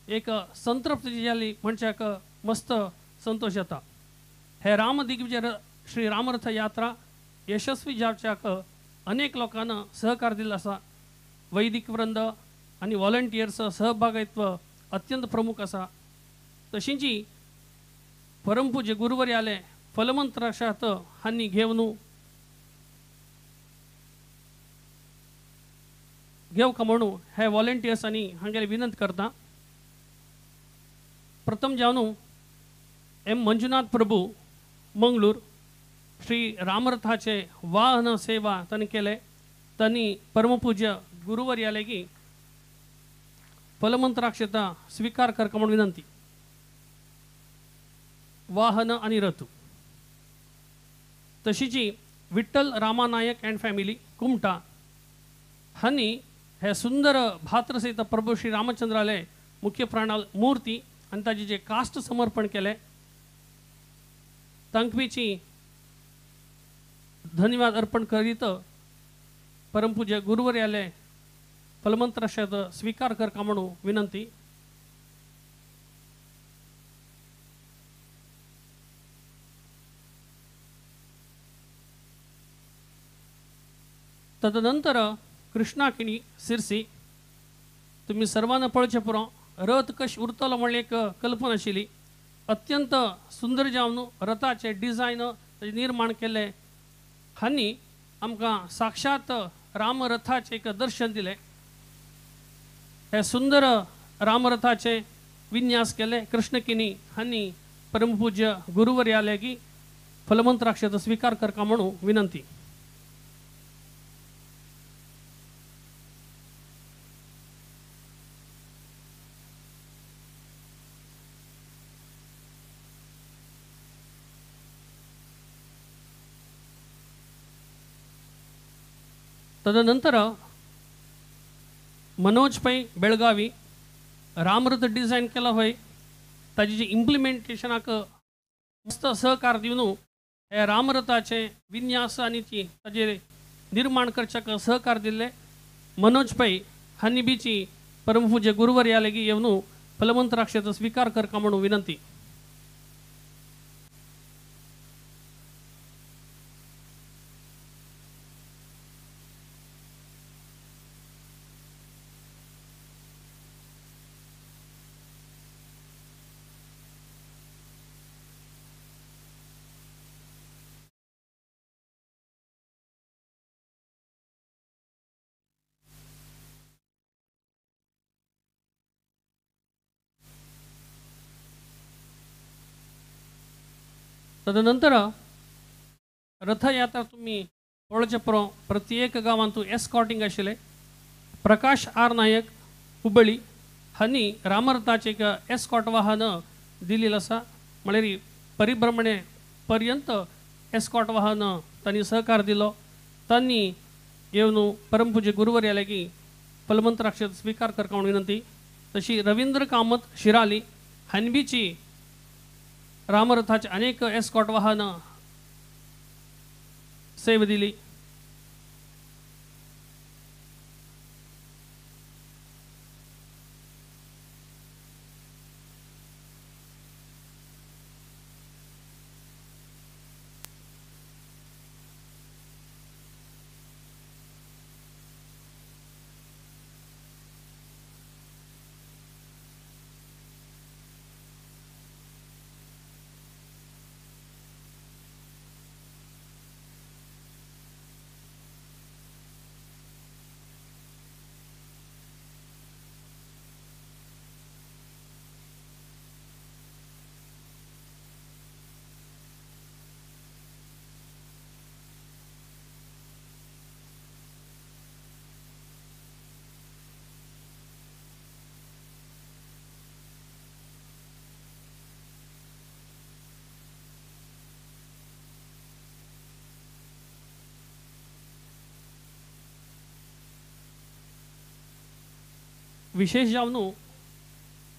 Speaker 17: एक संतृप्ती जाली म्हणच्याक मस्त संतोष येता. हे राम दिग्विजय श्री रामरथ यात्रा यशस्वी जावच्याक अनेक लोकांना सहकार दिला आसा. वैदिक वृंद आणि व्हॉलंटियर्स सहभागित्व अत्यंत प्रमुख आसा. तशींची परमपूज्य गुरुवर्याले फलमंत्राशात हांनी घेवन घेवका म्हणून हे व्हॉलंटियर्स आनी हांगेले विनंती करता. प्रथम जावन एम मंजुनाथ प्रभू मंगळूर श्री रामरथाचे वाहन सेवा तांणी केले. तांणी परमपूज्य गुरुवर्यालेगी फलमंत्राक्षता स्वीकार करका म्हणून विनंती. वाहन आणि रथ तशीची विठ्ठल रामानायक अँड फॅमिली कुमटा हांनी हे सुंदर भात्रसहित प्रभू श्री रामचंद्राले मुख्य प्राणाल मूर्ती आणि ताजे जे कास्ट समर्पण केले तांकवीची धन्यवाद अर्पण करीत परमपूज्य गुरुवर्याले फलमंत्राशात स्वीकार करका म्हणून विनंती. तदनंतर कृष्णाकिणी सिरसी तुम्ही सर्वांना पळचे पुरो रथ कश उरतलो म्हणले एक कल्पना आशिल्ली. अत्यंत सुंदर जावन रथाचे डिझायन निर्माण केले. हांनी आमकां साक्षात रामरथाचे एक दर्शन दिले. हे सुंदर रामरथाचे विन्यास केले कृष्णकिनी हांनी परमपूज्य गुरुवर्यालेगी फलमंत्राक्षता स्वीकार करका म्हणून विनंती. तदनंतर मनोज पै बेळगावी रामरथ डिझायन केला होय ताजी जी इम्प्लिमेंटेशनाक मस्त सहकार दिवन हे रामरथाचे विन्यास आनी ती ताजे निर्माण करच्याक सहकार दिले. मनोज पै हांनी बीची परमपूज्य गुरुवर्यालेगी येवन फलमंत्राक्षता स्वीकार करका म्हणून विनंती. तदनंतर रथयात्रा तुम्ही पळोवचे पुरो प्रत्येक गांवांत एस्कॉर्टिंग आशिल्ले. प्रकाश आर नायक हुबळी हांनी रामरथाचे एक एस्कॉर्ट वाहन दिलेलं आसा. म्हळ्यार परिभ्रमणे पर्यंत एस्कॉर्ट वाहन तांणी सहकार दिलो. तांणी येवन परमपूज्य गुरुवर्यालेगी फलमंत्राक्षता स्वीकार करका म्हणून विनंती. तशी रवींद्र कामत शिराली हांबीची रामरथाचे अनेक एस्कॉर्ट वाहन सेवा दिली. विशेष जावन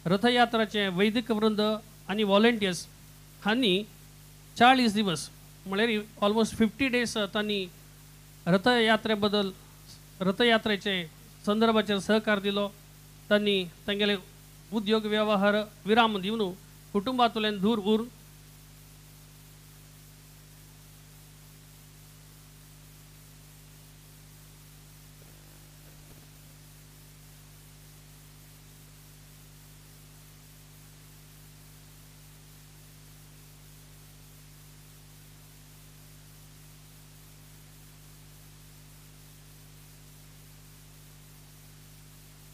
Speaker 17: रथयात्राचे वैदिक वृंद आणि व्हॉलेंटियर्स हांनी 40 दिवस म्हळ्यार ऑलमोस्ट 50 डेज तांणी रथयात्रे बद्दल रथयात्रेचे संदर्भाचेर सहकार दिलो. तांणी तांगेले उद्योग व्यवहार विराम दिवन कुटुंबांतल्यान दूर उरून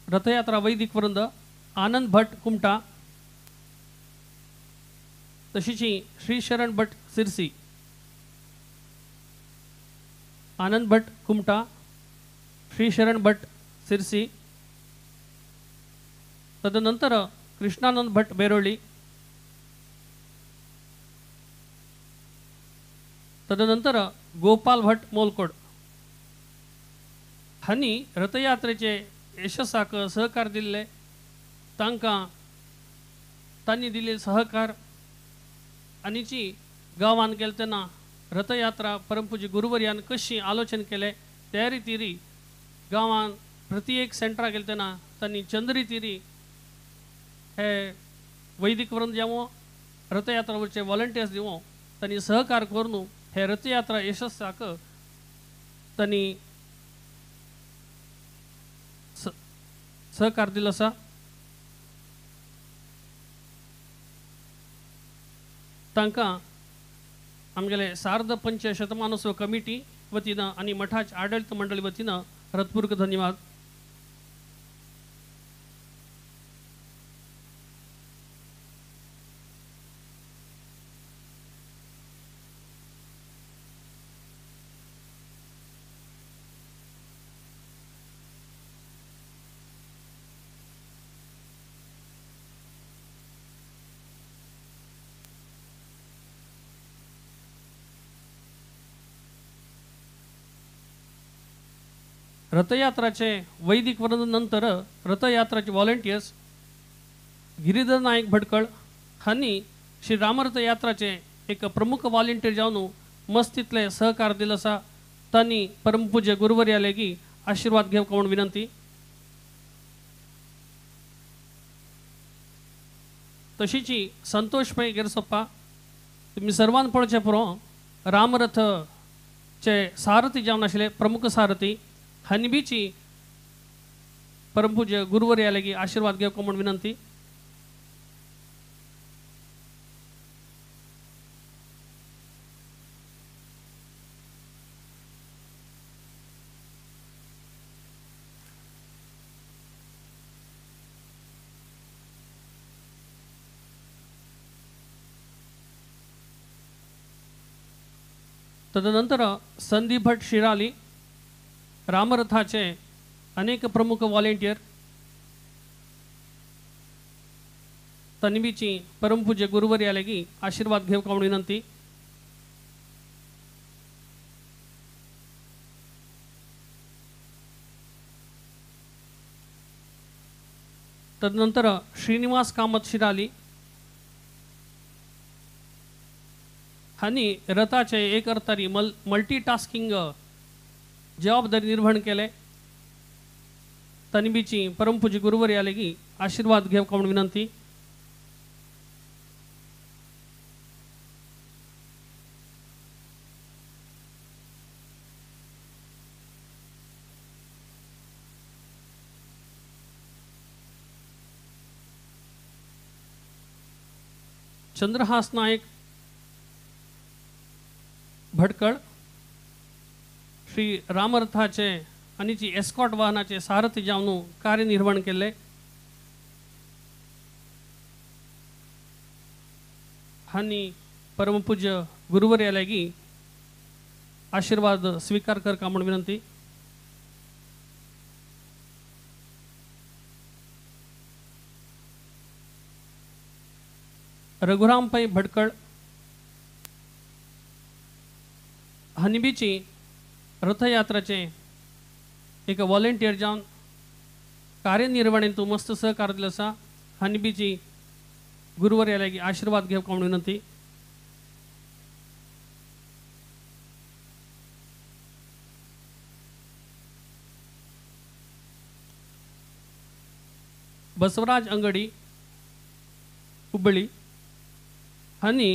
Speaker 17: रथयात्रा वैदिक वृंद आनंद भट कुमटा, तशीच श्री शरण भट सिरसी, आनंद भट कुमटा, श्री शरण भट सिरसी, तदनंतर कृष्णानंद भट बेरोळी, तदनंतर गोपाल भट मोलकोड हांनी रथयात्रेचे यशस्साक सहकार दिल्ले. तांणी दिल्ले सहकार आनीची गांवांत गेले तेन्ना रथयात्रा परमपूज्य गुरुवर्यान कशी आलोचन केले त्या रितीरी गांवांत प्रति एक सेंटरा गेले तेन्ना तांणी चंद्री तिरी हे वैदिक वृंद जावं रथयात्राचे व्हॉलंटियर्स दिवं तांणी सहकार करून हे रथयात्रा यशस्साक तांणी सहकार दिलो आसा. तांकां आमगेले सार्ध पंच शतमानोत्सव कमिटी वतीनं आनी मठाच्या आडळित मंडळी वतीनं हृदयपूर्वक धन्यवाद. रथयात्राचे वैदिक वृंद नंतर रथयात्राचे व्हॉलंटियर्स गिरीधर नायक भटकळ हांनी श्री रामरथ यात्राचे एक प्रमुख व्हॉलंटियर जावन मस्तीतले सहकार दिलो आसा. तांणी परमपूज्य गुरुवर्या लेगी आशीर्वाद घेवंक म्हणून विनंती. तशीच संतोष पै गिरसप्पा तुम्ही सर्वान पळोवचे पुरो रामरथचे सारथी जावन आशिल्ले प्रमुख सारथी हांणी बीची परमपूज्य गुरुवर्या लेगी आशीर्वाद घेवंक म्हणून विनंती. तदनंतर संदीप भट शिराली रामरथाचे अनेक प्रमुख व्हॉलंटियर तन्वीची परमपूज्य गुरुवर्या लेगी आशीर्वाद घेवंक म्हणून विनंती. तदनंतर श्रीनिवास कामत शिराली हांनी रथाचे एक अर्थारी मल्टीटास्किंग जबाबदारी निर्वहण केले. तन्वीची परमपूज्य गुरुवर्या लेगी आशीर्वाद घेवंक म्हणून विनंती. चंद्रहास नायक भटकळ श्री रामरथाचे आनी जी एस्कॉट वाहनाचे सारथी जावन कार्यनिर्वहण केले. हांनी परमपूज्य गुरुवर्या लेगी आशीर्वाद स्वीकार करका म्हणून विनंती. रघुराम पै भटकळ हनिबीची रथयात्राचे एक व्हॉलंटियर जावन ಕಾರ್ಯನಿರ್ವಹಣೆ ಮಸ್ತ್ ಸಹಕಾರ ದಿಲಸ ಹನಿಬಿಜಿ ಗುರುವರ್ಯಾಗಿ ಆಶೀರ್ವಾದ घेवಕೊಂಡು विनंती. बसवराज अंगडी हुबळी हानी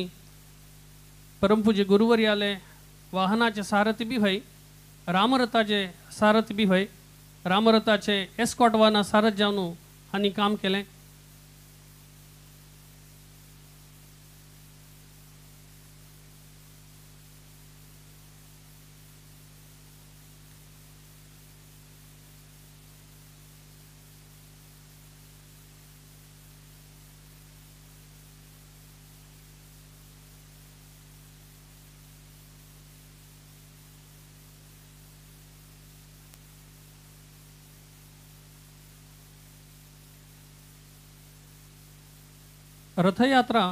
Speaker 17: परमपूज्य गुरुवर्याले वाहनाचे सारथी बी होय, रामरथाचे सारथी बी होय, रामरथाचे एस्कॉट वाहना सारथ जावन हानी काम केलें. रथयात्रा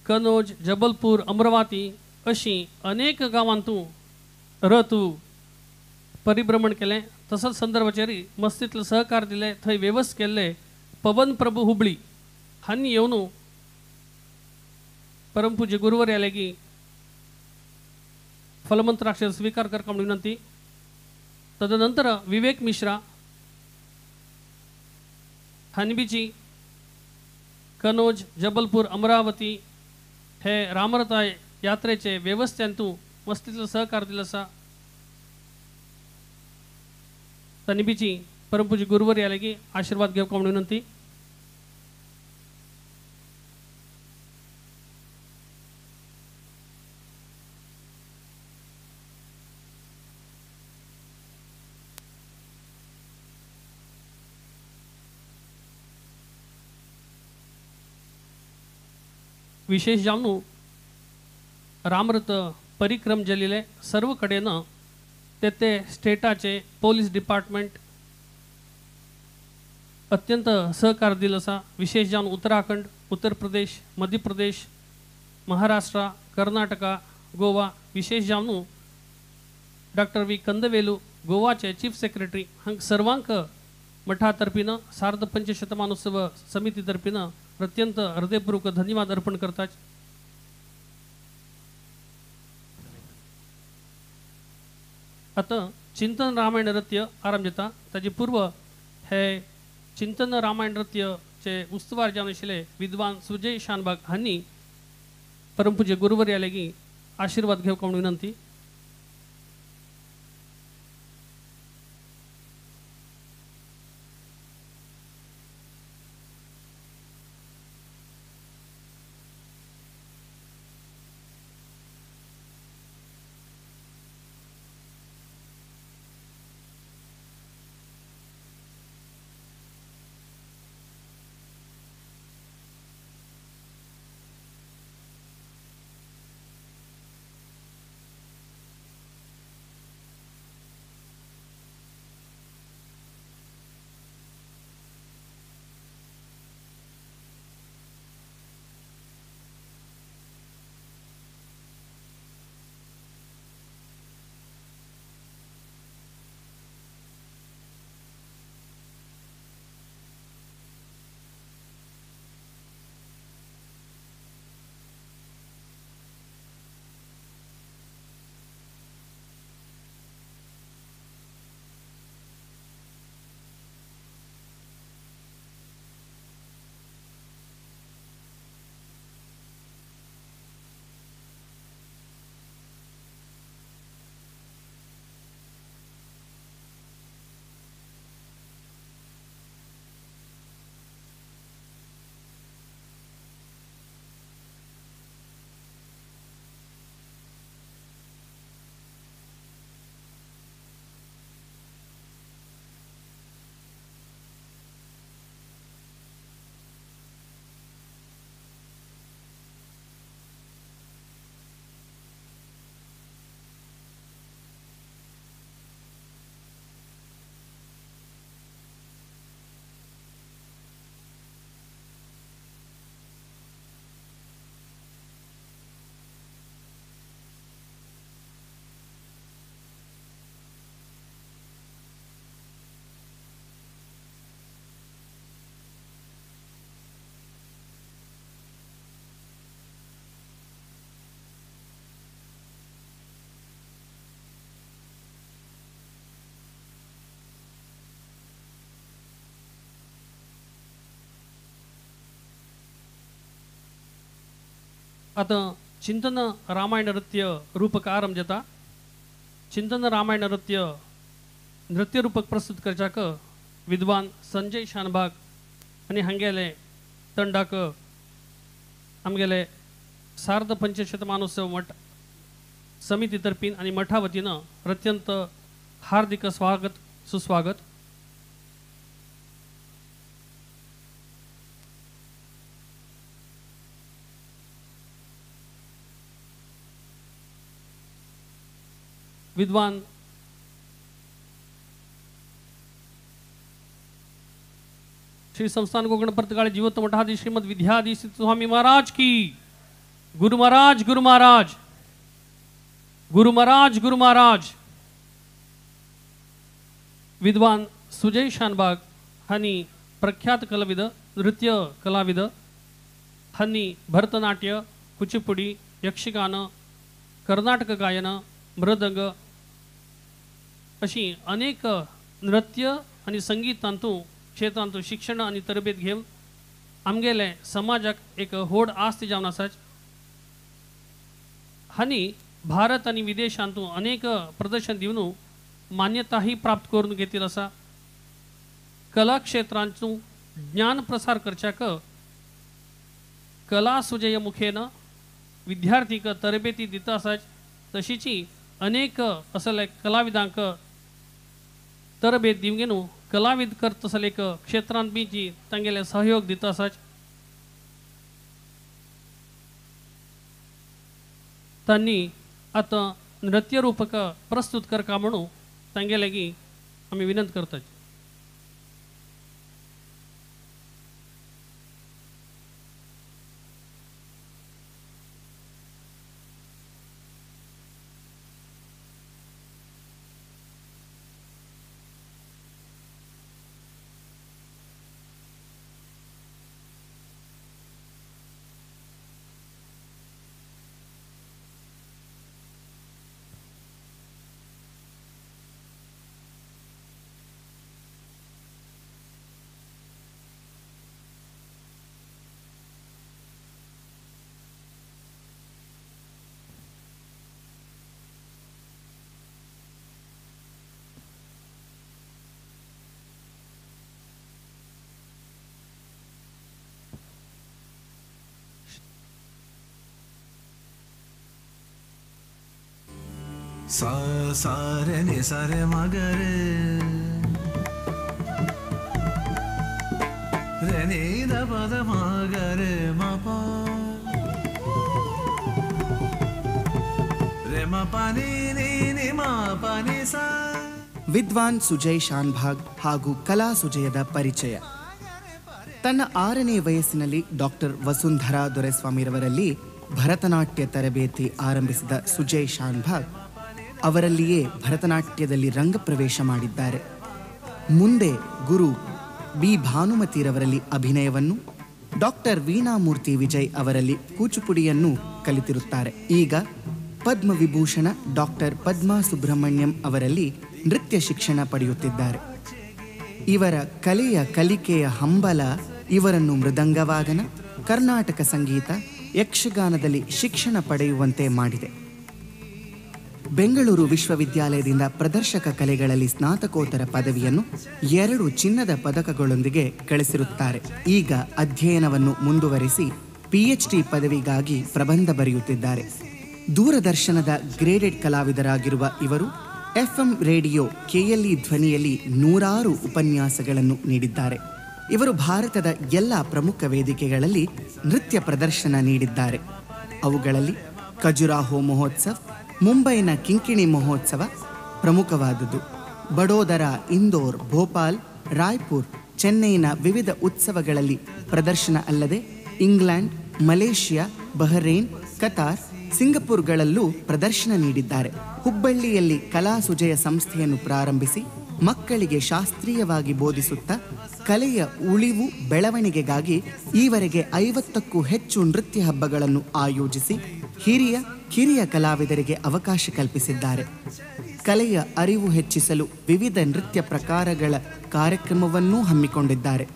Speaker 17: कनोज, जबलपूर, अमरावती अशी अनेक गावांतून रथ परिभ्रमण केलें. तसंच संदर्भाचेर मस्तीतले सहकार दिले. थंय वेवस्थ केल्ले पवन प्रभू हुबळी हांनी येवन परमपूज्य गुरुवर्यालेगी फलमंत्राक्षर स्वीकार करका म्हणून विनंती. तदनंतर विवेक मिश्रा हानबीची कनोज, जबलपूर, अमरावती हे रामरथा यात्रेचे वेवस्थेंतू मस्तीतलो सहकार दिलो आसा. तनिबीची परमपूज्य गुरुवर्यालेगी आशीर्वाद घेवका म्हणून विनंती. विशेष जावन रामरथ परिक्रम जाल्ले सर्व कडेन ते स्टेटाचे पोलीस डिपार्टमेंट अत्यंत सहकार दिलो आसा. विशेष जावन उत्तराखंड, उत्तर प्रदेश, मध्य प्रदेश, महाराष्ट्र, कर्नाटका, गोवा विशेष जावन डॉक्टर वी कंदवेलू गोवाचे चीफ सेक्रेटरी हांक सर्वांक मठा तर्फीन सार्ध पंचशतमानोत्सव समिती तर्फीन अत्यंत हृदयपूर्वक धन्यवाद अर्पण करतात. आता चिंतन रामायण नृत्य आरंभ जाता. ताजे पूर्व हे चिंतन रामायण नृत्यचे उस्तवार जावन आशिल्ले विद्वान सुजय शानबाग हांनी परमपूज्य गुरुवर्यालेगी आशीर्वाद घेवका म्हणून विनंती. आता चिंतन रामायण नृत्य रूपक आरंभ जाता. चिंतन रामायण नृत्य रूपक प्रस्तुत करच्याक विद्वान संजय शानबाग आणि हांगेले तंडाक आमगेले सार्ध पंचशतमानोत्सव मठ समिती तर्फीन आणि मठा वतीनं अत्यंत हार्दिक स्वागत सुस्वागत. विद्वान श्री संस्थान कोकण पर्तगाळी जीवोत्तम मठाधीश श्रीमद विद्याधीश स्वामी महाराज की. गुरु महाराज गुरु महाराज गुरु महाराज गुरु महाराज. विद्वान सुजय शानबाग हांनी प्रख्यात कलाविद नृत्य कलाविद हांनी भरतनाट्य कुचिपुडी यक्षगान कर्नाटक गायन मृदंग अशी अनेक नृत्य आणि संगीत तांतू क्षेत्रांतू शिक्षण आणि तरबेत घेवन आमगेले समाजाक एक व्हड आस्त जावन आसा. हांनी भारत आणि विदेशांतू अनेक प्रदर्शन दिवन मान्यताही प्राप्त करून घेतली आसा. कला क्षेत्रांतू ज्ञान प्रसार करच्याक कला सुजय मुखेन विद्यार्थीक तरबेती दिता आसा. तशीची अनेक असले कलाविदांक तरबेत दिवंगेनू कलाविद करत असले एक क्षेत्रांत बी जी तांगेले सहयोग दिता आसा. तांणी आता नृत्य रूपक प्रस्तुत करका म्हणून तांगे लागी आमी विनंती करतात.
Speaker 18: सा सा रे नि सा रे म ग रे नि द प द म ग रे म प रे म प नि नि नि म प नि सा.
Speaker 19: ವಿದ್ವಾನ್ ಸುಜಯ್ ಶಾನ್ಭಾಗ್ ಹಾಗೂ ಕಲಾ ಸುಜಯದ ಪರಿಚಯ. ತನ್ನ 6ನೇ ವಯಸ್ಸಿನಲ್ಲಿ ಡಾಕ್ಟರ್ ವಸುಂಧರಾ ದೊರೆಸ್ವಾಮಿರವರಲ್ಲಿ ಭರತನಾಟ್ಯ ತರಬೇತಿ ಆರಂಭಿಸಿದ ಸುಜಯ್ ಶಾನ್ಭಾಗ್ ಅವರಲ್ಲಿಯೇ ಭರತನಾಟ್ಯದಲ್ಲಿ ರಂಗಪ್ರವೇಶ ಮಾಡಿದ್ದಾರೆ. ಮುಂದೆ ಗುರು ಬಿ ಭಾನುಮತಿರವರಲ್ಲಿ ಅಭಿನಯವನ್ನು, ಡಾಕ್ಟರ್ ವೀಣಾಮೂರ್ತಿ ವಿಜಯ್ ಅವರಲ್ಲಿ ಕೂಚುಪುಡಿಯನ್ನು ಕಲಿತಿರುತ್ತಾರೆ. ಈಗ ಪದ್ಮವಿಭೂಷಣ ಡಾಕ್ಟರ್ ಪದ್ಮಾ ಸುಬ್ರಹ್ಮಣ್ಯಂ ಅವರಲ್ಲಿ ನೃತ್ಯ ಶಿಕ್ಷಣ ಪಡೆಯುತ್ತಿದ್ದಾರೆ. ಇವರ ಕಲಿಕೆಯ ಹಂಬಲ ಇವರನ್ನು ಮೃದಂಗವಾದನ, ಕರ್ನಾಟಕ ಸಂಗೀತ, ಯಕ್ಷಗಾನದಲ್ಲಿ ಶಿಕ್ಷಣ ಪಡೆಯುವಂತೆ ಮಾಡಿದೆ. ಬೆಂಗಳೂರು ವಿಶ್ವವಿದ್ಯಾಲಯದಿಂದ ಪ್ರದರ್ಶಕ ಕಲೆಗಳಲ್ಲಿ ಸ್ನಾತಕೋತ್ತರ ಪದವಿಯನ್ನು 2 ಚಿನ್ನದ ಪದಕಗಳೊಂದಿಗೆ ಗಳಿಸಿರುತ್ತಾರೆ. ಈಗ ಅಧ್ಯಯನವನ್ನು ಮುಂದುವರಿಸಿ PhD ಪದವಿಗಾಗಿ ಪ್ರಬಂಧ ಬರೆಯುತ್ತಿದ್ದಾರೆ. ದೂರದರ್ಶನದ ಗ್ರೇಡೆಡ್ ಕಲಾವಿದರಾಗಿರುವ ಇವರು FM ರೇಡಿಯೋ KLE ಧ್ವನಿಯಲ್ಲಿ 100 ಉಪನ್ಯಾಸಗಳನ್ನು ನೀಡಿದ್ದಾರೆ. ಇವರು ಭಾರತದ ಎಲ್ಲ ಪ್ರಮುಖ ವೇದಿಕೆಗಳಲ್ಲಿ ನೃತ್ಯ ಪ್ರದರ್ಶನ ನೀಡಿದ್ದಾರೆ. ಅವುಗಳಲ್ಲಿ ಖಜುರಾಹೋ ಮಹೋತ್ಸವ್, ಮುಂಬೈನ ಕಿಂಕಿಣಿ ಮಹೋತ್ಸವ ಪ್ರಮುಖವಾದುದು. ಬಡೋದರ, ಇಂದೋರ್, ಭೋಪಾಲ್, ರಾಯ್ಪುರ್, ಚೆನ್ನೈನ ವಿವಿಧ ಉತ್ಸವಗಳಲ್ಲಿ ಪ್ರದರ್ಶನ ಅಲ್ಲದೆ ಇಂಗ್ಲೆಂಡ್, ಮಲೇಷಿಯಾ, ಬಹರೇನ್, ಕತಾರ್, ಸಿಂಗಪುರ್ಗಳಲ್ಲೂ ಪ್ರದರ್ಶನ ನೀಡಿದ್ದಾರೆ. ಹುಬ್ಬಳ್ಳಿಯಲ್ಲಿ ಕಲಾ ಸುಜಯ ಸಂಸ್ಥೆಯನ್ನು ಪ್ರಾರಂಭಿಸಿ ಮಕ್ಕಳಿಗೆ ಶಾಸ್ತ್ರೀಯವಾಗಿ ಬೋಧಿಸುತ್ತಾ ಕಲೆಯ ಉಳಿವು ಬೆಳವಣಿಗೆಗಾಗಿ ಈವರೆಗೆ 50ಕ್ಕೂ ಹೆಚ್ಚು ನೃತ್ಯ ಹಬ್ಬಗಳನ್ನು ಆಯೋಜಿಸಿ ಹಿರಿಯ ಕಲಾವಿದರಿಗೆ ಅವಕಾಶ ಕಲ್ಪಿಸಿದ್ದಾರೆ. ಕಲೆಯ ಅರಿವು ಹೆಚ್ಚಿಸಲು ವಿವಿಧ ನೃತ್ಯ ಪ್ರಕಾರಗಳ ಕಾರ್ಯಕ್ರಮವನ್ನೂ ಹಮ್ಮಿಕೊಂಡಿದ್ದಾರೆ.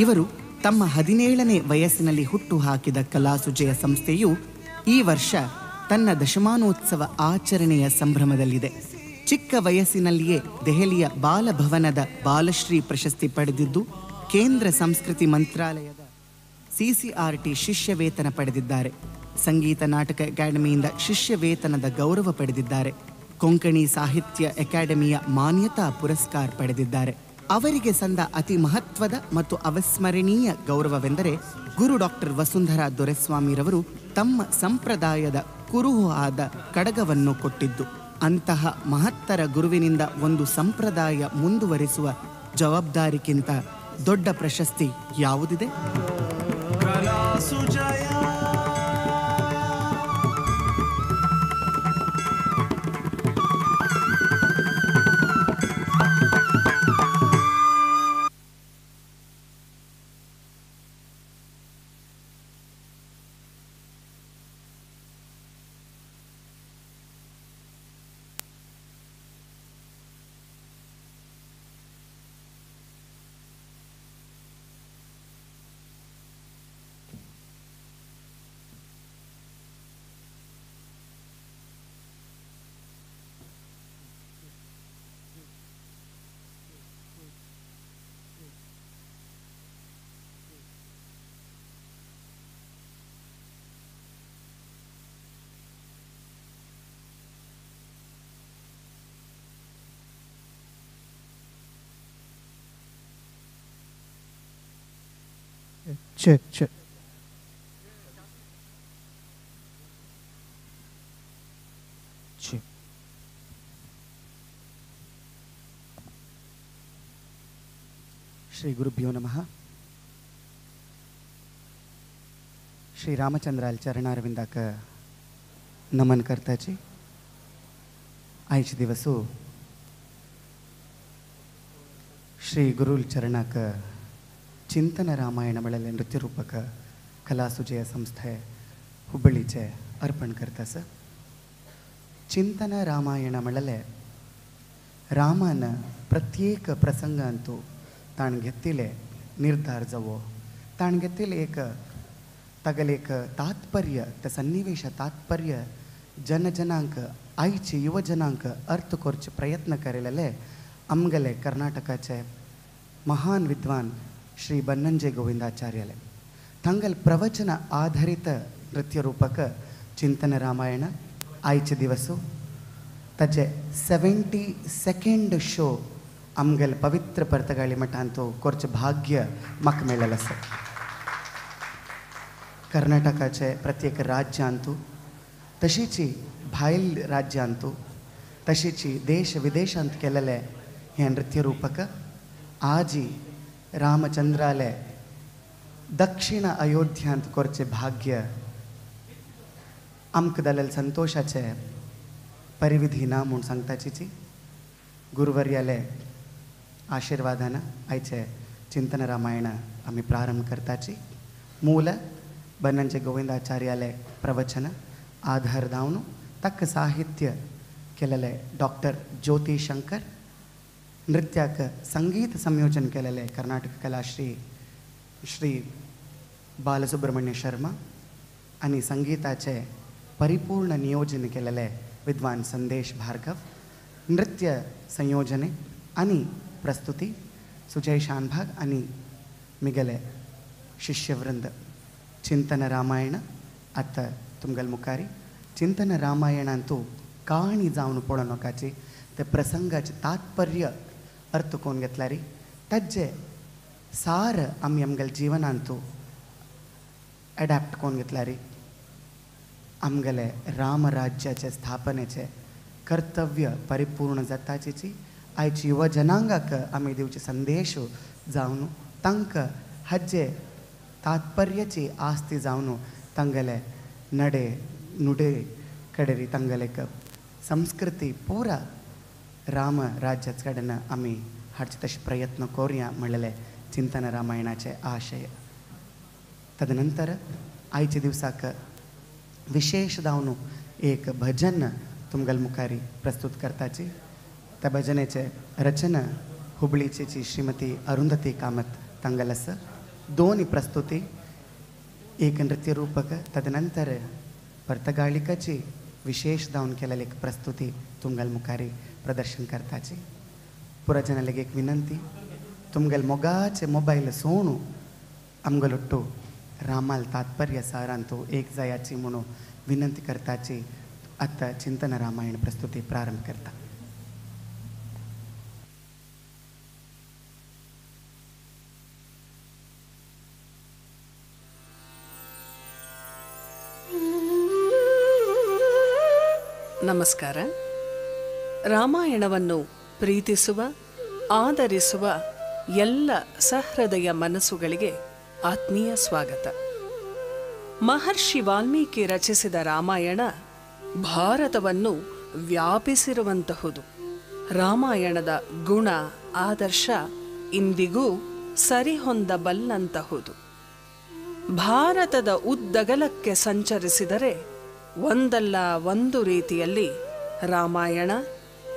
Speaker 19: ಇವರು ತಮ್ಮ 17ನೇ ವಯಸ್ಸಿನಲ್ಲಿ ಹುಟ್ಟು ಹಾಕಿದ ಕಲಾ ಸುಜಯ ಸಂಸ್ಥೆಯು ಈ ವರ್ಷ ತನ್ನ ದಶಮಾನೋತ್ಸವ ಆಚರಣೆಯ ಸಂಭ್ರಮದಲ್ಲಿದೆ. ಚಿಕ್ಕ ವಯಸ್ಸಿನಲ್ಲಿಯೇ ದೆಹಲಿಯ ಬಾಲಭವನದ ಬಾಲಶ್ರೀ ಪ್ರಶಸ್ತಿ ಪಡೆದಿದ್ದು, ಕೇಂದ್ರ ಸಂಸ್ಕೃತಿ ಮಂತ್ರಾಲಯದ CCRT ಶಿಷ್ಯ ವೇತನ ಪಡೆದಿದ್ದಾರೆ. ಸಂಗೀತ ನಾಟಕ ಅಕಾಡೆಮಿಯಿಂದ ಶಿಷ್ಯ ವೇತನದ ಗೌರವ ಪಡೆದಿದ್ದಾರೆ. ಕೊಂಕಣಿ ಸಾಹಿತ್ಯ ಅಕಾಡೆಮಿಯ ಮಾನ್ಯತಾ ಪುರಸ್ಕಾರ ಪಡೆದಿದ್ದಾರೆ. ಅವರಿಗೆ ಸಂದ ಅತಿ ಮಹತ್ವದ ಮತ್ತು ಅವಿಸ್ಮರಣೀಯ ಗೌರವವೆಂದರೆ ಗುರು ಡಾಕ್ಟರ್ ವಸುಂಧರಾ ದೊರೆಸ್ವಾಮಿರವರು ತಮ್ಮ ಸಂಪ್ರದಾಯದ ಕುರುಹು ಆದ ಕಡಗವನ್ನು ಕೊಟ್ಟಿದ್ದು. ಅಂತಹ ಮಹತ್ತರ ಗುರುವಿನಿಂದ ಒಂದು ಸಂಪ್ರದಾಯ ಮುಂದುವರಿಸುವ ಜವಾಬ್ದಾರಿಗಿಂತ ದೊಡ್ಡ ಪ್ರಶಸ್ತಿ ಯಾವುದಿದೆ?
Speaker 10: Check check. ಶ್ರೀ ಗುರುಭ್ಯೋ ನಮಃ. श्री रामचंद्राल चरणारविंदाक नमन करताची. आयचे दिवसू श्री गुरुल चरणाक चिंतन रामायण मळले नृत्यरूपक कलासुजय संस्थे हुब्बळीचे अर्पण करतास. चिंतन रामायण मळले रामान प्रत्येक प्रसंग अंतू ताण घेतिले निर्धार जावो, ताण घेतिले एक तगलेक तात्पर्य, त्या सन्निवेश तात्पर्य जनजनांक आईचे युवजनांक अर्थ करचे प्रयत्न केलेले आमगले कर्नाटकाचे महान विद्वान श्री बन्नंजे गोविंदाचार्यले. तांगल प्रवचन आधारित नृत्य रूपक चिंतन रामायण आयचे दिवसू ताचे 72nd शो आमगल पवित्र परतगाळी मठांतू करचे भाग्य म्हाका मेळ्ळेलें आसा. कर्नाटकाचे प्रत्येक राज्यांतू तशीची भायल राज्यांतू तशीची देश विदेशांत केलेले हे नृत्य रूपक आजी रामचंद्राले दक्षिण अयोध्यांत करचे भाग्य आमकां जालेले संतोषाचे परिविधी ना म्हूण सांगताची. गुरुवर्याले आशीर्वादान आयचे चिंतन रामायण आमी प्रारंभ करताची. मूल बन्नंजे गोविंदाचार्याले प्रवचन आधार दावन तक साहित्य केलेले डॉक्टर ज्योति शंकर, नृत्याक संगीत संयोजन केलेले कर्नाटक कलाश्री श्री बालसुब्रमण्य शर्मा आणि संगीताचे परिपूर्ण नियोजन केलेले विद्वान संदेश भार्गव, नृत्य संयोजने आणि प्रस्तुती सुजय शानभाग आणि मिगले शिष्यवृंद. चिंतन रामायण आता तुमगल मुखारी. चिंतन रामायणांतू काणी जावन पळोवन नकाची ते प्रसंगाचे तात्पर्य अर्थ कोण घेतला री ताजे सार आमी आमगल जिवनांतू एडॅप्ट कोण घेतला री. आमगले रामराज्याचे स्थापनेचे कर्तव्य परिपूर्ण जाताची आयची युवजनांगाक आमी दिवचे संदेश जावन तांकां हाजे तात्पर्याची आस्ती जावन तांगले नडे नुडे कडेरी तांगले संस्कृती पुरा राम राज्याच कडेन आमी हाडचे तशे प्रयत्न करुया म्हणलेले चिंतन रामायणाचे आशय. तदनंतर आयचे दिवसाक विशेष जावन एक भजन तुमगल मुखारी प्रस्तुत करताची. त्या भजनेचे रचना हुबळीची श्रीमती अरुंधती कामत तांगल आसा. दोन्ही प्रस्तुती एक नृत्य रूपक तदनंतर पर्तगाळिकाची विशेष जावन केलेली एक प्रस्तुती तुमगेल मुखारी प्रदर्शन करताची. पुराजनालेक एक विनंती, तुमगेल मोगाचे मोबायल सोणू आमगलोट्टू रामाल तात्पर्य सारांतू एक जायाची म्हणून विनंती करताची. आता चिंतन रामायण प्रस्तुती प्रारंभ करता.
Speaker 20: ನಮಸ್ಕಾರ. ರಾಮಾಯಣವನ್ನು ಪ್ರೀತಿಸುವ ಆದರಿಸುವ ಎಲ್ಲ ಸಹೃದಯ ಮನಸ್ಸುಗಳಿಗೆ ಆತ್ಮೀಯ ಸ್ವಾಗತ. ಮಹರ್ಷಿ ವಾಲ್ಮೀಕಿ ರಚಿಸಿದ ರಾಮಾಯಣ ಭಾರತವನ್ನು ವ್ಯಾಪಿಸಿರುವಂತಹುದು. ರಾಮಾಯಣದ ಗುಣ ಆದರ್ಶ ಇಂದಿಗೂ ಸರಿಹೊಂದಬಲ್ಲಂತಹುದು. ಭಾರತದ ಉದ್ದಗಲಕ್ಕೆ ಸಂಚರಿಸಿದರೆ ಒಂದಲ್ಲ ಒಂದು ರೀತಿಯಲ್ಲಿ ರಾಮಾಯಣ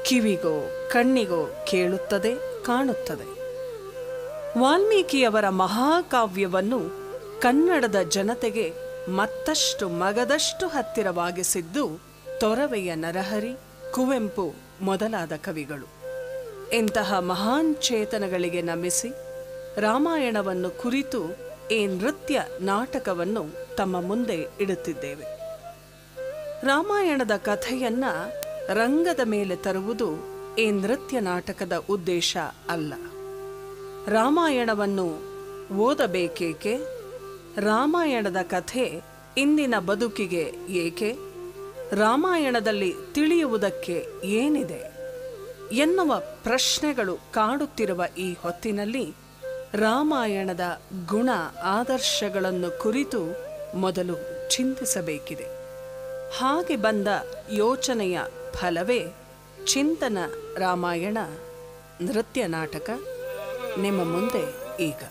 Speaker 20: ಕಿವಿಗೋ ಕಣ್ಣಿಗೋ ಕೇಳುತ್ತದೆ, ಕಾಣುತ್ತದೆ. ವಾಲ್ಮೀಕಿಯವರ ಮಹಾಕಾವ್ಯವನ್ನು ಕನ್ನಡದ ಜನತೆಗೆ ಮತ್ತಷ್ಟು ಮಗದಷ್ಟು ಹತ್ತಿರವಾಗಿಸಿದ್ದು ತೊರವೆಯ ನರಹರಿ, ಕುವೆಂಪು ಮೊದಲಾದ ಕವಿಗಳು. ಇಂತಹ ಮಹಾನ್ ಚೇತನಗಳಿಗೆ ನಮಿಸಿ ರಾಮಾಯಣವನ್ನು ಕುರಿತು ಈ ನೃತ್ಯ ನಾಟಕವನ್ನು ತಮ್ಮ ಮುಂದೆ ಇಡುತ್ತಿದ್ದೇವೆ. ರಾಮಾಯಣದ ಕಥೆಯನ್ನ ರಂಗದ ಮೇಲೆ ತರುವುದು ಈ ನೃತ್ಯ ನಾಟಕದ ಉದ್ದೇಶ ಅಲ್ಲ. ರಾಮಾಯಣವನ್ನು ಓದಬೇಕೇಕೆ, ರಾಮಾಯಣದ ಕಥೆ ಇಂದಿನ ಬದುಕಿಗೆ ಏಕೆ, ರಾಮಾಯಣದಲ್ಲಿ ತಿಳಿಯುವುದಕ್ಕೆ ಏನಿದೆ ಎನ್ನುವ ಪ್ರಶ್ನೆಗಳು ಕಾಡುತ್ತಿರುವ ಈ ಹೊತ್ತಿನಲ್ಲಿ ರಾಮಾಯಣದ ಗುಣ ಆದರ್ಶಗಳನ್ನು ಕುರಿತು ಮೊದಲು ಚಿಂತಿಸಬೇಕಿದೆ. ಹಾಗೆ ಬಂದ ಯೋಚನೆಯ ಫಲವೇ ಚಿಂತನ ರಾಮಾಯಣ ನೃತ್ಯ ನಾಟಕ ನಿಮ್ಮ ಮುಂದೆ ಈಗ.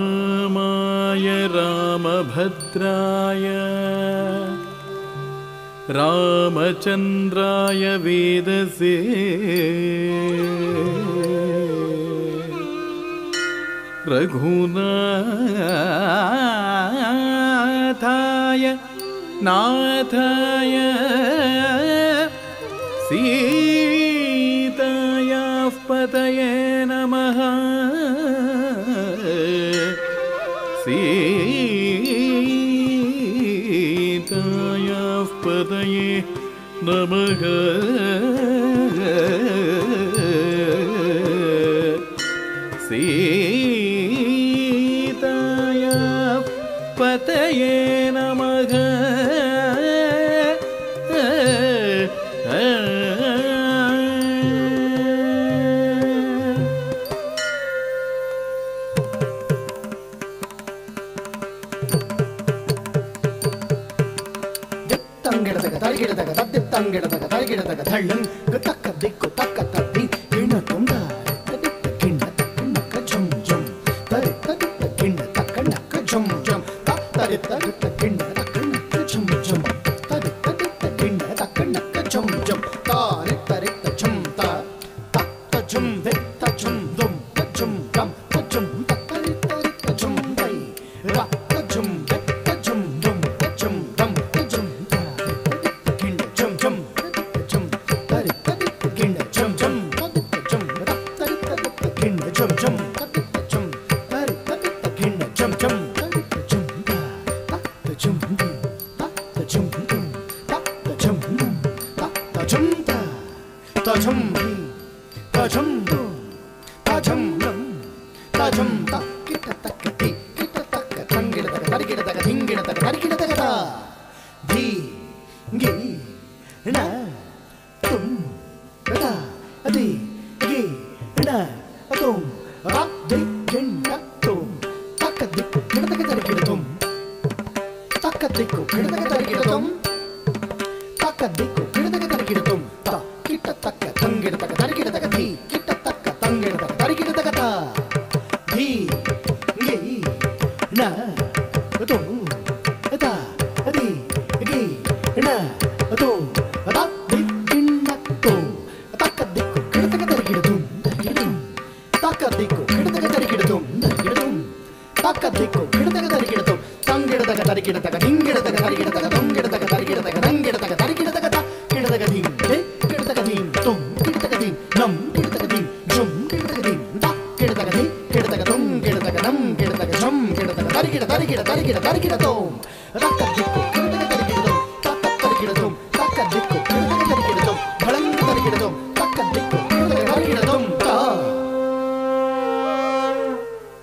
Speaker 21: रामाय रामभद्राय रामचन्द्राय वेदसे रघुनाथाय नाथाय सीतायाः पतये नमः सीतायाः पतये नमः सीतायाः पतये नमः
Speaker 22: ತಕ್ಕ ದಿಕ್ಕು ತಕ್ಕ ತದ್ದಿ ಕಿಣ್ಣ ತುಂಡ ಕಿಣ್ಣ ತಕ್ಕ ಝುಮ್ ಝುಮ್ ತರಿತ್ತ ಕಿಣ್ಣ ತಕ್ಕ ನಕ್ಕ ಝುಮ್ ಝುಮ್ ತರಿತ್ತ ಕಿಣ್ಣ ತಕ್ಕ ನಕ್ಕ ಝುಮ್ ಝುಮ್ ತರಿತ್ತ ಕಿಣ್ಣ ತಕ್ಕ ನಕ್ಕ ಝುಮ್ ಝುಮ್ ತಾರಿತ್ತ ರಿತ್ತ ಝುಮ್ ತಕ್ಕ ಝುಮ್ ದಿತ್ತ ಝುಮ್ ದುಮ್ ಝುಮ್ ಗಮ್ ಝುಮ್ ತರಿತ್ತ ರಿತ್ತ ಝುಮ್ ದೈ ರಕ್ಕ ಝುಮ್ ದಿತ್ತ ಝುಮ್ ದುಮ್ ಝುಮ್ ಗಮ್ ಝುಮ್ ಕಿಣ್ಣ ಝುಮ್ ಝುಮ್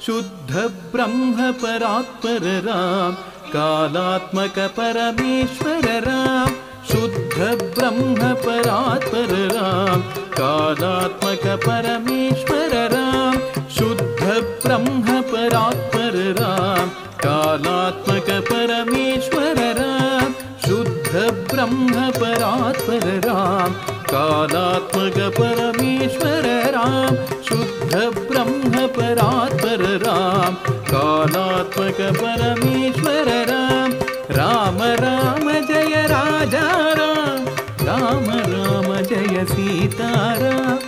Speaker 22: शुद्ध ब्रह्म परात्पर राम कालात्मक परमेश्वर राम शुद्ध ब्रह्म परात्पर राम कालात्मक परमेश्वर राम शुद्ध ब्रह्म परात्पर राम कालात्मक परमेश्वर राम शुद्ध ब्रह्म परात्पर राम कालात्मक परमेश्वर राम शुद्ध ब्रह्म परात्पर राम कालात्मक परमेश्वर राम राम राम जय राजा राम राम राम जय सीताराम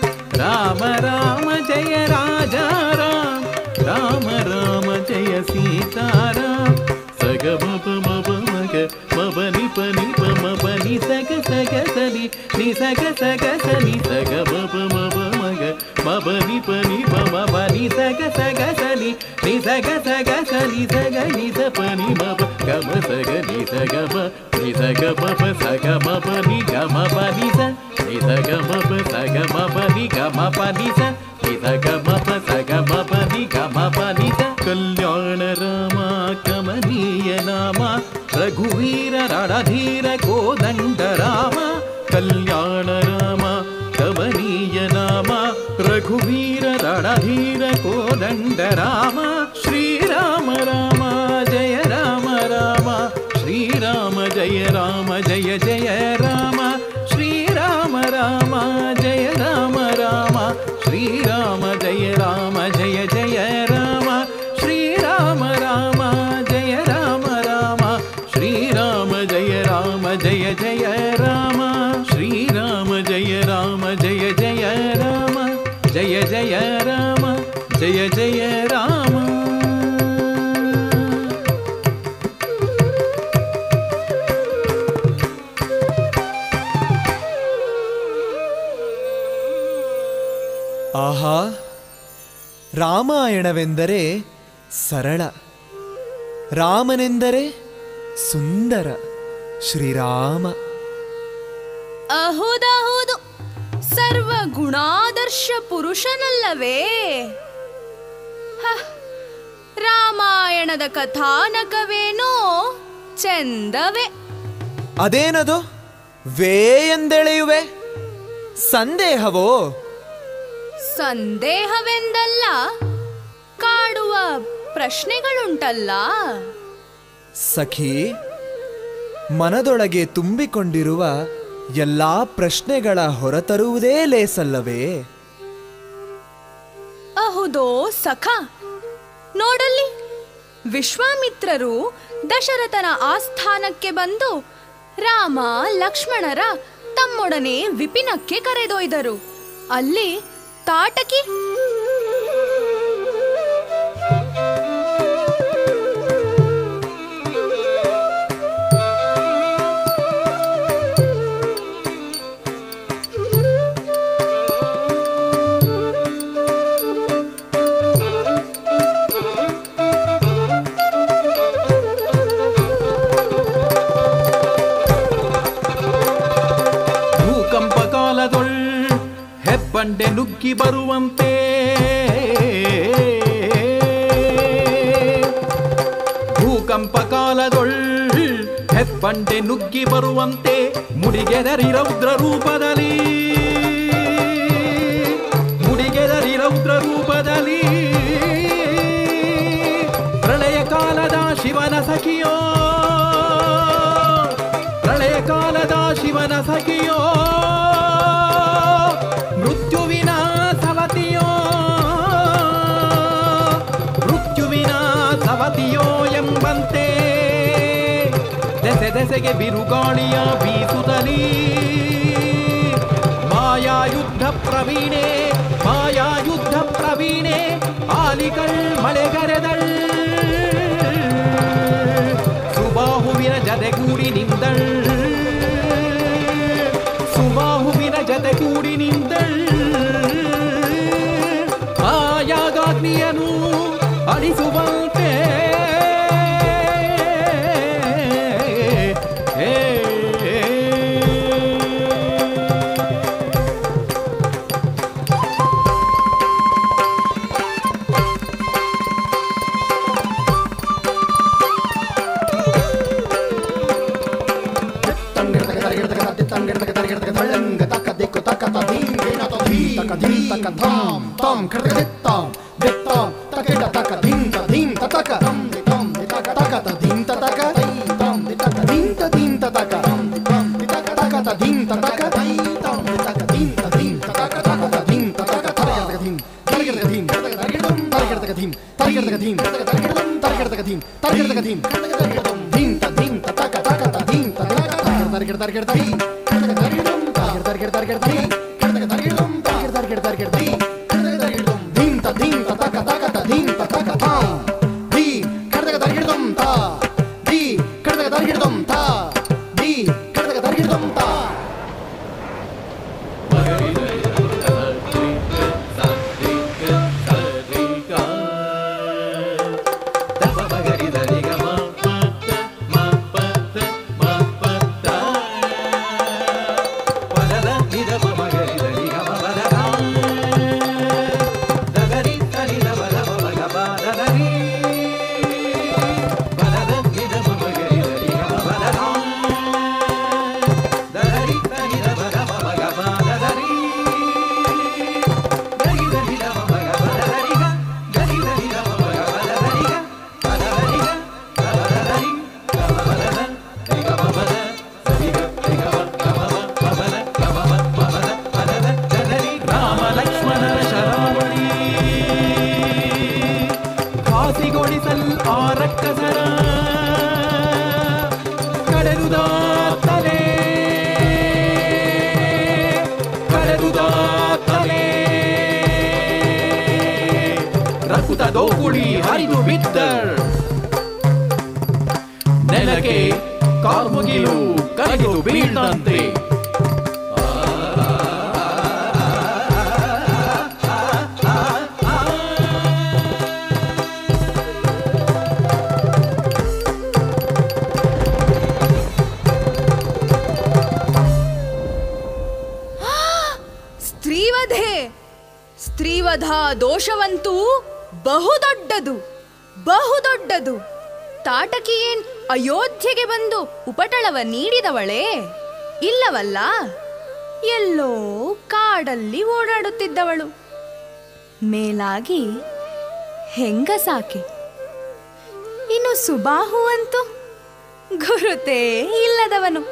Speaker 22: राम राम जय राजा राम राम राम जय सीताराम सग मप मप मग मब निप निप मब नि सग सग सनि नि सग सग सनि सग मप मब मग मब निप निप मब नि सग सग सनि नि सग सग सनि सग नि स प नि मब गम सग नि सग म नि सग मप सग मप नि गम प नि स नि सग मप सग मप नि गम प नि स नि सग मप सग मप नि गम प नि स कल्याण रामा कमनीय नामा रघुवीर रणधीर कोदंड रामा कल्याण रामा कमनीय नामा रघुवीर रणधीर कोदंड रामा श्रीराम राम जय राम राम श्रीराम जय जय राम श्रीराम राम जय राम श्रीराम जय जय राम श्रीराम राम जय श्रीराम जय जय राम श्रीराम जय जय राम जय जय राम जय जय राम
Speaker 1: ಆಹಾ, ರಾಮಾಯಣವೆಂದರೆ ಸರಳ, ರಾಮನೆಂದರೆ ಸುಂದರ ಶ್ರೀರಾಮ.
Speaker 4: ಅಹುದಹುದು, ಸರ್ವ ಗುಣಾದರ್ಶ ಪುರುಷನಲ್ಲವೇ? ರಾಮಾಯಣದ ಕಥಾನಕವೇನೋ ಚಂದವೇ.
Speaker 1: ಅದೇನದು ವೇ ಎಂದೆಳೆಯುವೆ? ಸಂದೇಹವೋ?
Speaker 4: ಸಂದೇಹವೆಂದಲ್ಲ, ಕಾಡುವ ಪ್ರಶ್ನೆಗಳುಂಟಲ್ಲ.
Speaker 1: ಸಖಿ, ಮನದೊಳಗೆ ತುಂಬಿಕೊಂಡಿರುವ ಎಲ್ಲಾ ಪ್ರಶ್ನೆಗಳ ಹೊರತರುವುದೇ ಲೇಸಲ್ಲವೇ?
Speaker 4: ಅಹುದೋ ಸಖ, ನೋಡಲ್ಲಿ ವಿಶ್ವಾಮಿತ್ರರು ದಶರಥನ ಆಸ್ಥಾನಕ್ಕೆ ಬಂದು ರಾಮ ಲಕ್ಷ್ಮಣರ ತಮ್ಮೊಡನೆ ವಿಪಿನಕ್ಕೆ ಕರೆದೊಯ್ದರು. ಅಲ್ಲಿ ತಾಟಕಿ
Speaker 23: ಹೆಬ್ಬಂಡೆ ನುಗ್ಗಿ ಬರುವಂತೆ ಭೂಕಂಪ ಕಾಲದೊಳ್ ಹೆಬ್ಬಂಡೆ ನುಗ್ಗಿ ಬರುವಂತೆ ಮುಡಿಗೆದರಿ ರೌದ್ರ ರೂಪದಲ್ಲಿ ಪ್ರಳಯ ಕಾಲದ ಶಿವನ ಸಖಿಯೋ, ಪ್ರಳಯ ಕಾಲದ ಶಿವನ ಸಖಿಯೋ, ಮೃತ್ಯುವಿನ ಸವತಿಯೋ ಎಂಬಂತೆ ದೆಸೆ ದೆಸೆಗೆ ಬಿರುಗಾಳಿಯ ಬೀಸುತ್ತಲೀ ಮಾಯಾಯುದ್ಧ ಪ್ರವೀಣೆ ಆಲಿಕಳ್ ಮಳೆಗರೆದಳ್ ಸುಬಾಹುವಿನ ಜತೆಗೂಡಿ ನಿಂದಳ್ ಆಯಾಗಾಗ್ನಿಯನು ಅಳಿಸುವಂತೆ ರಕುತದೋಗುಳಿ ಹರಿದು ಬಿದ್ದಳ್ ನೆಲಕ್ಕೆ ಕಾರ್ಮುಗಿಲು ಕರಗಿದು ಬೀಳ್ದಂತೆ
Speaker 4: ರಾಮವಧ ದೋಷವಂತೂ ಬಹುದೊಡ್ಡದು ಬಹುದೊಡ್ಡದು. ತಾಟಕಿ ಏನ್ ಅಯೋಧ್ಯೆಗೆ ಬಂದು ಉಪಟಳವ ನೀಡಿದವಳೇ? ಇಲ್ಲವಲ್ಲ, ಎಲ್ಲೋ ಕಾಡಲ್ಲಿ ಓಡಾಡುತ್ತಿದ್ದವಳು. ಮೇಲಾಗಿ ಹೆಂಗಸಾಕೆ. ಇನ್ನು ಸುಬಾಹು ಅಂತೂ ಗುರುತೇ ಇಲ್ಲದವನು.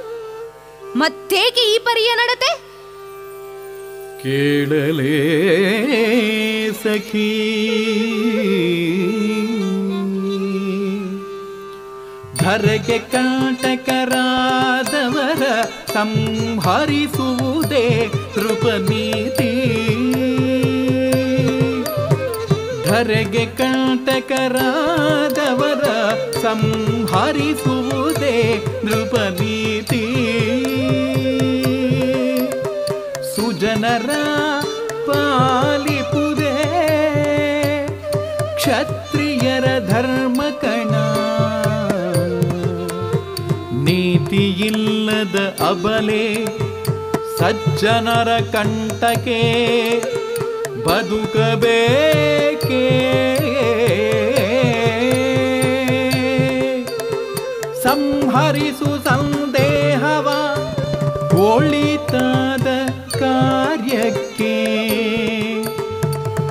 Speaker 4: ಮತ್ತೇಕೆ ಈ ಪರಿಯ ನಡತೆ?
Speaker 21: ಕೇಳಲೇ ಸಖಿ, ಧರೆಗೆ ಕಂಟಕರಾದವರ ಸಂಹರಿಸುವುದೇ ನೃಪನೀತಿ. ಧರೆಗೆ ಕಂಟಕರಾದವರ ಸಂಹರಿಸುವುದೇ ನೃಪನೀತಿ. ಸುಜನರ ಪಾಲಿಪುದೇ ಕ್ಷತ್ರಿಯರ ಧರ್ಮ ಕಣ. ನೀತಿಯಿಲ್ಲದ ಅಬಲೆ ಸಜ್ಜನರ ಕಂಟಕೆ ಬದುಕಬೇಕೇ. ಸಂಹರಿಸು ಸಂದೇಹವ ಒಳಿತಾದ ಕಾರ್ಯಕ್ಕೆ.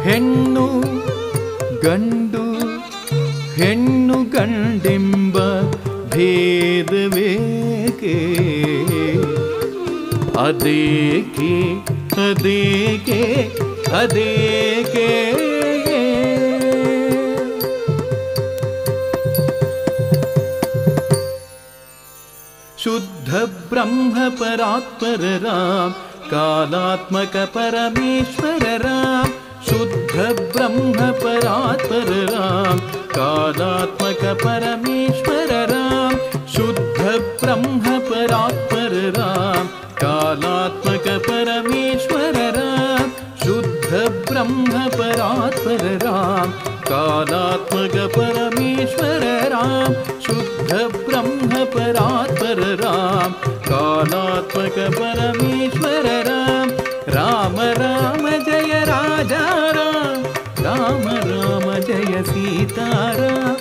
Speaker 21: ಹೆಣ್ಣು ಗಂಡು ಹೆಣ್ಣು ಗಂಡೆಂಬ ಭೇದವೇಕೆ? ಅದೇಕೆ ಅದೇಕೆ ಅದೇಕೆ? ಶುದ್ಧ ಬ್ರಹ್ಮ ಪರಾತ್ಪರ ರಾಮ್, ಕಾಲಾತ್ಮಕ ಪರಮೇಶ್ವರ ರಾಮ್. ಶುದ್ಧ ಬ್ರಹ್ಮ ಪರಾತ್ಪರ ರಾಮ್, ಕಾಲಾತ್ಮಕ ಪರಮೇಶ್ವರ ರಾಮ್. ಶುದ್ಧ ಬ್ರಹ್ಮ ಪರಾತ್ಪರ ರಾಮ್, ಕಾಲಾತ್ಮಕ ಪರಮೇಶ್ವರ ರಾಮ್. ಶುದ್ಧ ಬ್ರಹ್ಮ ಪರಾತ್ಪರ ರಾಮ್, ಕಾಲಾತ್ಮಕ ಪರಮೇಶ್ವರ ರಾಮ್. ಶುದ್ಧ ಬ್ರಹ್ಮ ಪರಾತ್ಪರ ರಾಮ್, ಕಾಲಾತ್ಮಕ ಪರಮೇಶ್ವರ ರಾಮ್. ರಾಮ ರಾಮ ಜಯ ರಾಜಾ ರಾಮ್, ರಾಮ ರಾಮ ಜಯ ಸೀತಾರಾಮ್.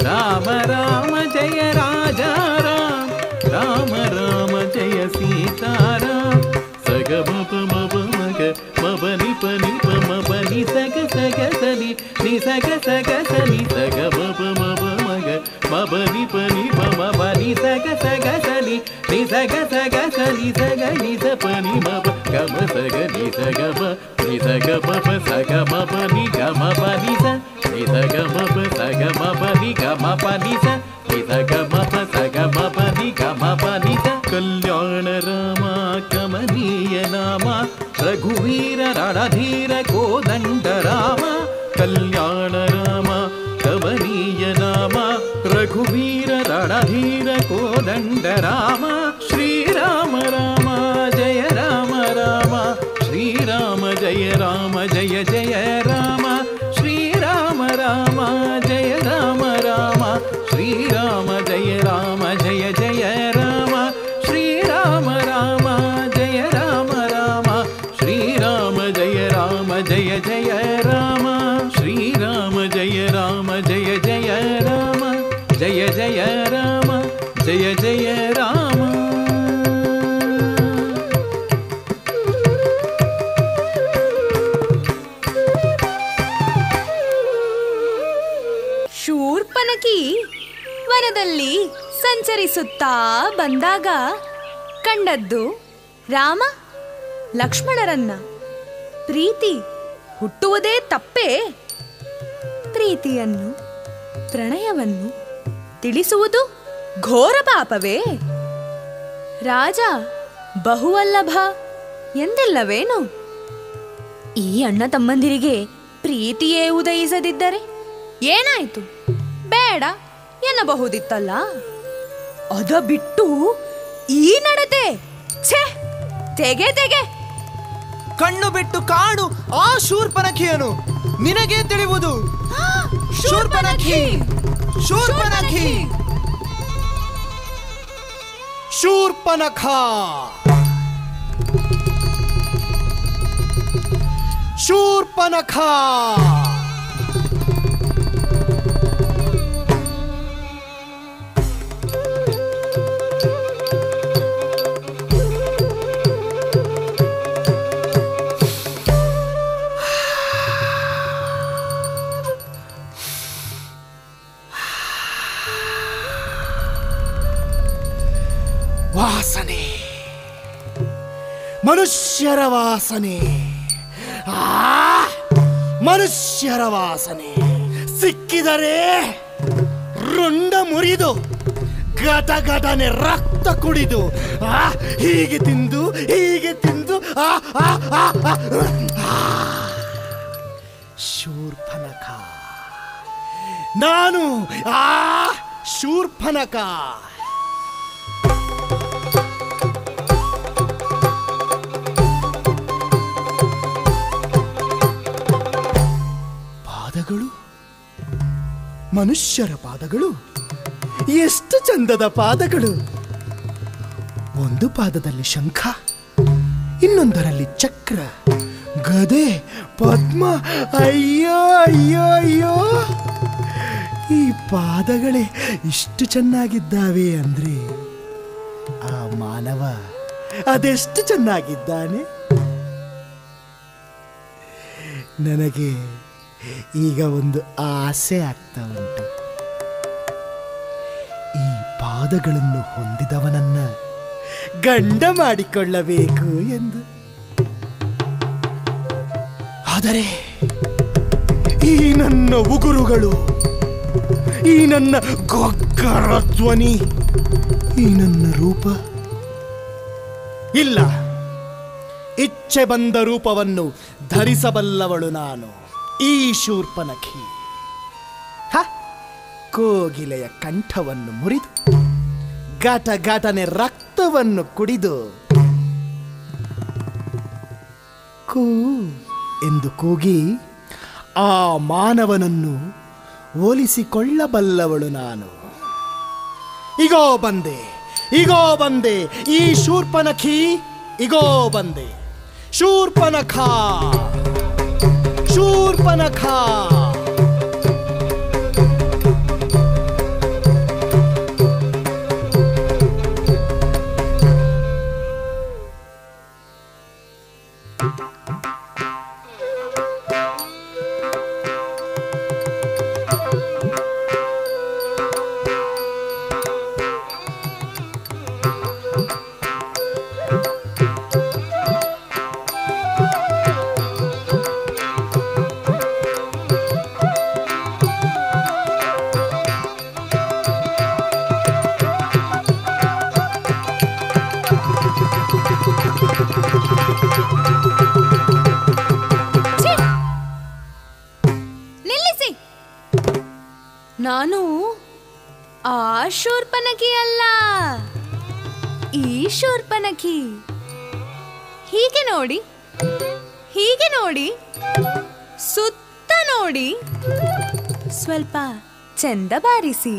Speaker 21: ರಾಮ ರಾಮ ಜಯ ರಾಜಾ ರಾಮ್, ರಾಮ ರಾಮ ಜಯ ಸೀತಾರಾಮ್. ಸಗ ಮಪ ಮಪ ಮಗ ಮಪ ನಿಪ ನಿಪ ಮಪ ನಿ ಸಗ ಸಗ ಸನಿ ನಿ ಸಗ ಸಗ ಸನಿ. ಸಗ ಮಪ ಮಪ ಮಗ ಮಪ ನಿಪ ನಿಪ ಮಪ ನಿ ಸಗ ಸಗ ಸನಿ ನಿ ಸಗ ಸಗ ಸನಿ. ಸಗ ನಿ ಸ ಪ ನಿ ಮಪ ಗಮ ಸಗ ನಿ ಸಗ ಮ ನಿ ಸಗ ಮಪ ಸಗ ಮಪ ನಿ ಗಮ ಪ ನಿ ಸ ನಿ ಸಗ ಮಪ ಸಗ ಮಪ ನಿ ಗಮ ಪ ನಿ ಸ ನಿ ಸಗ ಮಪ ಸಗ ಮಪ ನಿ ಗಮ ಪ ನಿ ಸ. ಕಲ್ಯಾಣ ರಾಮ ಕಮನೀಯ ನಾಮ, ರಘುವೀರ ರಣಧೀರ ಕೋದಂಡ ರಾಮ. ಕಲ್ಯಾಣ ರಾಮ ಕಮನೀಯ ನಾಮ, ರಘುವೀರ ರಣಧೀರ ಕೋದಂಡ ರಾಮ. ಶ್ರೀರಾಮ ರಾಮ ಜಯ ರಾಮ ರಾಮ, ಶ್ರೀರಾಮ ಜಯ ರಾಮ ಜಯ ಜಯ ರಾಮ. ಶ್ರೀರಾಮ ರಾಮ ಜಯ ರಾಮ ರಾಮ, ಶ್ರೀರಾಮ ಜಯ ರಾಮ ಜಯ ಜಯ ರಾಮ. ಶ್ರೀರಾಮ ರಾಮ ಜಯ ರಾಮ ರಾಮ, ಶ್ರೀರಾಮ ಜಯ ರಾಮ ಜಯ ಜಯ ರಾಮ. ಶ್ರೀರಾಮ ಜಯ ರಾಮ ಜಯ ಜಯ ರಾಮ, ಜಯ ಜಯ ರಾಮ ಜಯ ಜಯ ರಾಮ.
Speaker 4: ಶೂರ್ಪನಖಿ ವನದಲ್ಲಿ ಸಂಚರಿಸುತ್ತಾ ಬಂದಾಗ ಕಂಡದ್ದು ರಾಮ ಲಕ್ಷ್ಮಣರನ್ನ. ಪ್ರೀತಿ ಹುಟ್ಟುವುದೇ ತಪ್ಪೇ? ಪ್ರೀತಿಯನ್ನು ಪ್ರಣಯವನ್ನು ತಿಳಿಸುವುದು ಘೋರ ಪಾಪವೇ? ರಾಜ ಬಹುವಲ್ಲಭ ಎಂದಿಲ್ಲವೇನು? ಈ ಅಣ್ಣ ತಮ್ಮಂದಿರಿಗೆ ಪ್ರೀತಿಯೇ ಉದಯಿಸದಿದ್ದರೆ ಏನಾಯ್ತು? ಬೇಡ ಎನ್ನಬಹುದಿತ್ತಲ್ಲ. ಅದ ಬಿಟ್ಟು ಈ ನಡತೆ, ಛೇ, ತೆಗೆ ತೆಗೆ.
Speaker 1: ಕಣ್ಣು ಬಿಟ್ಟು ಕಾಣು ಆ ಶೂರ್ಪನಖಿಯನು, ನಿನಗೆ ತಿಳಿಯುವುದು. ಶೂರ್ಪನಖಿ, ಶೂರ್ಪನಖಿ, ಶೂರ್ಪನಖ.
Speaker 22: ಶೂರ್ಪನಖ. ವಾಸನೆ, ಮನುಷ್ಯರ ವಾಸನೆ, ಮನುಷ್ಯರ ವಾಸನೆ. ಸಿಕ್ಕಿದರೆ ರುಂಡ ಮುರಿದು ಗಟಗಟನೆ ರಕ್ತ ಕುಡಿದು ಹೀಗೆ ತಿಂದು ಶೂರ್ಪನಖ. ನಾನು ಶೂರ್ಪನಖ. ಪಾದಗಳು, ಮನುಷ್ಯರ ಪಾದಗಳು, ಎಷ್ಟು ಚಂದದ ಪಾದಗಳು. ಒಂದು ಪಾದದಲ್ಲಿ ಶಂಖ, ಇನ್ನೊಂದರಲ್ಲಿ ಚಕ್ರ, ಗದೆ, ಪದ್ಮ. ಅಯ್ಯೋ ಅಯ್ಯೋ ಅಯ್ಯೋ, ಈ ಪಾದಗಳೇ ಇಷ್ಟು ಚೆನ್ನಾಗಿದ್ದಾವೆ ಅಂದ್ರೆ ಆ ಮಾನವ ಅದೆಷ್ಟು ಚೆನ್ನಾಗಿದ್ದಾನೆ. ನನಗೆ ಈಗ ಒಂದು ಆಸೆ ಆಗ್ತಾ ಉಂಟು. ಈ ಪಾದಗಳನ್ನು ಹೊಂದಿದವನನ್ನ ಗಂಡ ಮಾಡಿಕೊಳ್ಳಬೇಕು ಎಂದು. ಆದರೆ ಈ ನನ್ನ ಉಗುರುಗಳು, ಈ ನನ್ನ ಗೊಗ್ಗರ ಧ್ವನಿ, ಈ ನನ್ನ ರೂಪ ಇಲ್ಲ. ಇಚ್ಛೆ ಬಂದ ರೂಪವನ್ನು ಧರಿಸಬಲ್ಲವಳು ನಾನು, ಈ ಶೂರ್ಪನಖಿ. ಕೋಗಿಲೆಯ ಕಂಠವನ್ನು ಮುರಿದು ಘಟನೆ ರಕ್ತವನ್ನು ಕುಡಿದು ಕೂ ಎಂದು ಕೂಗಿ ಆ ಮಾನವನನ್ನು ಹೋಲಿಸಿಕೊಳ್ಳಬಲ್ಲವಳು ನಾನು. ಇಗೋ ಬಂದೆ, ಇಗೋ ಬಂದೆ, ಈ ಶೂರ್ಪನಖಿ. ಇಗೋ ಬಂದೆ, ಶೂರ್ಪನಖ, ಶೂರ್ಪನಖ.
Speaker 4: ನಾನು ಆ ಶೂರ್ಪನಖಿ ಅಲ್ಲ, ಈ ಶೂರ್ಪನಖಿ. ಹೀಗೆ ನೋಡಿ, ಹೀಗೆ ನೋಡಿ, ಸುತ್ತ ನೋಡಿ, ಸ್ವಲ್ಪ ಚಂದ ಬಾರಿಸಿ.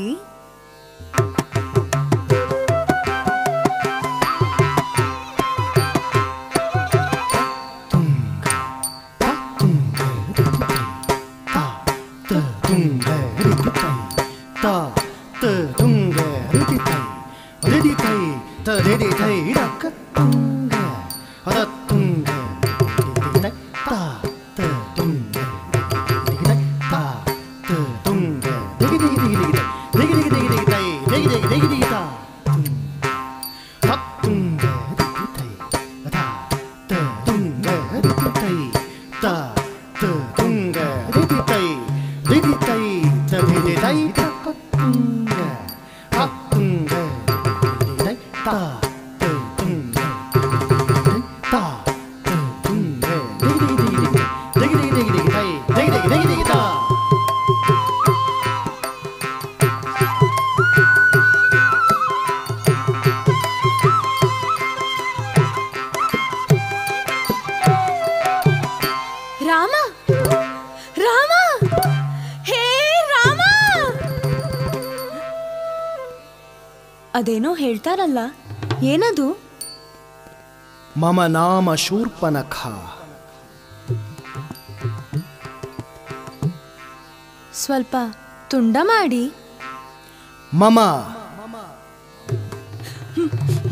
Speaker 4: ರಾಮ, ರಾಮ, ಹೇ ರಾಮ. ಅದೇನೋ ಹೇಳ್ತಾರಲ್ಲ, ಏನದು?
Speaker 22: ಮಮ ನಾಮ ಶೂರ್ಪನಖ.
Speaker 4: ಸ್ವಲ್ಪ ತುಂಡ ಮಾಡಿ.
Speaker 1: ಮಮ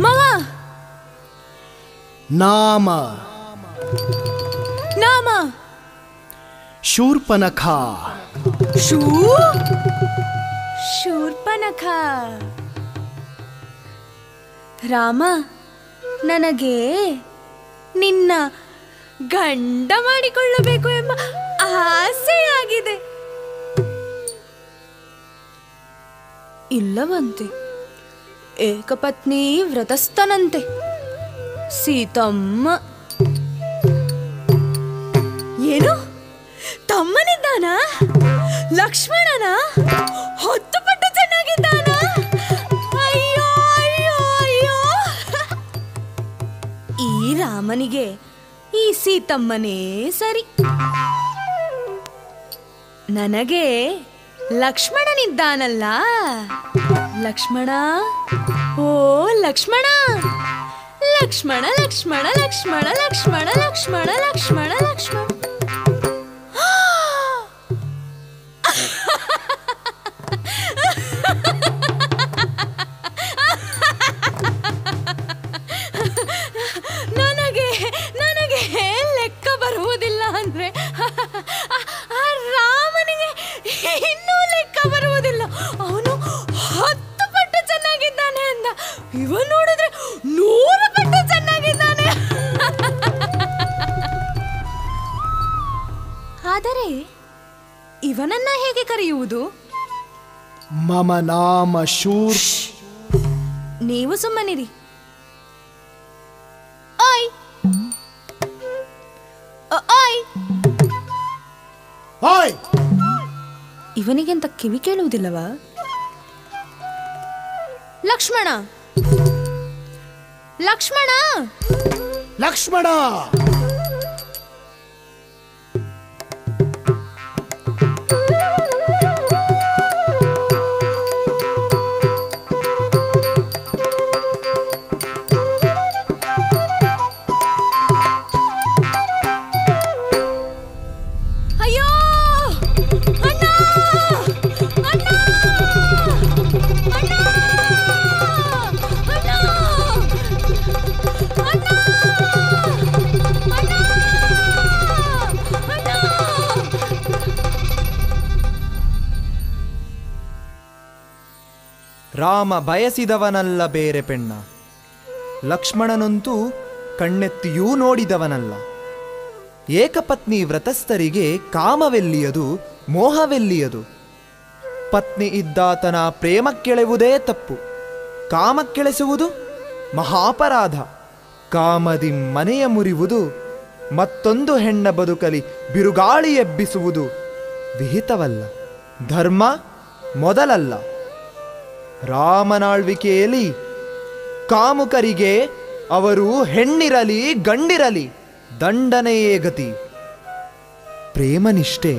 Speaker 4: ಮಮ
Speaker 1: ನಾಮ
Speaker 4: ನಾಮ
Speaker 1: ಶೂರ್ಪನಖ
Speaker 4: ಶೂರ್ಪನಖ. ರಾಮ, ನನಗೆ ನಿನ್ನ ಗಂಡ ಮಾಡಿಕೊಳ್ಳಬೇಕು ಎಂಬ ಆಸೆಯಾಗಿದೆ. ಇಲ್ಲವಂತೆ, ಏಕಪತ್ನಿ ವ್ರತಸ್ಥನಂತೆ ಸೀತಮ್ಮ. ಏನು, ತಮ್ಮನಿದ್ದಾನ? ಲಕ್ಷ್ಮಣನ ಹೊತ್ತು ಪಟ್ಟು ಚೆನ್ನಾಗಿದ್ದಾನ? ಅಯ್ಯೋ ಅಯ್ಯೋ ಅಯ್ಯೋ. ಈ ರಾಮನಿಗೆ ಈ ಸೀತಮ್ಮನೇ ಸರಿ. ನನಗೆ ಲಕ್ಷ್ಮಣನಿದ್ದಾನಲ್ಲ. ಲಕ್ಷ್ಮಣ, ಓ ಲಕ್ಷ್ಮಣ, ಲಕ್ಷ್ಮಣ ಲಕ್ಷ್ಮಣ ಲಕ್ಷ್ಮಣ ಲಕ್ಷ್ಮಣ ಲಕ್ಷ್ಮಣ ಲಕ್ಷ್ಮಣ ಲಕ್ಷ್ಮಣ. ನನಗೆ ಲೆಕ್ಕ ಬರುವುದಿಲ್ಲ ಅಂದ್ರೆ ಆ ರಾಮನಿಗೆ ಇನ್ನೂ ಲೆಕ್ಕ ಬರುವುದಿಲ್ಲ. ಅವನು 10 ಪಟ್ಟು ಚೆನ್ನಾಗಿದ್ದಾನೆ ಅಂದ, ಇವ ನೋಡಿದ್ರೆ 100 ಪಟ್ಟು ಚೆನ್ನಾಗಿದ್ದಾನೆ. ಆದರೆ ಇವನನ್ನ ಹೇಗೆ ಕರೆಯುವುದು?
Speaker 1: ಮಮ ನಾಮ ಶೂರ್.
Speaker 4: ನೀವು ಸುಮ್ಮನಿರಿ. ಓಯ್ ಓಯ್
Speaker 1: ಓಯ್.
Speaker 4: ಇವನಿಗೆಂತ ಕಿವಿ ಕೇಳುವುದಿಲ್ಲವಾ? ಲಕ್ಷ್ಮಣ, ಲಕ್ಷ್ಮಣ,
Speaker 1: ಲಕ್ಷ್ಮಣ.
Speaker 4: ಅಯ್ಯೋ ಅಣ್ಣ, ಅಣ್ಣ, ಅಣ್ಣ, ಅಣ್ಣ,
Speaker 1: ರಾಮ ಬಯಸಿದವನಲ್ಲ ಬೇರೆ ಪೆಣ್ಣ, ಲಕ್ಷ್ಮಣನಂತೂ ಕಣ್ಣೆತ್ತಿಯೂ ನೋಡಿದವನಲ್ಲ. ಏಕಪತ್ನಿ ವ್ರತಸ್ಥರಿಗೆ ಕಾಮವೆಲ್ಲಿಯದು, ಮೋಹವೆಲ್ಲಿಯದು. ಪತ್ನಿ ಇದ್ದಾತನ ಪ್ರೇಮಕ್ಕೆಳೆವುದೇ ತಪ್ಪು, ಕಾಮಕ್ಕೆಳೆಸುವುದು ಮಹಾಪರಾಧ. ಕಾಮದಿ ಮನೆಯ ಮುರಿವುದು, ಮತ್ತೊಂದು ಹೆಣ್ಣ ಬದುಕಲಿ ಬಿರುಗಾಳಿ ಎಬ್ಬಿಸುವುದು ವಿಹಿತವಲ್ಲ, ಧರ್ಮ ಮೊದಲಲ್ಲ. ರಾಮನಾಳ್ವಿಕೆಯಲ್ಲಿ ಕಾಮುಕರಿಗೆ ಅವರು ಹೆಣ್ಣಿರಲಿ ಗಂಡಿರಲಿ ದಂಡನೆಯೇ ಗತಿ. ಪ್ರೇಮನಿಷ್ಠೆ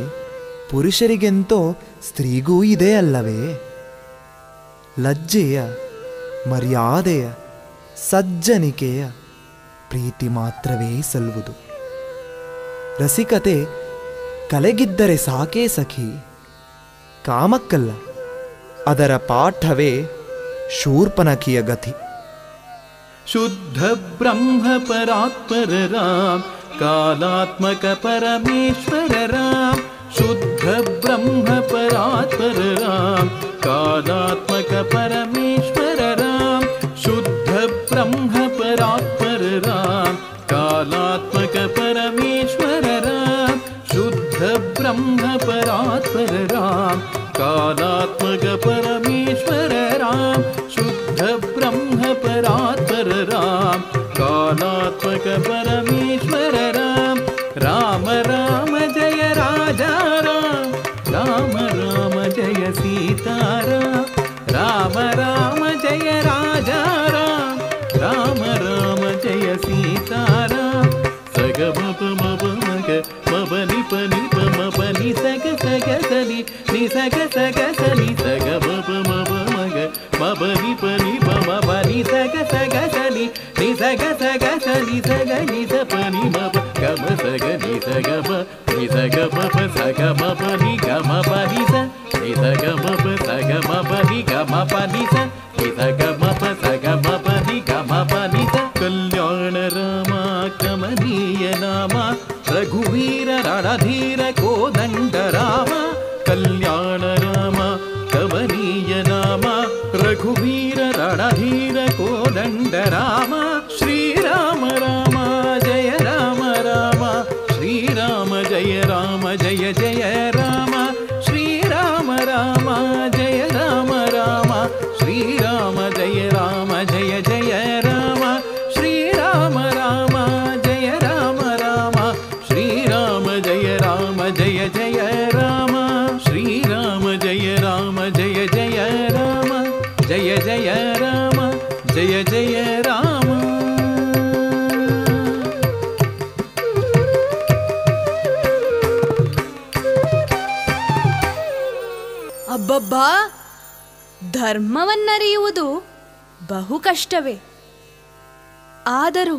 Speaker 1: ಪುರುಷರಿಗೆಂತೋ ಸ್ತ್ರೀಗೂ ಇದೆ ಅಲ್ಲವೇ? ಲಜ್ಜೆಯ, ಮರ್ಯಾದೆಯ, ಸಜ್ಜನಿಕೆಯ ಪ್ರೀತಿ ಮಾತ್ರವೇ ಸಲ್ಲುವುದು. ರಸಿಕತೆ ಕಲೆಗಿದ್ದರೆ ಸಾಕೇ ಸಖಿ, ಕಾಮಕ್ಕಲ್ಲ. ಅದರ ಪಾಠವೇ ಶೂರ್ಪನಖಿಯ ಗತಿ.
Speaker 21: ಶುದ್ಧ ಬ್ರಹ್ಮ ಪರಾತ್ಪರ ರಾಮ್, ಕಾಲಾತ್ಮಕ ಪರಮೇಶ್ವರ ರಾಮ್. ಶುದ್ಧ ಬ್ರಹ್ಮ ಪರಾತ್ಪರ ರಾಮ್, ಕಾಲಾತ್ಮಕ ಪರಮೇಶ್ವರ ರಾಮ್. ಶುದ್ಧ ಬ್ರಹ್ಮ ಪರಾತ್ಪರ ರಾಮ್, ಕಾಲಾತ್ಮಕ ಪರಮೇಶ್ವರ ರಾಮ್. ಶುದ್ಧ ಬ್ರಹ್ಮ ಪರಾತ್ಪರ ರಾಮ್, ಕಾಲಾತ್ಮಕ ಪರಮೇಶ್ವರ ರಾಮ್. ಶುದ್ಧ ಬ್ರಹ್ಮ ಪರಾತ್ಪರ ರಾಮ್, ಕಾಲಾತ್ಮಕ ಪರಮೇಶ್ವರ ರಾಮ್. ರಾಮ ರಾಮ ಜಯ ರಾಜಾ ರಾಮ್, ರಾಮ ರಾಮ ಜಯ ಸೀತಾರಾಮ್. ರಾಮ ರಾಮ ಜಯ ರಾಜಾ ರಾಮ್, ರಾಮ ರಾಮ ಜಯ ಸೀತಾರಾಮ್. ಸಗ ಮಪ ಮಪ ಮಗ ಮಪ ನಿಪ ನಿಪ ಮಪ ನಿ ಸಗ ಸಗ ಸನಿ ನಿ ಸಗ ಸಗ ಸನಿ ಸಗ ಮಪ ಮಪ ಮಗ ಮಪ ನಿಪ ನಿಪ ಮಪ ನಿ ಸಗ ಸಗ ಸನಿ ನಿ ಸಗ ಸಗ ಸನಿ ಸಗ ನಿ ಸಪ ನಿ ಮಪ ಗಮ ಸಗ ನಿ ಸಗ ಮ ನಿ ಸಗ ಮಪ ಸಗ ಮಪ ನಿ ಗಮ ಪ ನಿ ಸ ಮಪ ಸಗ ಮಪ ನಿ ಗ ಮಪ ನಿ ಸ ನಿ ಸಗ ಮಪ ಸಗ ಮಪ ನಿ ಗ ಮಪ ನಿ ಸ ಕಲ್ಯಾಣ ರಾಮ ಕಮನೀಯ ನಾಮ ರಘುವೀರ ರಣಧೀರ ಕೋದಂಡ ರಾಮ ಕಲ್ಯಾಣ ರಾಮ ಕಮನೀಯ ನಾಮ ರಘುವೀರ ರಣಧೀರ ಕೋದಂಡ ರಾಮ ಶ್ರೀರಾಮ ರಾಮ ಜಯ ರಾಮ ರಾಮ ಶ್ರೀರಾಮ ಜಯ ರಾಮ ಜಯ ಜಯ ರಾಮ ಶ್ರೀರಾಮ ರಾಮ ಜಯ ರಾಮ ರಾಮ ಶ್ರೀರಾಮ ಜಯ ರಾಮ ಜಯ ಜಯ ರಾಮ ಶ್ರೀರಾಮ ರಾಮ ಜಯ ರಾಮ ರಾಮ ಶ್ರೀರಾಮ ಜಯ ರಾಮ ಜಯ ಜಯ ರಾಮ ಶ್ರೀರಾಮ ಜಯ ರಾಮ ಜಯ ಜಯ ರಾಮ ಜಯ ಜಯ ರಾಮ ಜಯ ಜಯ ರಾಮ.
Speaker 4: ಅಬ್ಬಬ್ಬಾ, ಧರ್ಮವನ್ನರಿಯುವುದು ಬಹು ಕಷ್ಟವೇ. ಆದರೂ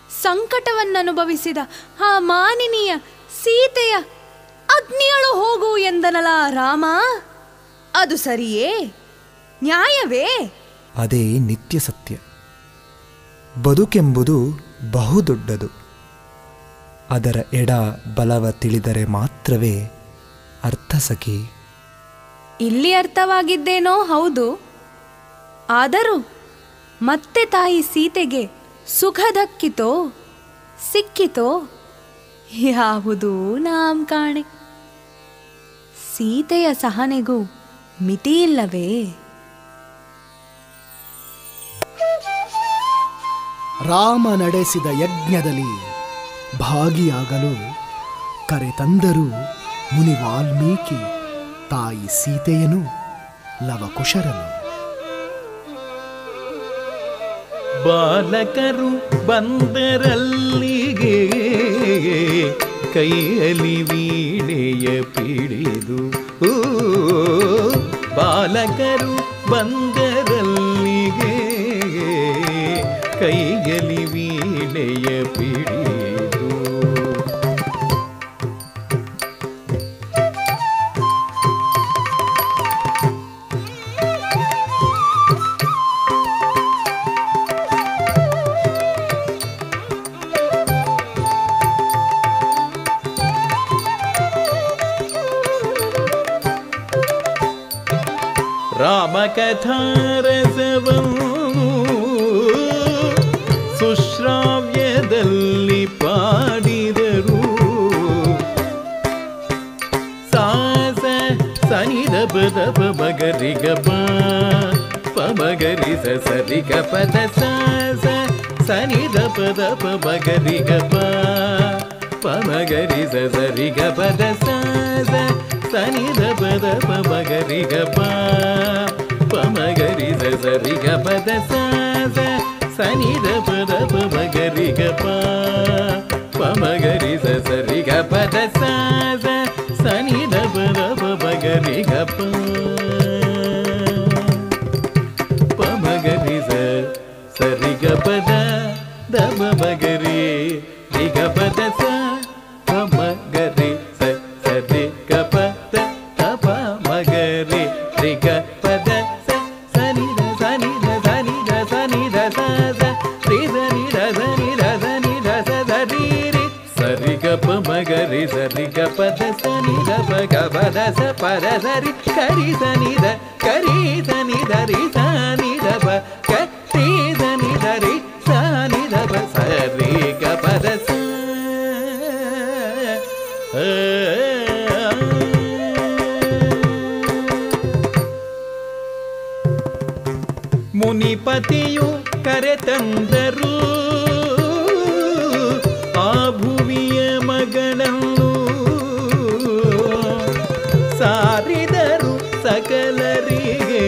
Speaker 4: ಸಂಕಟವನ್ನನುಭವಿಸಿದ ಆ ಮಾನಿನಿಯ ಸೀತೆಯ ಅಗ್ನಿಯಳು ಹೋಗು ಎಂದನಲ ರಾಮ, ಅದು ಸರಿಯೇ? ನ್ಯಾಯವೇ?
Speaker 1: ಅದೇ ನಿತ್ಯ ಸತ್ಯ. ಬದುಕೆಂಬುದು ಬಹುದೊಡ್ಡದು. ಅದರ ಎಡ ಬಲವ ತಿಳಿದರೆ ಮಾತ್ರವೇ ಅರ್ಥ ಸಖಿ.
Speaker 4: ಇಲ್ಲಿ ಅರ್ಥವಾಗಿದ್ದೇನೋ ಹೌದು. ಆದರೂ ಮತ್ತೆ ತಾಯಿ ಸೀತೆಗೆ ಸುಖ ದಕ್ಕಿತೋ ಸಿಕ್ಕಿತೋ ಯಾವುದೂ ನಾಂ ಕಾಣೆ. ಸೀತೆಯ ಸಹನೆಗೂ ಮಿತಿಯಿಲ್ಲವೇ?
Speaker 22: ರಾಮ ನಡೆಸಿದ ಯಜ್ಞದಲ್ಲಿ ಭಾಗಿಯಾಗಲು ಕರೆತಂದರು ಮುನಿ ವಾಲ್ಮೀಕಿ ತಾಯಿ ಸೀತೆಯನು ಲವಕುಶರನು.
Speaker 21: ಬಾಲಕರು ಬಂದರಲ್ಲಿಗೆ ಕೈಯಲ್ಲಿ ವೀಣೆಯ ಪಿಡಿದು, ಬಾಲಕರು ಬಂದರಲ್ಲಿಗೆ ಕೈಯಲ್ಲಿ ವೀಣೆಯ ಪಿಡಿದು, ರಾಮಕಥಾರಸವನ್ನು ಸುಶ್ರಾವ್ಯದಲ್ಲಿ ಪಾಡಿದರು. ಸಾಸ ಸನಿದ ಪದ ಪಮಗರಿ ಗಪ ಪಮಗರಿ ಸರಿ ಗಪದ ಸಾಸ ಸನಿದ ಪದ ಪಮಗರಿ ಗಪ ಪಮಗರಿ ಸರಿ ಗಪದ ಸಾಸ ಸನಿದ ಪದ ಪಮಗರಿ ಗಪ ಪಮಗರಿ ಸರಿ ಗಪದ ಸಾಸ ಸನಿದ ಪದ ಪಮಗರಿ ಗಪ ಪಮಗರಿ ಸರಿ ಗಪದ ಸಾಸ ಸನಿದ ಪದ ಪಮಗರಿ ಗಪ ಪಮಗರಿ ಸರಿ ಗಪದ ದಮ ಮಗರಿ ರಿಗಪದ ಸ ಪಮಗರಿ ಸರಿ ಗಪದ ತಪ ಮಗರಿ ರಿಗಪದ ಸ ಸನಿದ ಸನಿದ ಸನಿದ ಸನಿದ ಸ ರಿ ಸನಿದ ಸನಿದ ಸನಿದ ಸರಿ ರಿ ಸರಿ ಗಪ ಮಗರಿ ಸರಿ ಗಪದ ಸನಿದ ಪಗಪದ ಸ ಪದ ಸರಿ ಕರಿ ಸನಿದ ರಿ ಸನಿದ ಪ ಕರಿ ಸನಿದ ರಿ ಸನಿದ ಪ ಸರಿ ಗಪದ ಸ ಮುನಿಪತಿಯು ಕರೆತಂದರು ಆ ಭುವಿಯ ಮಗಳನ್ನು, ಸಾರಿದರು ಸಕಲರಿಗೆ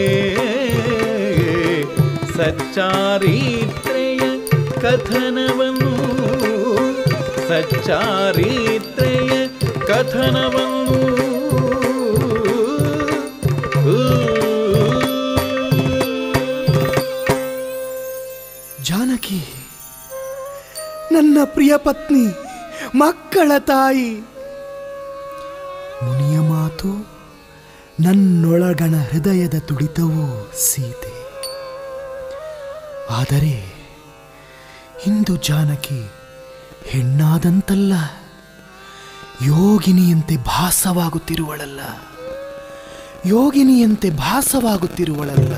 Speaker 21: ಸಚ್ಚಾರಿತ್ರೆಯ ಕಥನವನ್ನು, ಸಚ್ಚಾರಿತ್ರೆಯ ಕಥನವನ್ನು.
Speaker 22: ಜಾನಕಿ, ನನ್ನ ಪ್ರಿಯ ಪತ್ನಿ, ಮಕ್ಕಳ ತಾಯಿ, ಮುನಿಯ ಮಾತು
Speaker 1: ನನ್ನೊಳಗಣ ಹೃದಯದ ತುಡಿತವೂ ಸೀತೆ. ಆದರೆ ಇಂದು ಜಾನಕಿ ಹೆಣ್ಣಾದಂತಲ್ಲ, ಯೋಗಿನಿಯಂತೆ ಭಾಸವಾಗುತ್ತಿರುವಳಲ್ಲ, ಯೋಗಿನಿಯಂತೆ ಭಾಸವಾಗುತ್ತಿರುವಳಲ್ಲ.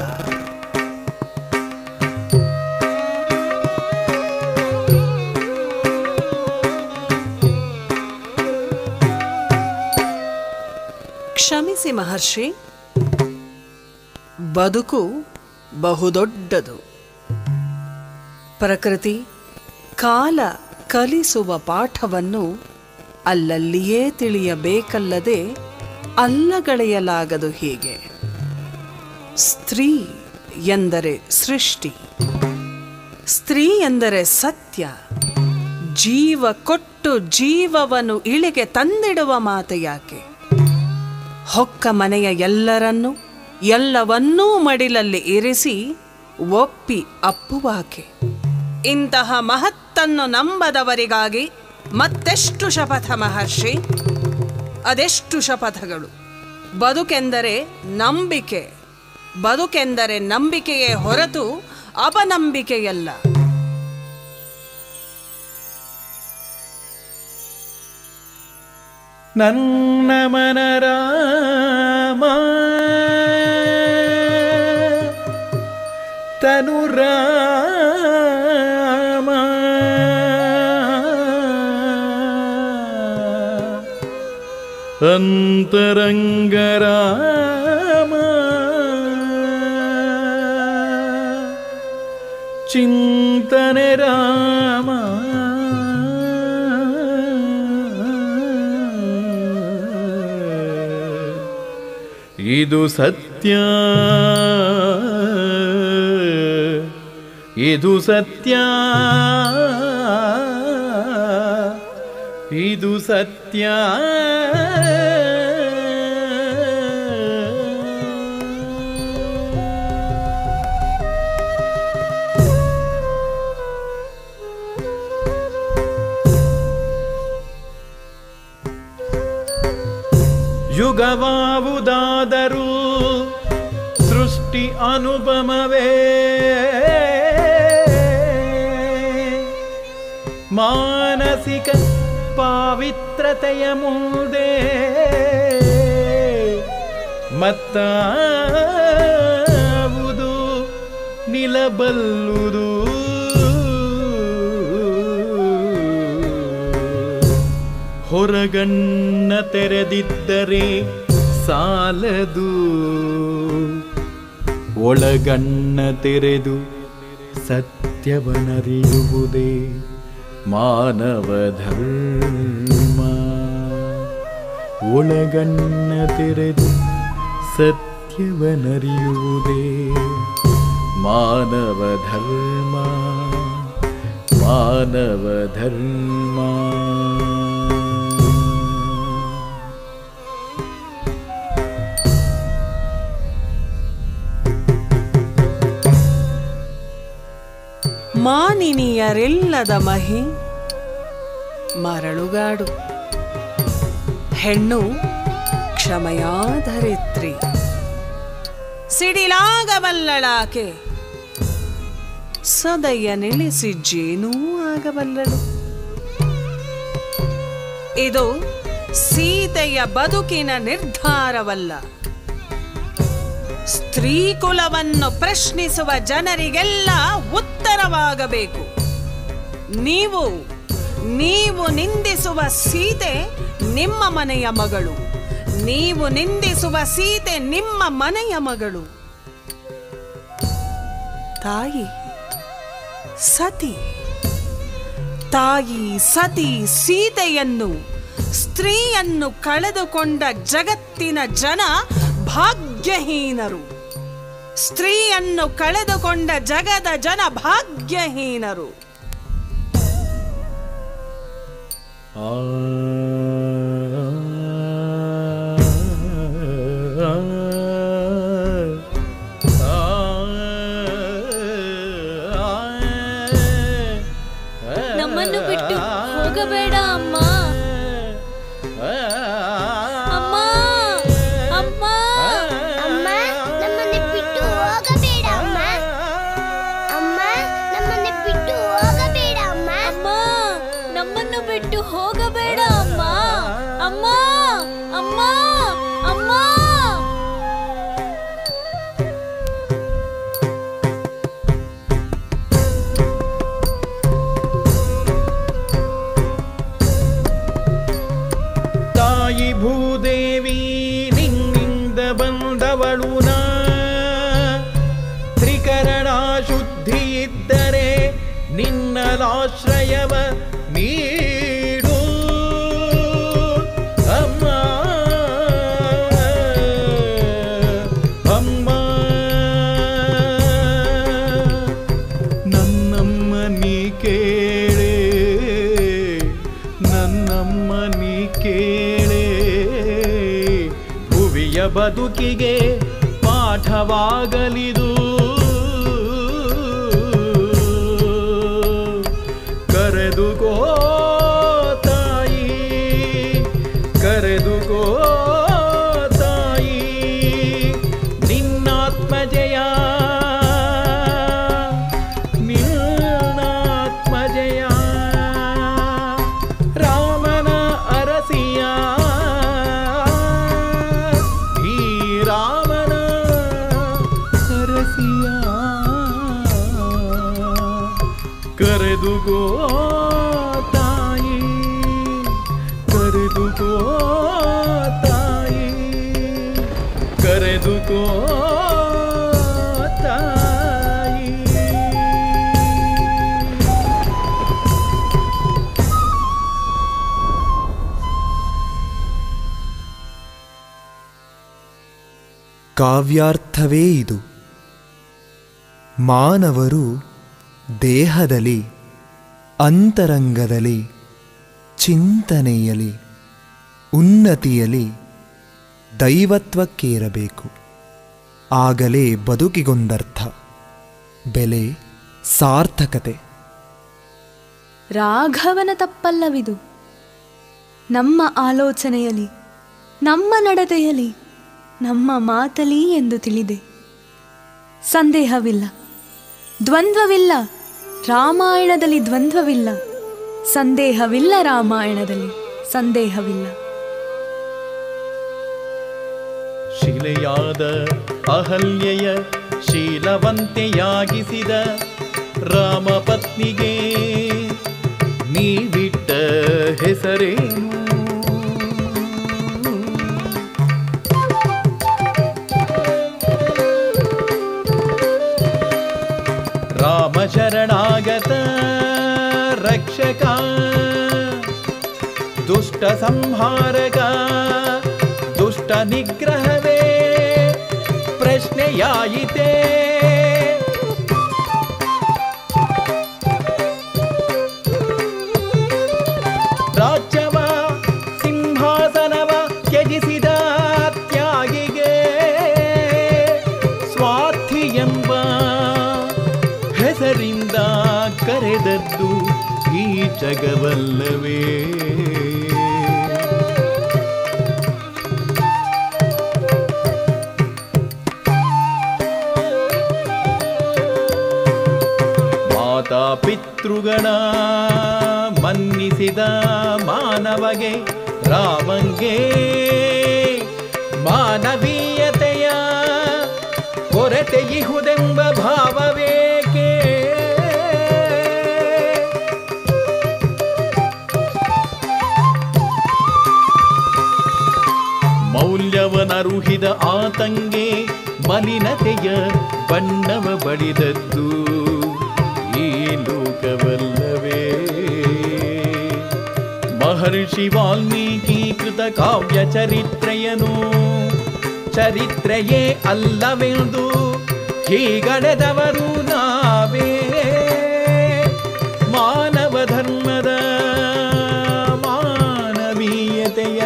Speaker 20: ಕ್ಷಮಿಸಿ ಮಹರ್ಷಿ, ಬದುಕು ಬಹುದೊಡ್ಡದು. ಪ್ರಕೃತಿ ಕಾಲ ಕಲಿಸುವ ಪಾಠವನ್ನು ಅಲ್ಲಲ್ಲಿಯೇ ತಿಳಿಯಬೇಕಲ್ಲದೆ ಅಲ್ಲಗಳೆಯಲಾಗದು. ಹೀಗೆ ಸ್ತ್ರೀ ಎಂದರೆ ಸೃಷ್ಟಿ, ಸ್ತ್ರೀ ಎಂದರೆ ಸತ್ಯ. ಜೀವ ಕೊಟ್ಟು ಜೀವವನ್ನು ಇಳಿಗೆ ತಂದಿಡುವ ಮಾತು ಯಾಕೆ? ಹೊಕ್ಕ ಮನೆಯ ಎಲ್ಲವನ್ನೂ ಮಡಿಲಲ್ಲಿ ಇರಿಸಿ ಒಪ್ಪಿ ಅಪ್ಪುವಾಕೆ. ಇಂತಹ ಮಹತ್ತನ್ನು ನಂಬದವರಿಗಾಗಿ ಮತ್ತೆಷ್ಟು ಶಪಥ ಮಹರ್ಷಿ, ಅದೆಷ್ಟು ಶಪಥಗಳು. ಬದುಕೆಂದರೆ ನಂಬಿಕೆ, ಬದುಕೆಂದರೆ ನಂಬಿಕೆಯೇ ಹೊರತು ಅಪನಂಬಿಕೆಯಲ್ಲ.
Speaker 21: ನನ್ನ ಮನರಾಮ ತನುರಾಮ ಅಂತರಂಗರಾಮ ಚಿಂತನೆ ರಾಮ ಇದು ಸತ್ಯ, ಇದು ಸತ್ಯ, ಇದು ಸತ್ಯ. ಯುಗವಾವುದಾದರೂ ಸೃಷ್ಟಿ ಅನುಪಮವೇ, ಮಾನಸಿಕ ಪಾವಿತ್ರತೆಯ ಮುಂದೆ ಮತ್ತಾವುದು ನಿಲ್ಲಬಲ್ಲುದು. ಹೊರಗಣ್ಣ ತೆರೆದಿದ್ದರೆ ಸಾಲದು, ಒಳಗಣ್ಣ ತೆರೆದು ಸತ್ಯವನರಿಯುವುದೇ ಮಾನವ ಧರ್ಮ. ಒಳಗಣ್ಣ ತೆರೆದು ಸತ್ಯವನರಿಯುವುದೇ ಮಾನವ ಧರ್ಮ, ಮಾನವ ಧರ್ಮ.
Speaker 20: ಮಾನಿನಿಯರಿಲ್ಲದ ಮಹಿ ಮರಳುಗಾಡು, ಹೆಣ್ಣು ಕ್ಷಮೆಯಾಧರಿತ್ರಿ. ಸಿಡಿಲಾಗಬಲ್ಲಳಾಕೆ, ಸದಯ ನಿಲ್ಲಿಸಿ ಜೇನೂ ಆಗಬಲ್ಲಳು. ಇದು ಸೀತೆಯ ಬದುಕಿನ ನಿರ್ಧಾರವಲ್ಲ. ಸ್ತ್ರೀ ಕುಲವನ್ನು ಪ್ರಶ್ನಿಸುವ ಜನರಿಗೆಲ್ಲ ಉತ್ತರವಾಗಬೇಕು. ನೀವು ನಿಂದಿಸುವ ಸೀತೆ ನಿಮ್ಮ ಮನೆಯ ಮಗಳು, ನೀವು ನಿಂದಿಸುವ ಸೀತೆ ನಿಮ್ಮ ಮನೆಯ ಮಗಳು. ತಾಯಿ ಸತಿ, ತಾಯಿ ಸತಿ ಸೀತೆಯನ್ನು, ಸ್ತ್ರೀಯನ್ನು ಕಳೆದುಕೊಂಡ ಜಗತ್ತಿನ ಜನ ಭಾಗ್ಯಹೀನರು. ಸ್ತ್ರೀಯನ್ನು ಕಳೆದುಕೊಂಡ ಜಗದ ಜನ ಭಾಗ್ಯಹೀನರು.
Speaker 3: ನಮ್ಮನ್ನು ಬಿಟ್ಟು ಹೋಗಬೇಡ ಅಮ್ಮ. ಅಮ್ಮ, ಅಮ್ಮ.
Speaker 21: ಬದುಕಿಗೆ ಪಾಠವಾಗಲಿದು. ಕರೆದುಕೋ ತಾಯಿ, ಕರೆದುಕೋ ತಾಯಿ, ನಿನ್ನಾತ್ಮಜಯ, ನಿನ್ನಾತ್ಮಜಯ, ರಾಮನ ಅರಸಿಯ, ಈ ರಾಮನ ಅರಸಿಯ. ಕರೆದುಕೋ ತಾಯಿ, ಕರೆದುಕೋ ತಾಯಿ, ಕರೆದುಕೋ ತಾಯಿ.
Speaker 1: ಕಾವ್ಯಾರ್ಥವೇ ಇದು. ಮಾನವರು ದೇಹದಲ್ಲಿ, ಅಂತರಂಗದಲ್ಲಿ, ಚಿಂತನೆಯಲ್ಲಿ, ಉನ್ನತಿಯಲ್ಲಿ ದೈವತ್ವಕ್ಕೇರಬೇಕು. ಆಗಲೇ ಬದುಕಿಗೊಂದರ್ಥ, ಬೆಲೆ, ಸಾರ್ಥಕತೆ.
Speaker 4: ರಾಘವನ ತಪ್ಪಲ್ಲವಿದು. ನಮ್ಮ ಆಲೋಚನೆಯಲ್ಲಿ, ನಮ್ಮ ನಡತೆಯಲ್ಲಿ, ನಮ್ಮ ಮಾತಲಿ ಎಂದು ತಿಳಿದೆ. ಸಂದೇಹವಿಲ್ಲ, ದ್ವಂದ್ವವಿಲ್ಲ. ರಾಮಾಯಣದಲ್ಲಿ ದ್ವಂದ್ವವಿಲ್ಲ, ಸಂದೇಹವಿಲ್ಲ. ರಾಮಾಯಣದಲ್ಲಿ ಸಂದೇಹವಿಲ್ಲ.
Speaker 21: ಶಿಲೆಯಾದ ಅಹಲ್ಯೆಯ ಶೀಲವಂತೆಯಾಗಿಸಿದ ರಾಮಪತ್ನಿಗೆ ನೀವಿಟ್ಟ ಹೆಸರೇನು? ರಾಮ ಶರಣಾಗತ ರಕ್ಷಕ, ದುಷ್ಟ ಸಂಹಾರಕ, ದುಷ್ಟ ನಿಗ್ರಹವೇ ಪ್ರಶ್ನೆಯಾಯಿತೆ. ರಾಜ್ಯವ ಸಿಂಹಾಸನವ ತ್ಯಜಿಸಿದ ತ್ಯಾಗಿಗೆ ಸ್ವಾರ್ಥಿ ಎಂಬ ಹೆಸರಿಂದ ಕರೆದದ್ದು ಈ ಜಗವಲ್ಲವೇ? ಮಾತಾ ಪಿತೃಗಣ ಮನ್ನಿಸಿದ ಮಾನವಗೆ ರಾಮಂಗೆ ಮಾನವೀಯತೆಯ ಕೊರತೆಯಿಹುದೆಂಬ ಭಾವವೇಕೆ? ಮೌಲ್ಯವನರುಹಿದ ಆತಂಗೆ ಮಲಿನತೆಯ ಬಣ್ಣವ ಬಳಿದದ್ದು ಈ ಲೋಕವಲ್ಲವೇ? ಮಹರ್ಷಿ ವಾಲ್ಮೀಕಿ ಕೃತ ಕಾವ್ಯ ಚರಿತ್ರೆಯನು ಚರಿತ್ರೆಯೇ ಅಲ್ಲವೆಂದು ಹೀಗಡೆದವರು ನಾವೇ. ಮಾನವ ಧರ್ಮದ ಮಾನವೀಯತೆಯ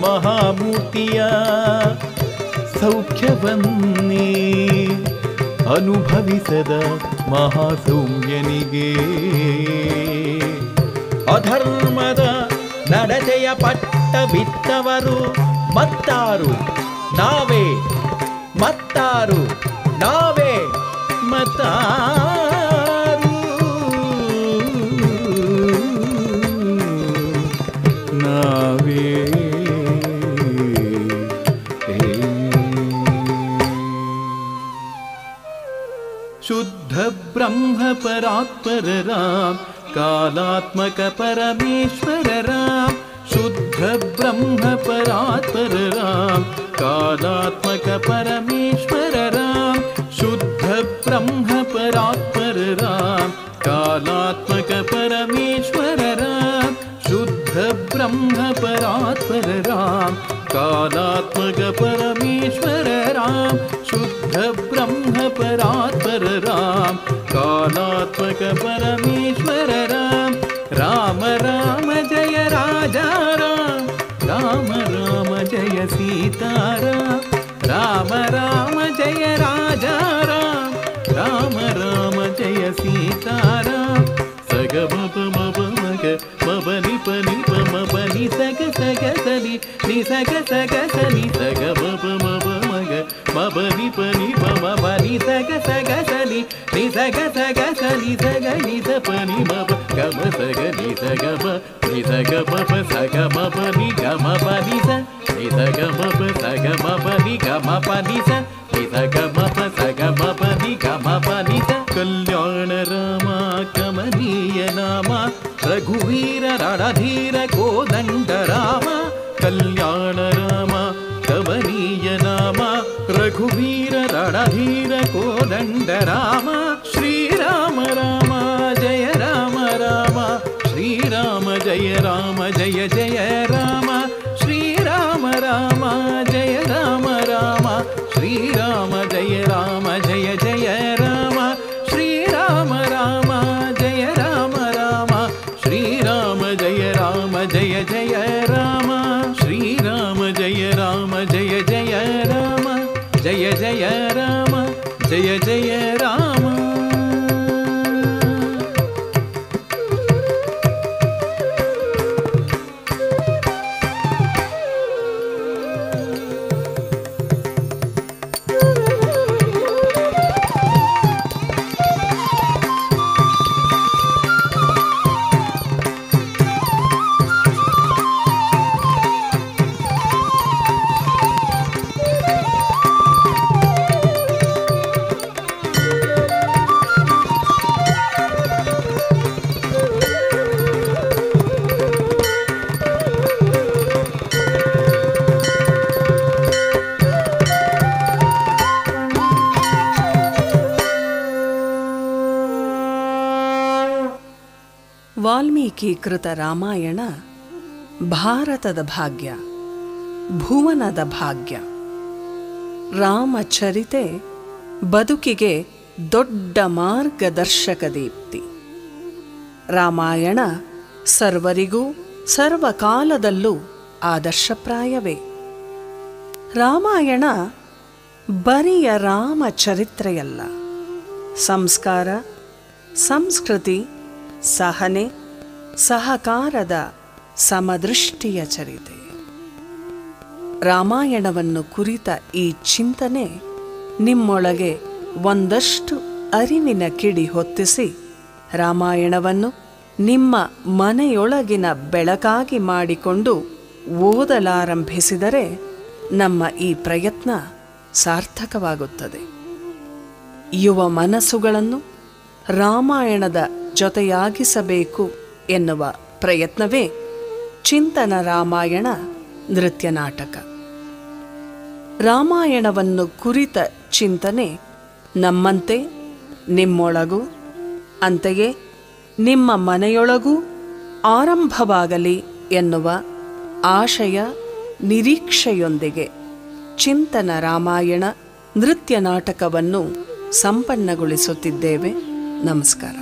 Speaker 21: ಮಹಾಮೂರ್ತಿಯ ಸೌಖ್ಯವನ್ನೇ ಅನುಭವಿಸದ ಮಹಾಸೌಮ್ಯನಿಗೆ ಅಧರ್ಮದ ನಡತೆಯ ಪಟ್ಟ ಬಿತ್ತವರು ಮತ್ತಾರು ನಾವೇ, ಮತ್ತಾರು ನಾವೇ, ಮತ್ತಾರು ನಾವೇ. ಶುದ್ಧ ಬ್ರಹ್ಮ ಪರಾತ್ಪರ ರಾಮ, ಕಾಲಾತ್ಮಕ ಪರಮೇಶ್ವರ ರಾಮ. ಶುದ್ಧ ಬ್ರಹ್ಮ ಪರಾತ್ಪರ ರಾಮ, ಕಾಲಾತ್ಮಕ ಪರಮೇಶ್ವರ ರಾಮ. ಶುದ್ಧ ಬ್ರಹ್ಮ ಪರಾತ್ಪರ ರಾಮ, ಕಾಲಾತ್ಮಕ ಪರಮೇಶ್ವರ ರಾಮ. ಶುದ್ಧ ಬ್ರಹ್ಮ ಪರಾತ್ಪರ ರಾಮ, ಕಾಲಾತ್ಮಕ ಪರಮೇಶ್ವರ ರಾಮ. ಶುದ್ಧ ಬ್ರಹ್ಮ ಪರಾತ್ಪರ ರಾಮ, ಕಾಲಾತ್ಮಕ ಪರಮೇಶ್ವರ ರಾಮ. ರಾಮ ರಾಮ ಜಯ ರಾಜಾ ರಾಮ, ರಾಮ ರಾಮ ಜಯ Seetharama. pani pa ma pa ni sa ga ni ni sa ga ni sa ga ni sa pani ma pa ga ma sa ga ni sa ga pa sa ga ma pa ni ga ma pa ni sa ga ma pa sa ga ma pa ni ga ma pa ni sa ga ma pa sa ga ma pa ni ga ma pa ni sa ಕಲ್ಯಾಣ ರಾಮ ಕಮನೀಯ ನಾಮ ರಘುವೀರ ರಣಧೀರ ಕೋದಂಡ ರಾಮ ಕಲ್ಯಾಣ ರಾಮ ಕಮನೀಯ ನಾಮ ರಘುವೀರ ರಣಧೀರ ಕೋದಂಡ ರಾಮ ಶ್ರೀರಾಮ ರಾಮ ಜಯ ರಾಮ ರಾಮ ಶ್ರೀರಾಮ ಜಯ ರಾಮ ಜಯ ಜಯ ರಾಮ ಶ್ರೀರಾಮ ರಾಮ ಜಯ ರಾಮ ರಾಮ ಶ್ರೀರಾಮ ಜಯ ರಾಮ ಜಯ ಜಯ ರಾಮ ಶ್ರೀರಾಮ ರಾಮ ಜಯ ರಾಮ ರಾಮ ಶ್ರೀರಾಮ ಜಯ ರಾಮ ಜಯ ಜಯ ರಾಮ ಶ್ರೀರಾಮ ಜಯ ರಾಮ ಜಯ ಜಯ ರಾಮ ಜಯ ಜಯ ರಾಮ ಜಯ ಜಯ ರಾಮ
Speaker 20: ವಾಲ್ಮೀಕೀಕೃತ ರಾಮಾಯಣ ಭಾರತದ ಭಾಗ್ಯ, ಭುವನದ ಭಾಗ್ಯ. ರಾಮಚರಿತೆ ಬದುಕಿಗೆ ದೊಡ್ಡ ಮಾರ್ಗದರ್ಶಕ ದೀಪ್ತಿ. ರಾಮಾಯಣ ಸರ್ವರಿಗೂ ಸರ್ವಕಾಲದಲ್ಲೂ ಆದರ್ಶಪ್ರಾಯವೇ. ರಾಮಾಯಣ ಬರಿಯ ರಾಮಚರಿತ್ರೆಯಲ್ಲ, ಸಂಸ್ಕಾರ, ಸಂಸ್ಕೃತಿ, ಸಹನೆ, ಸಹಕಾರದ ಸಮದೃಷ್ಟಿಯ ಚರಿತೆ. ರಾಮಾಯಣವನ್ನು ಕುರಿತ ಈ ಚಿಂತನೆ ನಿಮ್ಮೊಳಗೆ ಒಂದಷ್ಟು ಅರಿವಿನ ಕಿಡಿ ಹೊತ್ತಿಸಿ ರಾಮಾಯಣವನ್ನು ನಿಮ್ಮ ಮನೆಯೊಳಗಿನ ಬೆಳಕಾಗಿ ಮಾಡಿಕೊಂಡು ಓದಲಾರಂಭಿಸಿದರೆ ನಮ್ಮ ಈ ಪ್ರಯತ್ನ ಸಾರ್ಥಕವಾಗುತ್ತದೆ. ಯುವ ಮನಸ್ಸುಗಳನ್ನು ರಾಮಾಯಣದ ಜೊತೆಯಾಗಿಸಬೇಕು ಎನ್ನುವ ಪ್ರಯತ್ನವೇ ಚಿಂತನ ರಾಮಾಯಣ ನೃತ್ಯ ನಾಟಕ. ರಾಮಾಯಣವನ್ನು ಕುರಿತ ಚಿಂತನೆ ನಮ್ಮಂತೆ ನಿಮ್ಮೊಳಗೂ ಅಂತೆಯೇ ನಿಮ್ಮ ಮನೆಯೊಳಗೂ ಆರಂಭವಾಗಲಿ ಎನ್ನುವ ಆಶಯ ನಿರೀಕ್ಷೆಯೊಂದಿಗೆ ಚಿಂತನ ರಾಮಾಯಣ ನೃತ್ಯ ನಾಟಕವನ್ನು ಸಂಪನ್ನಗೊಳಿಸುತ್ತಿದ್ದೇವೆ. ನಮಸ್ಕಾರ.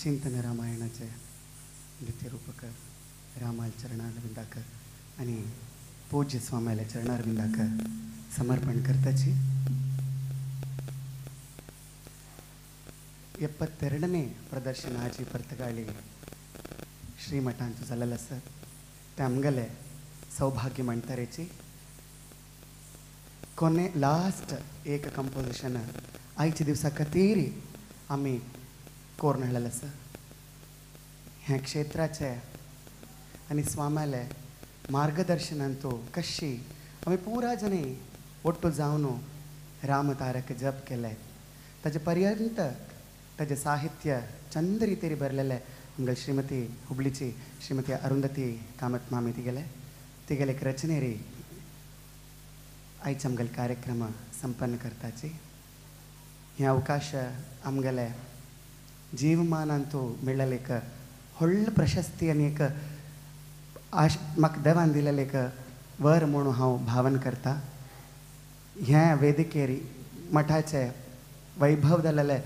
Speaker 10: चिंतन रामायणाचे नृत्यरूपक रामाल चरणारविंदाक आणि पूज्य स्वामीला चरणारविंदाक समर्पण करताची 72ನೇ ಪ್ರದರ್ಶನ ಆಜಿ ಪರ್ತಗಾಳಿ ಶ್ರೀಮಠಾಂಚು ಜಲ್ಲಲ್ಲ ಸರ್ ತಮ್ಗಲೆ ಸೌಭಾಗ್ಯ ಮಾಡ್ತಾರೇಚಿ ಕೊನೆ लास्ट एक कंपोजिशन आयचे दिवसा कतीरी आम्ही कोरनळला सर ह्या क्षेत्राचे आणि स्वामाले मार्गदर्शनांतू कशी आम्ही पुरा जणी ಒಟ್ಟು जावन रामतारक जप केले ताजे पर्यंत ताजे साहित्य चंद रितीरी बरलेले आमगे श्रीमती हुबळीची श्रीमती अरुंधती कामत मामी तिगेले एक रचनेरी आयज आमगेले कार्यक्रम संपन्न करताची हे अवकाश आमगेले जीवमानांतू मेळलेले व्हडले प्रशस्ती आनी एक म्हाका देवान दिलेले एक वर म्हणून हांव भावन करता. ह्या वेदिकेरी मठाचे वैभव जाल्ले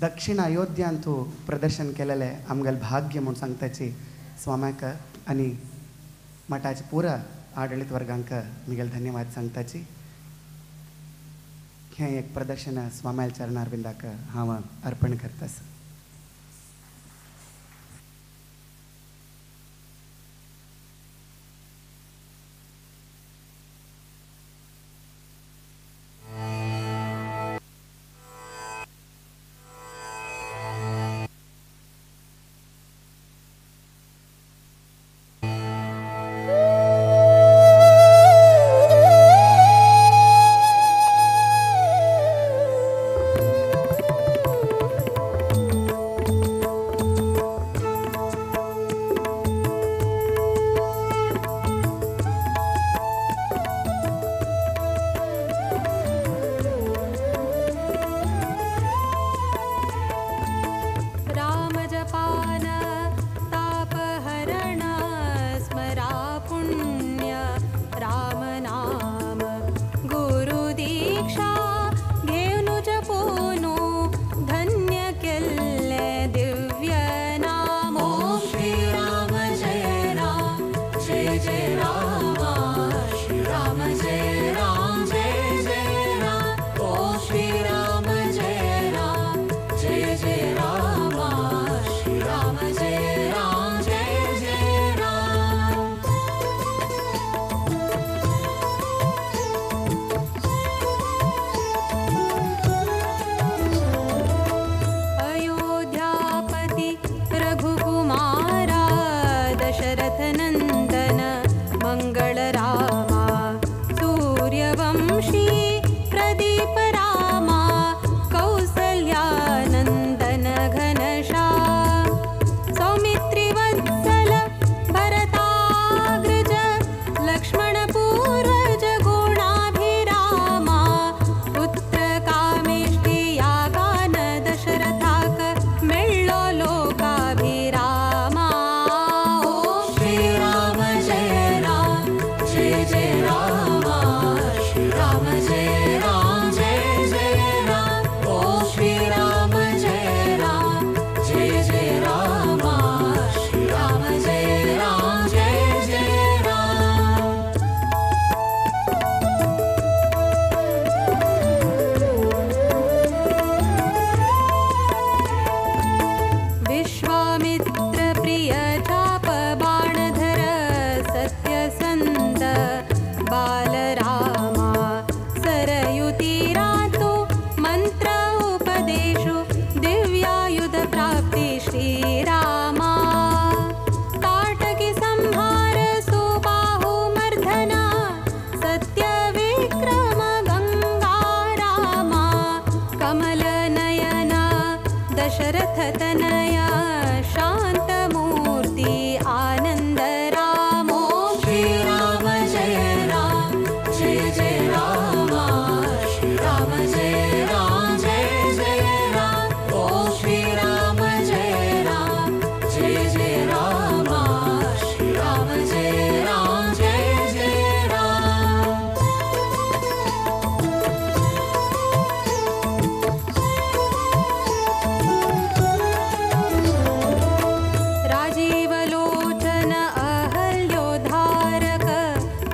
Speaker 10: दक्षिण अयोध्यांतू प्रदर्शन केलेले आमगेले भाग्य म्हणून सांगताची स्वाम्याक आनी मठाचे पुरा आडळीत वर्गांक मुगेले धन्यवाद सांगताची. हें एक प्रदर्शन स्वाम्याल चरणारविंदाक हांव अर्पण करतास.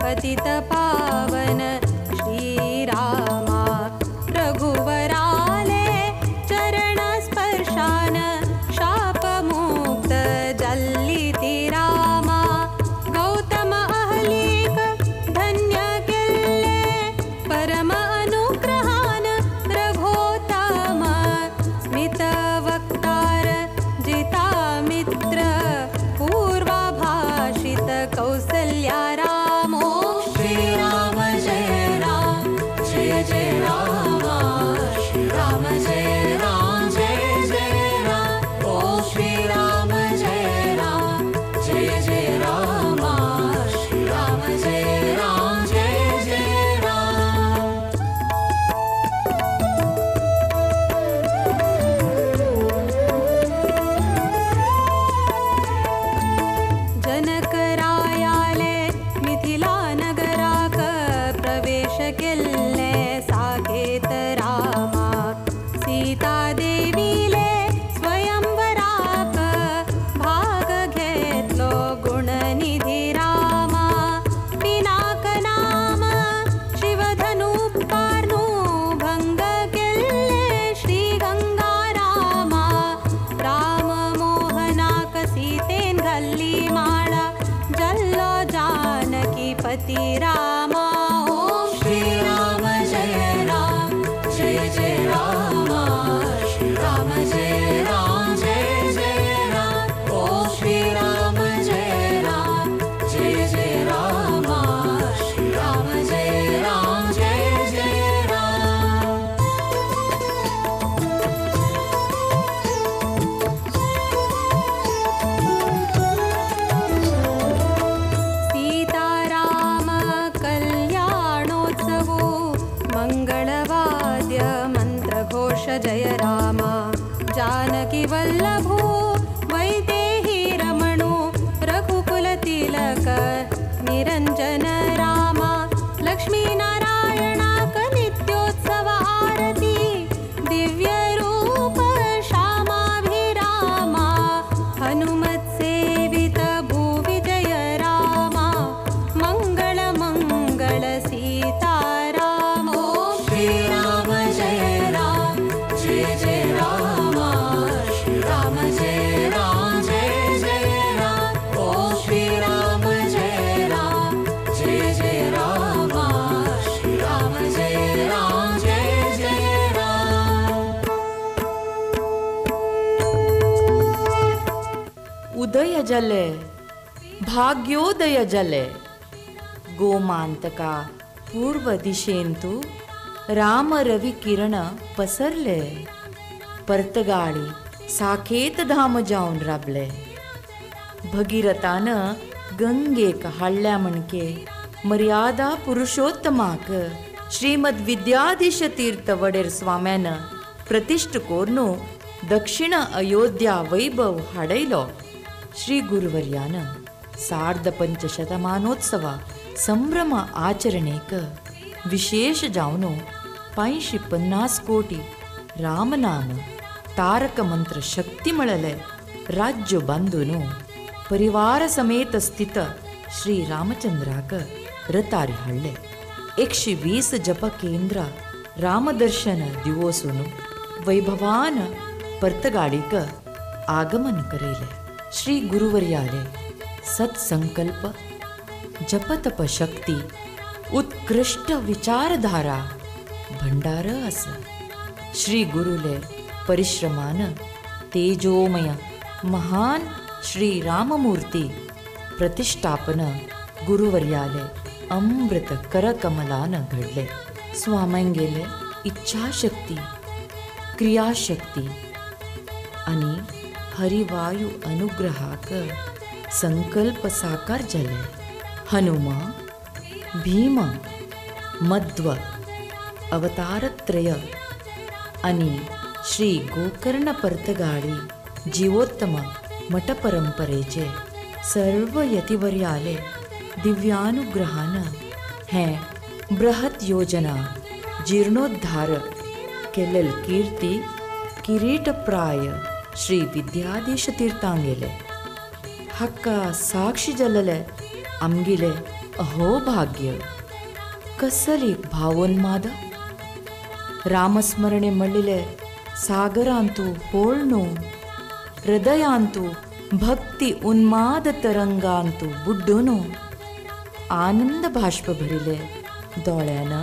Speaker 7: पतित पावन श्रीरामा रघु जय जय राम श्री राम जय राम जय जय राम ओ श्री राम जय राम जय जय राम श्री राम जय राम जय जय राम
Speaker 8: सीताराम कल्याणोत्सवो मंगलवाद्य मंत्रघोष जय राम जानकी वल्लभो वैदेही रमणो रघुकुल तिलक निरंजन राम लक्ष्मी नारायणाक नित्योत्सव आरती दिव्य रूप श्यामाभिरामा हनुमत सेवित भुवि जय रामा मंगल मंगल सीताराम
Speaker 7: ओम श्री राम जय राम जय जय राम श्री राम जय राम जय जय राम ओम श्री राम जय राम जय जय राम श्री राम जय राम जय जय राम
Speaker 11: उदय जले भाग्योदय जले गोमांतका पूर्व दिशेंतू राम रवी किरण पसरले परतगाळी साकेत धाम जाऊन राबले भगीरथानं गंगेक हाडल्या म्हणके मर्यादा पुरुषोत्तमाक श्रीमद विद्याधीश तीर्थ वडेर स्वाम्यानं प्रतिष्ठ कोरनू दक्षिण अयोध्या वैभव हाडयलो श्री गुरुवर्यानं सार्ध पंचशतमानोत्सव संभ्रम आचरणेक विशेष जावन 550 कोटी रामनाम तारक मंत्र शक्ती मळले राज्य बांधून परिवार समेत स्थित श्री रामचंद्राक रतारी हाडले 120 जप केंद्र रामदर्शन दिवोसून वैभवान परतगाडीक आगमन करेले श्री गुरुवर्याले सत्संकल्प जपतप शक्ती उत्कृष्ट विचारधारा भंडार अस श्री गुरुले परिश्रमान तेजोमय महान श्री राममूर्ती प्रतिष्ठापन गुरुवर्याले अमृत करकमलान घडले स्वामांगेले इच्छाशक्ती क्रियाशक्ती आणि हरिवायू अनुग्रहाक संकल्प साकार झाले हनुमा भीम मध्व अवतारत्रय आणि श्री गोकर्ण परतगाळी जीवोत्तम मठ परंपरेचे सर्व यतिवर्याले दिव्यानुग्रहान हे बृहत योजना जीर्णोद्धार केलेल कीर्ती किरीटप्राय श्री विद्याधीश तीर्थांगेले हक्का साक्षी जल्ले आमगिले अहोभाग्य कसली भावोन्माद रामस्मरणे मळिले सागरांतू होळणू हृदयांतू भक्ती उन्माद तरंगांतू बुड्डून आनंद बाष्प भरिले दोळ्यान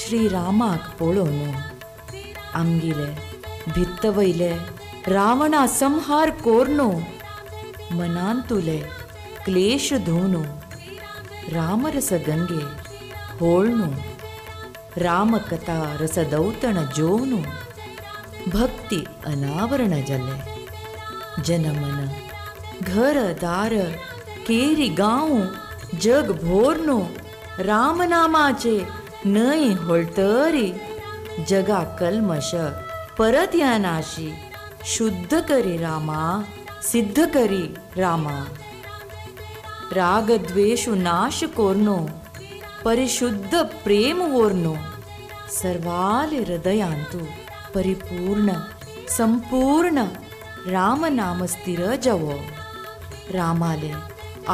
Speaker 11: श्रीरामाक पळोवन आमगिले भित्त वयले रावणा संहार कोरनो मनांतुले क्लेश धुवनो रामरस गंगे होळणू रामकथा रसदौतण जोवनु भक्ति अनावरण जले जनमन घर दार केरी गांव जग भोरनो रामनामाचे नय होळतरी जगा कल्मश परत यानाशी शुद्ध करी रामा सिद्ध करी रामा राग द्वेषु नाश कोरनो परिशुद्ध प्रेम ओरनो सर्वाले हृदयांतु परिपूर्ण संपूर्ण राम नाम स्थिर जवो रामाले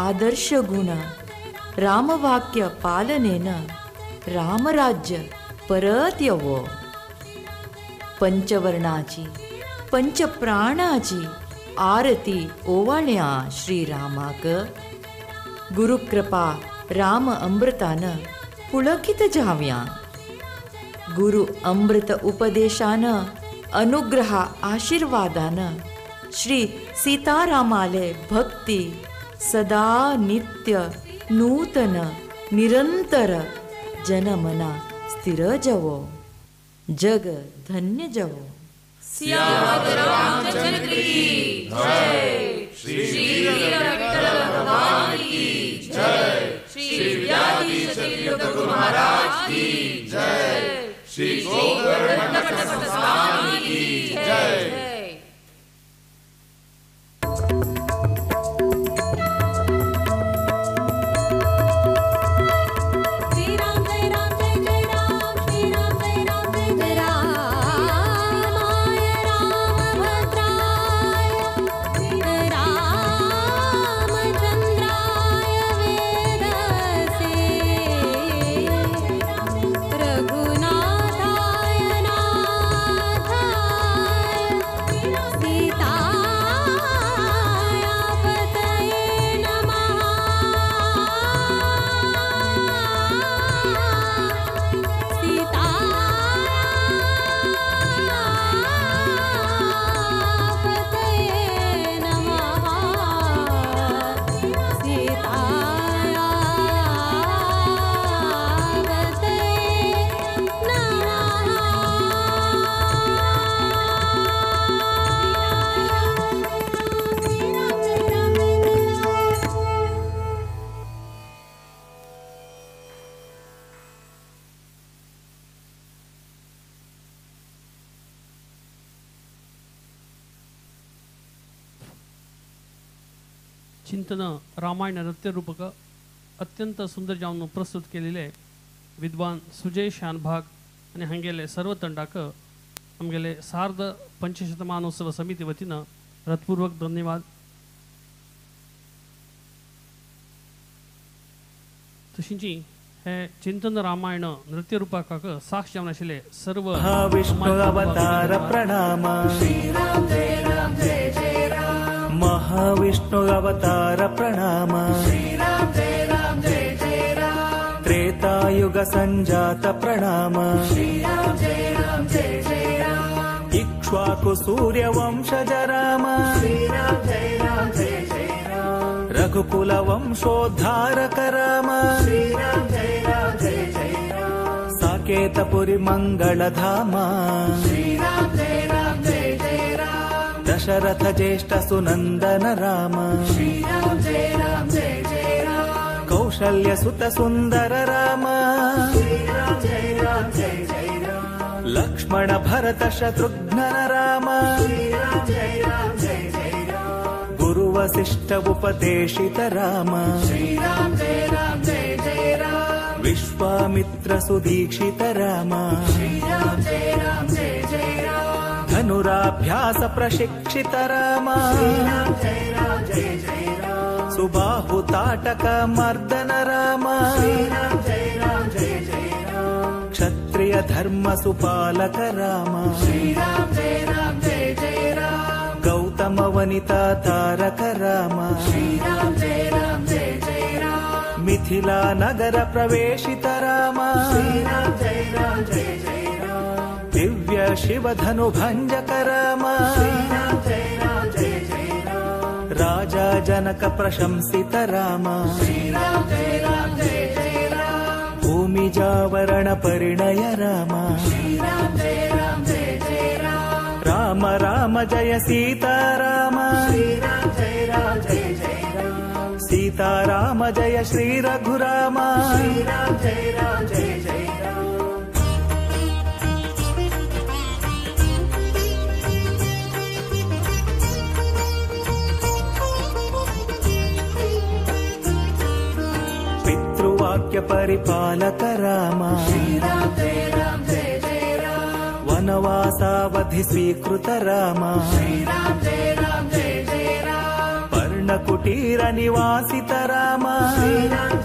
Speaker 11: आदर्श गुण रामवाक्य पालनेन रामराज्य परत यवो पंचवर्णाची पंचप्राणाची आरती ओवाळ्या श्रीरामाक गुरुकृपा राम अमृतान पुळकित जाव्या गुरु अमृत उपदेशान अनुग्रह आशीर्वादान श्री सीतारामाले भक्ती सदा नित्य नूतन निरंतर जनमना स्थिर जवो जग धन्य जवो।
Speaker 7: सियावर रामचंद्र की जय, श्री विठ्ठल भगवान की जय, श्री व्याधीश तीर्थ गुरु महाराज की जय, श्री गोकर्ण मठ स्वामी की जय।
Speaker 17: चिंतन रामायण नृत्यरूपक अत्यंत सुंदर जावन प्रस्तुत केलेले विद्वान सुजय शानभाग आणि हांगेले सर्व तंडाक आमगेले सार्ध पंचशतमानोत्सव समिती वतीनं हृदयपूर्वक धन्यवाद। तशींची हे चिंतन रामायण नृत्यरूपकाक साक्ष जावन आशिल्ले सर्व
Speaker 5: महाविष्णु अवतार प्रणाम
Speaker 7: श्रीराम जय राम जय जय राम,
Speaker 5: महाविष्णु अवतार प्रणाम
Speaker 7: श्रीराम जय राम जय जय राम,
Speaker 5: त्रेतायुग संजात प्रणाम
Speaker 7: श्रीराम जय राम जय जय राम,
Speaker 5: इक्ष्वाकु सूर्य वंशज राम
Speaker 7: श्रीराम जय राम जय जय राम,
Speaker 5: रघुकुल वंशोद्धारक राम
Speaker 7: श्रीराम जय राम जय जय राम,
Speaker 5: साकेतपुरी मंगल धाम
Speaker 7: श्रीराम जय राम जय जय राम,
Speaker 5: दशरथ ज्येष्ठ सुनंदन राम
Speaker 7: श्रीराम जय राम जय जय राम,
Speaker 5: कौशल्य सुत सुंदर राम
Speaker 7: श्रीराम जय राम जय जय राम,
Speaker 5: लक्ष्मण भरत शत्रुघ्न राम
Speaker 7: श्रीराम जय राम जय जय राम,
Speaker 5: गुरु वसिष्ठ उपदेशित राम
Speaker 7: श्रीराम जय राम जय जय राम,
Speaker 5: विश्वामित्र सुदीक्षित राम
Speaker 7: श्रीराम जय राम जय जय राम,
Speaker 5: धनुराभ्यास प्रशिक्षित राम
Speaker 7: श्रीराम जय राम जय जय राम,
Speaker 5: सुबाहु ताटक मर्दन राम
Speaker 7: श्रीराम जय राम जय जय राम,
Speaker 5: क्षत्रिय धर्म सुपालक राम
Speaker 7: श्रीराम जय राम जय जय राम,
Speaker 5: गौतम वनिता तारक राम
Speaker 7: श्रीराम जय राम जय जय राम,
Speaker 5: मिथिला नगर प्रवेशित राम
Speaker 7: श्रीराम जय राम जय जय राम,
Speaker 5: दिव्य शिव धनु भंजक राम
Speaker 7: श्रीराम जय राम जय जय राम,
Speaker 5: राजा जनक प्रशंसित राम
Speaker 7: श्रीराम जय राम जय जय राम,
Speaker 5: भूमि जावरण परिणय राम
Speaker 7: श्रीराम जय राम जय जय राम,
Speaker 5: राम राम जय सीता राम
Speaker 7: श्रीराम जय राम जय जय राम,
Speaker 5: सीता राम जय श्री रघुराम
Speaker 7: श्रीराम जय राम जय जय राम,
Speaker 5: पितृवाक्य परिपालक राम
Speaker 7: श्रीराम जय राम जय जय राम,
Speaker 5: वनवासावधि स्वीकृत राम
Speaker 7: श्रीराम जय राम जय जय राम,
Speaker 5: पर्णकुटीर निवासित राम
Speaker 7: श्रीराम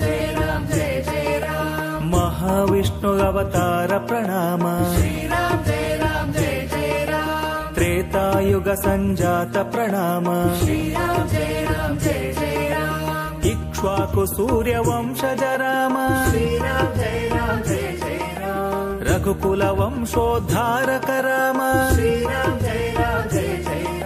Speaker 7: जय राम जय जय राम
Speaker 5: महाविष्णु अवतार प्रणाम
Speaker 7: श्री राम जय जय राम
Speaker 5: त्रेतायुग संजात प्रणाम
Speaker 7: श्री राम जय जय राम
Speaker 5: इक्ष्वाकु सूर्य वंशज राम
Speaker 7: श्री राम जय जय राम
Speaker 5: रघुकुल वंशोद्धारक राम
Speaker 7: श्री राम जय जय राम